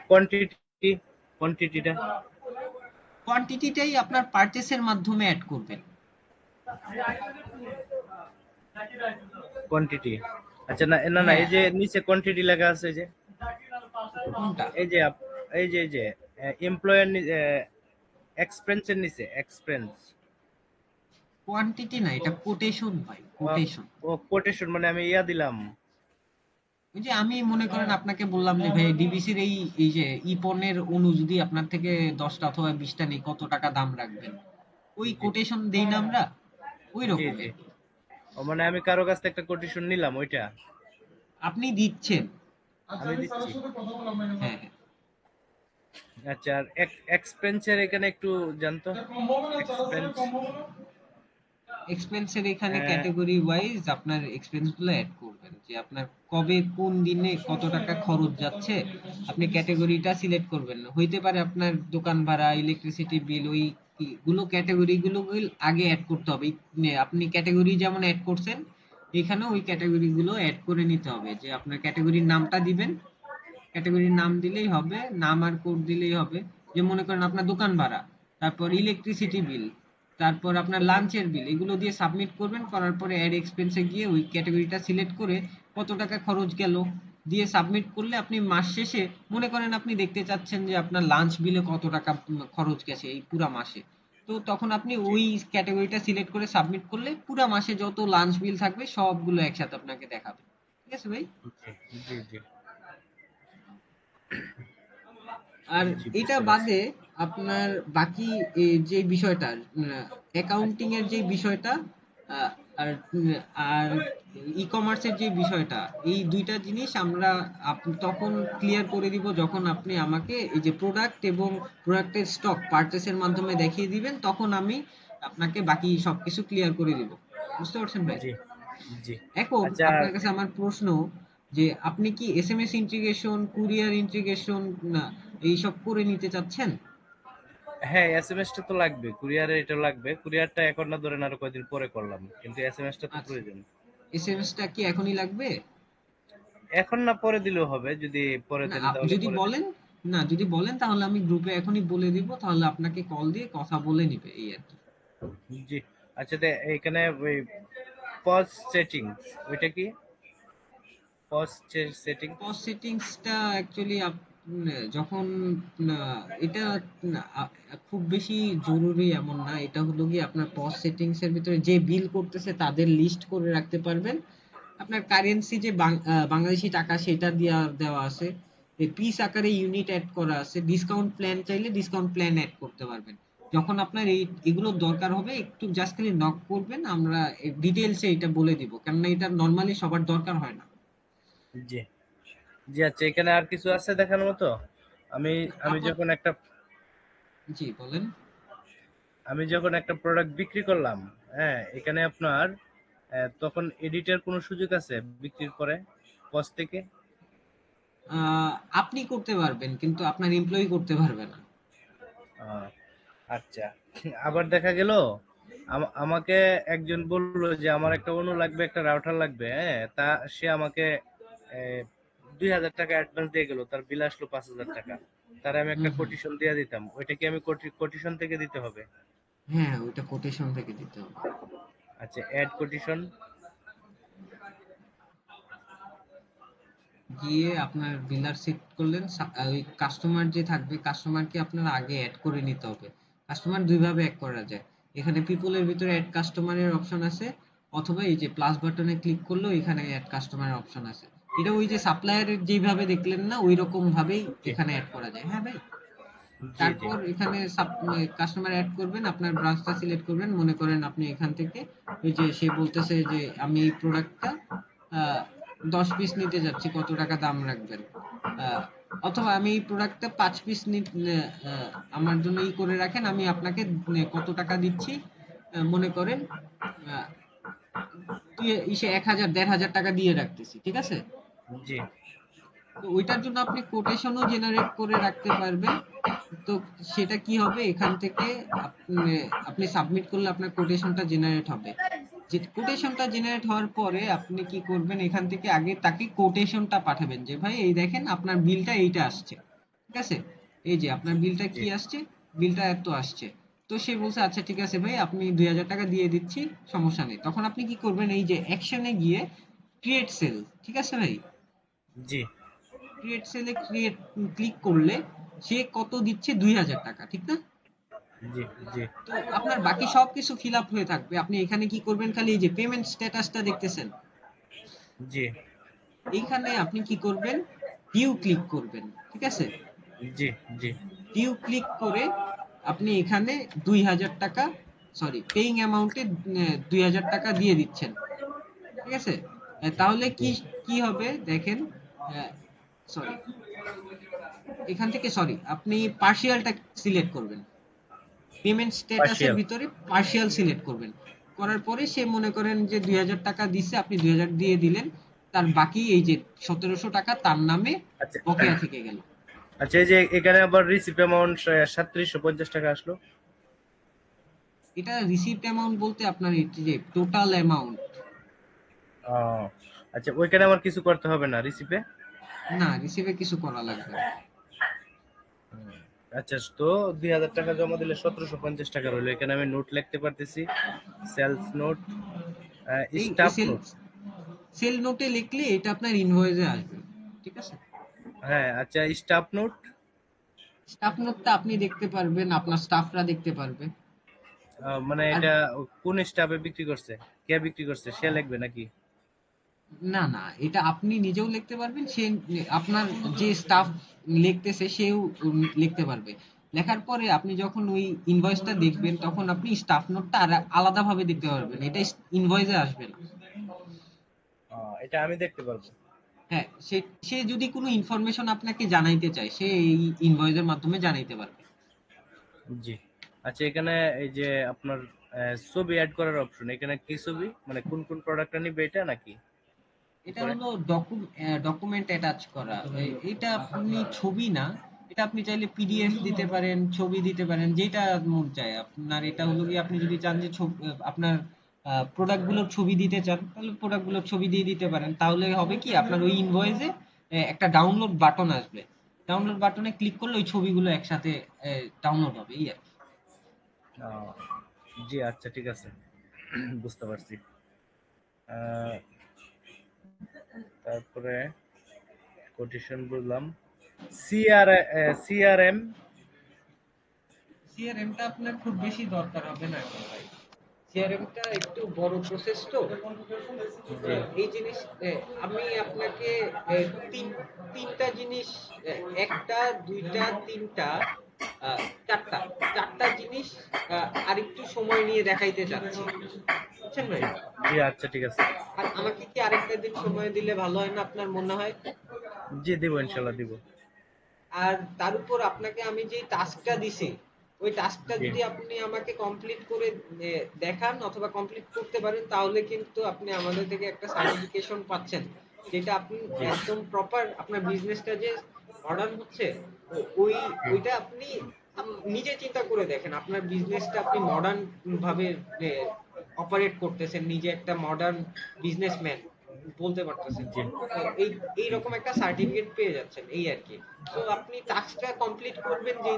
কোয়ান্টিটিটা কোয়ান্টিটিটাই আপনার পারচেসের মাধ্যমে অ্যাড করবেন। কোয়ান্টিটি আচ্ছা, না না না, হ্যাঁ। এই যে নিচে কোয়ান্টিটি লেখা আছে, কোনটা? এই যে এই যে এমপ্লয়ার এক্সপেন্সের নিচে এক্সপেন্স। কোয়ান্টিটি না, এটা কোটেশন ভাই, কোটেশন। ও কোটেশন, মানে আমি ইয়া দিলাম। ওই যে আমি মনে করেন আপনাকে বললাম যে ভাই ডিবিসির এই এই যে ই পণ্যের অণু যদি আপনার থেকে 10টা অথবা 20টা নেই, কত টাকা দাম রাখবেন, ওই জি কোটেশন দেই না আমরা, ওই জি রকম জি। আর কি। ও মানে আমি কারো কাছ থেকে একটা কোটেশন নিলাম, ওইটা আপনি দিচ্ছেন। আমি দিচ্ছি। হ্যাঁ হ্যাঁ। আচ্ছা, আর এক্সপেন্সের এখানে একটু জানতো। এক্সপেন্স এক্সপেন্সের এখানে ক্যাটাগরি ওয়াইজ আপনার এক্সপেন্স গুলো অ্যাড করবেন, যে আপনার কবে কোন দিনে কত টাকা খরচ যাচ্ছে, আপনি ক্যাটাগরিটা সিলেক্ট করবেন। হইতে পারে আপনার দোকান ভাড়া, ইলেকট্রিসিটি বিল, ওই গুলো ক্যাটাগরি গুলো আগে অ্যাড করতে হবে। আপনি ক্যাটাগরি যেমন অ্যাড করছেন, এখানে ওই ক্যাটাগরি গুলো অ্যাড করে নিতে হবে, যে আপনার ক্যাটাগরির নামটা দিবেন, ক্যাটাগরির নাম দিলেই হবে, নাম আর কোড দিলেই হবে। যে মনে করেন আপনার দোকান ভাড়া, তারপর ইলেকট্রিসিটি বিল, তারপর আপনার লাঞ্চের বিল, এগুলো দিয়ে সাবমিট করবেন, করার পরে অ্যাড এক্সপেন্সে গিয়ে ওই ক্যাটাগরিটা সিলেক্ট করে কত টাকা খরচ গেল দিয়ে সাবমিট করলে আপনি মাস শেষে, মনে করেন আপনি দেখতে চাচ্ছেন যে আপনার লাঞ্চ বিলে কত টাকা খরচ গেছে এই পুরা মাসে, তো তখন আপনি জি ওই ক্যাটাগরিটা সিলেক্ট করে সাবমিট করলে পুরা মাসে যত লাঞ্চ বিল থাকবে সবগুলো একসাথে আপনাকে দেখাবে। ঠিক আছে ভাই? জি জি জি আর জি, এটা বুঝতে পারছি। বাদে আপনার বাকি যে বিষয়টা, অ্যাকাউন্টিং এর যে বিষয়টা, আহ, আর আর ই কমার্সের যে বিষয়টা, এই দুইটা জিনিস আমরা তখন ক্লিয়ার করে দিব যখন আপনি আমাকে এই যে প্রোডাক্ট এবং প্রোডাক্টের স্টক পারচেসের মাধ্যমে দেখিয়ে দিবেন, তখন আমি আপনাকে বাকি সবকিছু ক্লিয়ার করে দিব। বুঝতে পারছেন ভাই? জি জি। এখন আচ্ছা, আপনার কাছে আমার প্রশ্ন, যে আপনি কি এসএমএস ইন্টিগ্রেশন, কুরিয়ার ইন্টিগ্রেশন না এইসব করে নিতে চাচ্ছেন? হ্যাঁ, এসএমএস টা তো লাগবে, কুরিয়ারে এটা লাগবে। কুরিয়ারটা এখন না, ধরেন আরো কয়দিন পরে করলাম, কিন্তু এসএমএস টা তো আচ্ছা, প্রয়োজন। এসএমএস টা কি এখনই লাগবে? এখন না, পরে দিলেও হবে, যদি পরে না দেন তাহলে যদি পরে দেন। বলেন, না যদি বলেন তাহলে আমি গ্রুপে এখনই বলে দিব, তাহলে আপনাকে কল দিয়ে কথা বলে নিবে এই আর কি। জি। আচ্ছা, এখানে ওই পজ সেটিংস, ওইটা কি? Pause setting. পজ সেটিংসটা অ্যাকচুয়ালি যখন এটা খুব বেশি জরুরি এমন না, এটা হলো কি আপনার পজ সেটিংস এর ভিতরে যে বিল করতেছে তাদের লিস্ট করে রাখতে পারবেন। আপনার কারেন্সি যে বাংলাদেশি টাকা সেটা দেওয়া আছে, পিস আকারে ইউনিট অ্যাড করা আছে, ডিসকাউন্ট প্ল্যান চাইলে ডিসকাউন্ট প্ল্যান অ্যাড করতে পারবেন। যখন আপনার এগুলো দরকার হবে একটু জাস্ট খালি নক করবেন, আমরা ডিটেইলসে এটা বলে দিব, কেননা এটা নর্মালি সবার দরকার হয় না। জি জি। আচ্ছা, এখানে আর কিছু আছে দেখানোর মতো? আমি আমি আপাত যখন একটা জি বলেন। আমি যখন একটা প্রোডাক্ট বিক্রি করলাম, হ্যাঁ, এখানে আপনার তখন এডিটের কোনো সুযোগ আছে বিক্রির পরে, পজ থেকে? আহ, আপনি করতে পারবেন কিন্তু আপনার এমপ্লয়ি করতে পারবে না। আহ, আচ্ছা। আবার দেখা গেল আমাকে একজন বললো যে আমার একটা অনু লাগবে, একটা রাউটার লাগবে, হ্যাঁ, তা সে আমাকে 2,000 টাকা অ্যাডভান্স দিয়ে গেল, তার বিল আসলো 5,000 টাকা। তার আমি হুম একটা হুম। কোটেশন দিয়ে দিতাম, ওইটা কি আমি কোটেশন থেকে দিতে হবে? হ্যাঁ, ওইটা কোটেশন থেকে দিতে হবে। আচ্ছা, অ্যাড কোটেশন। গিয়ে আপনার বিলার সেট করলেন, ওই কাস্টমার যে থাকবে কাস্টমারকে আপনার আগে অ্যাড করে নিতে হবে। কাস্টমার দুই ভাবে অ্যাড করা যায়, এখানে পিপলের ভিতরে অ্যাড কাস্টমারের অপশন আছে, অথবা এই যে প্লাস বাটনে ক্লিক করলেও এখানে অ্যাড কাস্টমারের অপশন আছে। এটা ওই যে সাপ্লায়ারের যেভাবে দেখলেন না, ওই রকম ভাবেই জি এখানে অ্যাড করা যায়। হ্যাঁ ভাই। জি জি তারপর এখানে কাস্টমার অ্যাড করবেন, আপনার ব্রাঞ্চটা সিলেক্ট করবেন। মনে করেন আপনি এখান থেকে ওই যে সে বলতেছে যে আমি এই প্রোডাক্টটা 10 পিস নিতে যাচ্ছি, কত টাকা দাম রাখবেন? আহ, অথবা আমি এই প্রোডাক্টটা 5 পিস আমার জন্য করে রাখেন, আমি আপনাকে কত টাকা দিচ্ছি, মনে করেন আহ, 1000 1500 টাকা দিয়ে রাখতেছি, ঠিক আছে? জি তো ওইটার জন্য আপনি কোটেশনও জেনারেট করে রাখতে পারবেন। তো সেটা কি হবে, এখান থেকে আপনি আপনি সাবমিট করলে আপনার কোটেশনটা জেনারেট হবে। যে কোটেশনটা জেনারেট হওয়ার পরে আপনি কি করবেন, এখান থেকে আগে তাকে কোটেশনটা পাঠাবেন যে ভাই এই দেখেন আপনার বিলটা এইটা আসছে, ঠিক আছে? এই যে আপনার বিলটা জি কি আসছে, বিলটা এত আসছে। তো সে বলছে আচ্ছা ঠিক আছে ভাই, আপনি 2000 টাকা দিয়ে দিচ্ছি, সমস্যা নেই। তখন আপনি কি করবেন, এই যে অ্যাকশনে গিয়ে ক্রিয়েট সেল, ঠিক আছে ভাই? জি ক্রিয়েট সেলে ক্লিক করলে সে কত দিচ্ছে, 2000 টাকা, ঠিক না? জি জি তো আপনার বাকি সবকিছু ফিল আপ হয়ে থাকবে। আপনি এখানে কি করবেন, খালি এই যে পেমেন্ট স্ট্যাটাসটা দেখতেছেন, জি এইখানে আপনি কি করবেন, ভিউ ক্লিক করবেন, ঠিক আছে? জি জি ভিউ ক্লিক করে আপনি এখানে 2000 টাকা, সরি পেইং অ্যামাউন্টে 2000 টাকা দিয়ে দিচ্ছেন, ঠিক আছে? তাহলে জি কি কি হবে দেখেন, সরি, এখান থেকে সরি আপনি পার্শিয়ালটা সিলেক্ট করবেন। পেমেন্ট স্ট্যাটাসের পার্শিয়াল। ভিতরে পার্শিয়াল সিলেক্ট করবেন। করার পরে সে মনে করেন যে 2000 টাকা দিচ্ছে, আপনি 2000 দিয়ে দিলেন। তার বাকি এই যে 1700 টাকা তার নামে আচ্ছা বকেয়া থেকে গেল। আচ্ছা, এই যে এখানে আবার রিসিপ্ট অ্যামাউন্ট 3750 টাকা আসলো। এটা রিসিপ্ট অ্যামাউন্ট বলতে আপনার এই যে টোটাল অ্যামাউন্ট। ও আচ্ছা, ওইখানে আমার কিছু করতে হবে না রিসিপে? না, রিসিভে কিছু করা লাগবে না। আচ্ছা, তো 2000 টাকা জমা দিলে 1750 টাকা রইলো। এখানে আমি নোট লিখতে পারতেছি, সেলস নোট, এই স্টাফ সেল নোট। সেল নোটে লিখলে এটা আপনার ইনভয়েসে আসবে, ঠিক আছে? হ্যাঁ আচ্ছা, স্টাফ নোট। স্টাফ নোটটা আপনি দেখতে পারবেন, আপনার স্টাফরা দেখতে পারবে। মানে আর এটা কোন স্টাফে বিক্রি করছে, কে বিক্রি করছে সে লিখবে নাকি? না না, এটা আপনি নিজেও লিখতে পারবেন, সে আপনার যে স্টাফ লিখতেছে সেও লিখতে পারবে। লেখার পরে আপনি যখন ওই ইনভয়েসটা দেখবেন, তখন আপনি স্টাফ নোটটা আর আলাদাভাবে দেখতে পারবেন, এটা ইনভয়েসে আসবে না। এটা আমি দেখতে পারবো। হ্যাঁ, সে সে যদি কোনো ইনফরমেশন আপনাকে জানাইতে চায়, সে এই ইনভয়েসের মাধ্যমে জানাইতে পারবে। জি। আচ্ছা, এখানে এই যে আপনার ছবি অ্যাড করার অপশন, এখানে কি ছবি, মানে কোন কোন প্রোডাক্টটা নিবে এটা নাকি এটা উপরে? হলো ডকুমেন্ট অ্যাটাচ করা। এটা আপনি ছবি না, এটা আপনি চাইলে পিডিএফ দিতে পারেন, ছবি দিতে পারেন, যেটা মন চায় আপনার। এটা হলো কি, আপনি যদি চান যে আপনার প্রোডাক্ট গুলোর ছবি দিতে চান, তাহলে প্রোডাক্ট গুলোর ছবি দিয়ে দিতে পারেন। তাহলে হবে কি, আপনার ওই ইনভয়েসে একটা ডাউনলোড বাটন আসবে। ডাউনলোড বাটনে ক্লিক করলে ওই ছবিগুলো একসাথে ডাউনলোড হবে, এই আর কি। আহ, জি আচ্ছা, ঠিক আছে। বুঝতে পারছি। আহ, তারপরে কোটেশন বুঝলাম। CR CRM. সিআরএম টা আপনার খুব বেশি দরকার হবে না এখন ভাই। সিআরএম টা একটু বড় প্রসেস তো। জি এই জিনিস আমি আপনাকে তিন তিনটা জিনিস, একটা দুইটা তিনটা চারটা চারটা জিনিস আরেকটু সময় নিয়ে দেখাইতে চাচ্ছি, বুঝছেন ভাই? জি জি আচ্ছা, ঠিক আছে। আর আমাকে কি আরেকটা দিন সময় দিলে ভালো হয় না, আপনার মনে হয়? জি দিব, ইনশাল্লাহ দিব। আর তার উপর আপনাকে আমি যে টাস্কটা দিছি, ওই টাস্কটা জি যদি আপনি আমাকে কমপ্লিট করে দেখান অথবা কমপ্লিট করতে পারেন, তাহলে কিন্তু আপনি আমাদের থেকে একটা সার্টিফিকেশন পাচ্ছেন, যেটা আপনি জি একদম প্রপার আপনার বিজনেসটা যে মডার্ন হচ্ছে, ওই জি ওইটা আপনি নিজে চিন্তা করে দেখেন, আপনার বিজনেসটা আপনি মডার্ন ভাবে অপারেট করতেছেন, নিজে একটা মডার্ন বিজনেসম্যান বলতে পারতেছেন। জি এই এইরকম একটা সার্টিফিকেট পেয়ে যাচ্ছেন, এই আর কি। তো আপনি টাস্কটা কমপ্লিট করবেন যে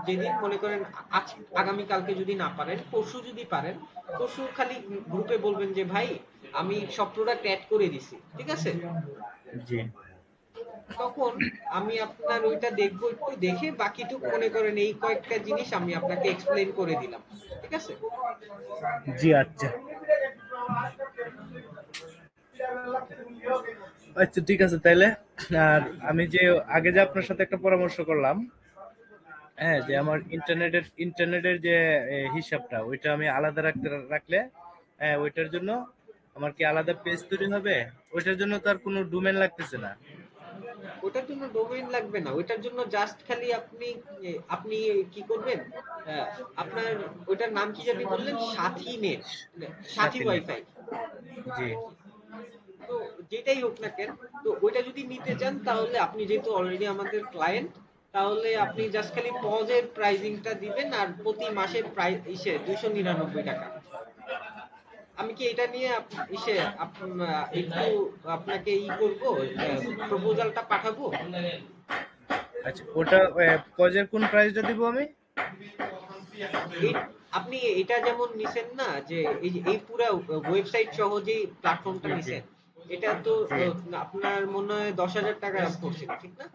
যেদিন মনে করেন, আজ আগামী কালকে যদি না পারেন, পরশু যদি পারেন, পরশু খালি গ্রুপে বলবেন যে ভাই আমি সব প্রোডাক্ট অ্যাড করে দিছি, ঠিক আছে? জি তখন আমি আপনার ওইটা দেখবো, একটু দেখে বাকিটুক মনে করেন এই কয়েকটা জিনিস আমি আপনাকে এক্সপ্লেন করে দিলাম, ঠিক আছে? জি আচ্ছা। আচ্ছা ঠিক আছে তাইলে। আর আমি যে আগে যে আপনার সাথে একটা পরামর্শ করলাম, হ্যাঁ, যে আমার ইন্টারনেটের যে হিসাবটা ওইটা আমি আলাদা রাখলে, হ্যাঁ, ওইটার জন্য আমার কি আলাদা পেজ তৈরি হবে? ওইটার জন্য তো আর কোনো ডোমেন লাগতেছে না। ওটার জন্য ডোমেইন লাগবে না, ওইটার জন্য জাস্ট খালি আপনি কি করবেন, আহ, আপনার ওইটার নাম কি জানি বললেন, সাথী নেট, সাথী সাথী ওয়াইফাই। জি তো যেটাই হোক না কেন, তো ওইটা যদি নিতে চান তাহলে আপনি যেহেতু অলরেডি আমাদের ক্লায়েন্ট, তাহলে আপনি জাস্ট খালি পজের প্রাইজিংটা দিবেন আর প্রতি মাসে প্রাইস 299 টাকা। আমি কি এটা নিয়ে একটু আপনাকে করব, প্রপোজালটা পাঠাবো। আচ্ছা ওটা কজের কোন প্রাইসটা দিব আমি? এই আপনি এটা যেমন নিছেন না, যে এই পুরো ওয়েবসাইট সহ যে প্ল্যাটফর্মটা জি জি নিছেন, এটা তো জি আপনার মনে হয় 10,000 টাকা পড়ছিল, ঠিক না?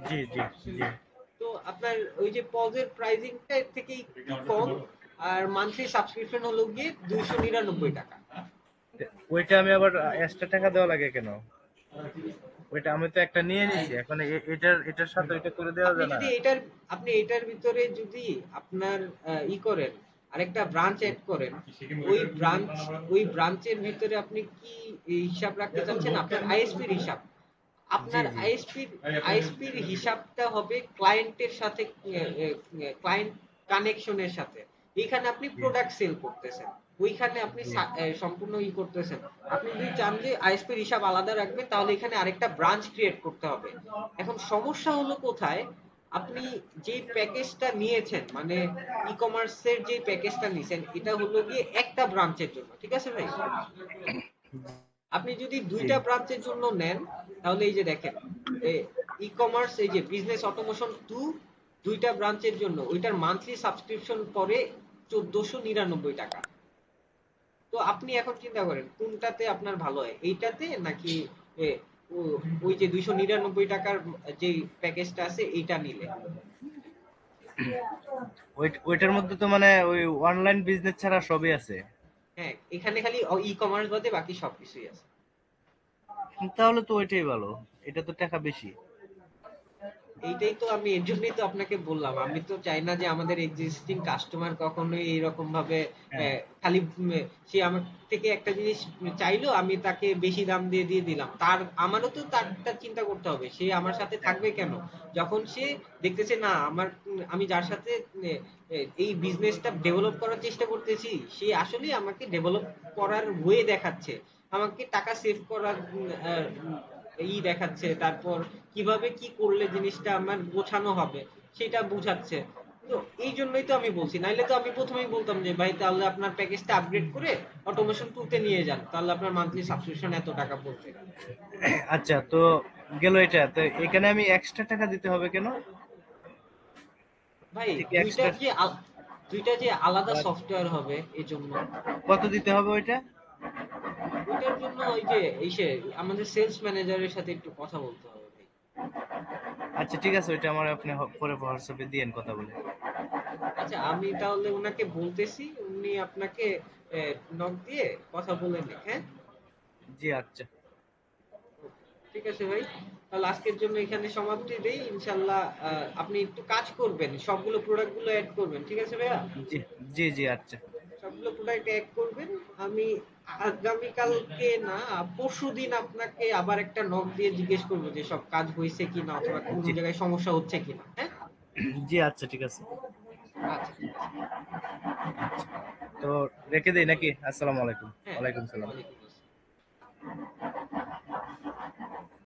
জি জি জি। তো আপনার ওই যে পজের প্রাইজিংটা এর থেকে একটু কম, আর মান্থলি সাবস্ক্রিপশন হলো গিয়ে 299 টাকা। ওইটা আমি আবার এক্সট্রা টাকা দেওয়া লাগে কেন? ওইটা আমি তো একটা নিয়ে নিছি, এখন এটার সাথে ওইটা করে দেওয়া আপনি যায় না? যদি এটার ভিতরে যদি আপনার করেন, আরেকটা ব্রাঞ্চ অ্যাড করেন, ওই ব্রাঞ্চ ওই ব্রাঞ্চের ভিতরে আপনি কি এই হিসাব রাখতে চাচ্ছেন, আপনার আইএসপির হিসাব, জি আপনার জি আইএসপির হিসাবটা হবে ক্লায়েন্টের সাথে, ক্লায়েন্ট কানেকশনের সাথে। এখানে আপনি জি প্রোডাক্ট সেল করতেছেন, ওইখানে আপনি জি সম্পূর্ণ করতেছেন। আপনি যদি চান যে আইএসপির হিসাব আলাদা রাখবেন, তাহলে এখানে আরেকটা ব্রাঞ্চ ক্রিয়েট করতে হবে। এখন সমস্যা হলো কোথায়, আপনি যে প্যাকেজটা নিয়েছেন, মানে ই কমার্সের যে প্যাকেজটা নিয়েছেন, এটা হলো গিয়ে একটা ব্রাঞ্চের জন্য, ঠিক আছে ভাই? আপনি যদি জি দুইটা ব্রাঞ্চের জন্য নেন, তাহলে এই যে দেখেন, ই কমার্স এই যে বিজনেস অটোমেশন 2, দুইটা ব্রাঞ্চের জন্য ওইটার মান্থলি সাবস্ক্রিপশন পড়ে 1499 টাকা। তো আপনি এখন চিন্তা করেন কোনটাতে আপনার ভালো হয়, এইটাতে নাকি এ, ওই যে 299 টাকার যে প্যাকেজটা আছে এইটা নিলে। ওইটার মধ্যে তো মানে ওই অনলাইন বিজনেস ছাড়া সবই আছে। হ্যাঁ, এখানে খালি ই কমার্স বাদে বাকি সবকিছুই আছে। তাহলে তো ওইটাই ভালো। এটা তো টাকা বেশি। এইটাই তো আমি এর জন্যই তো আপনাকে বললাম, আমি তো চাই না যে আমাদের এক্সিস্টিং কাস্টমার কখনোই এইরকম ভাবে হ্যাঁ খালি সে আমার থেকে একটা জিনিস চাইলো, আমি তাকে বেশি দাম দিয়ে দিয়ে দিলাম, আমারও তো তারটা চিন্তা করতে হবে, সে আমার সাথে থাকবে কেন, যখন সে দেখতেছে না আমি যার সাথে এই বিজনেসটা ডেভেলপ করার চেষ্টা করতেছি, সে আসলেই আমাকে ডেভেলপ করার ওয়ে দেখাচ্ছে, আমাকে টাকা সেভ করার দেখাচ্ছে, তারপর কিভাবে কি করলে জিনিসটা আমার গোছানো হবে সেটা বুঝাচ্ছে। তো এই জন্যই তো আমি বলছি, নাইলে তো আমি প্রথমেই বলতাম যে ভাই তাহলে আপনার প্যাকেজটা আপগ্রেড করে অটোমেশন 2 তে নিয়ে যান, তাহলে আপনার মান্থলি সাবস্ক্রিপশন এত টাকা পড়বে। আচ্ছা তো গেল এটা, তো এখানে আমি এক্সট্রা টাকা দিতে হবে কেন? ভাই এটা কি এক্সট্রা? দুইটা যে আলাদা সফটওয়্যার হবে এজন্য। কত দিতে হবে ওইটা? ওইটার জন্য ওই যে আমাদের সেলস ম্যানেজারের সাথে একটু কথা বলতে হবে ভাই। আচ্ছা ঠিক আছে, ওইটা আমার আপনি পরে হোয়াটসঅ্যাপে দিয়েন কথা বলে। আচ্ছা, আমি তাহলে উনাকে বলতেছি, উনি আপনাকে নক দিয়ে কথা বলে নিক, হ্যাঁ? জি আচ্ছা। ঠিক আছে ভাই, তাহলে আজকের জন্য এখানে সমাপ্তি দেই ইনশাল্লাহ। আপনি একটু কাজ করবেন, সবগুলো প্রোডাক্ট গুলো অ্যাড করবেন, ঠিক আছে ভাইয়া? জি জি জি আচ্ছা। সবগুলো প্রোডাক্ট অ্যাড করবেন। আমি আগামীকালকে না, পরশুদিন আপনাকে আবার একটা নক দিয়ে জিজ্ঞেস করবো যে সব কাজ হয়েছে কিনা, অথবা কোনো জি জায়গায় সমস্যা হচ্ছে কিনা, হ্যাঁ? জি আচ্ছা ঠিক আছে। আচ্ছা, ঠিক আছে। তো রেখে দেই নাকি? আসসালামু আলাইকুম। হ্যাঁ, ওয়ালাইকুম সালাম। ওয়ালাইকুম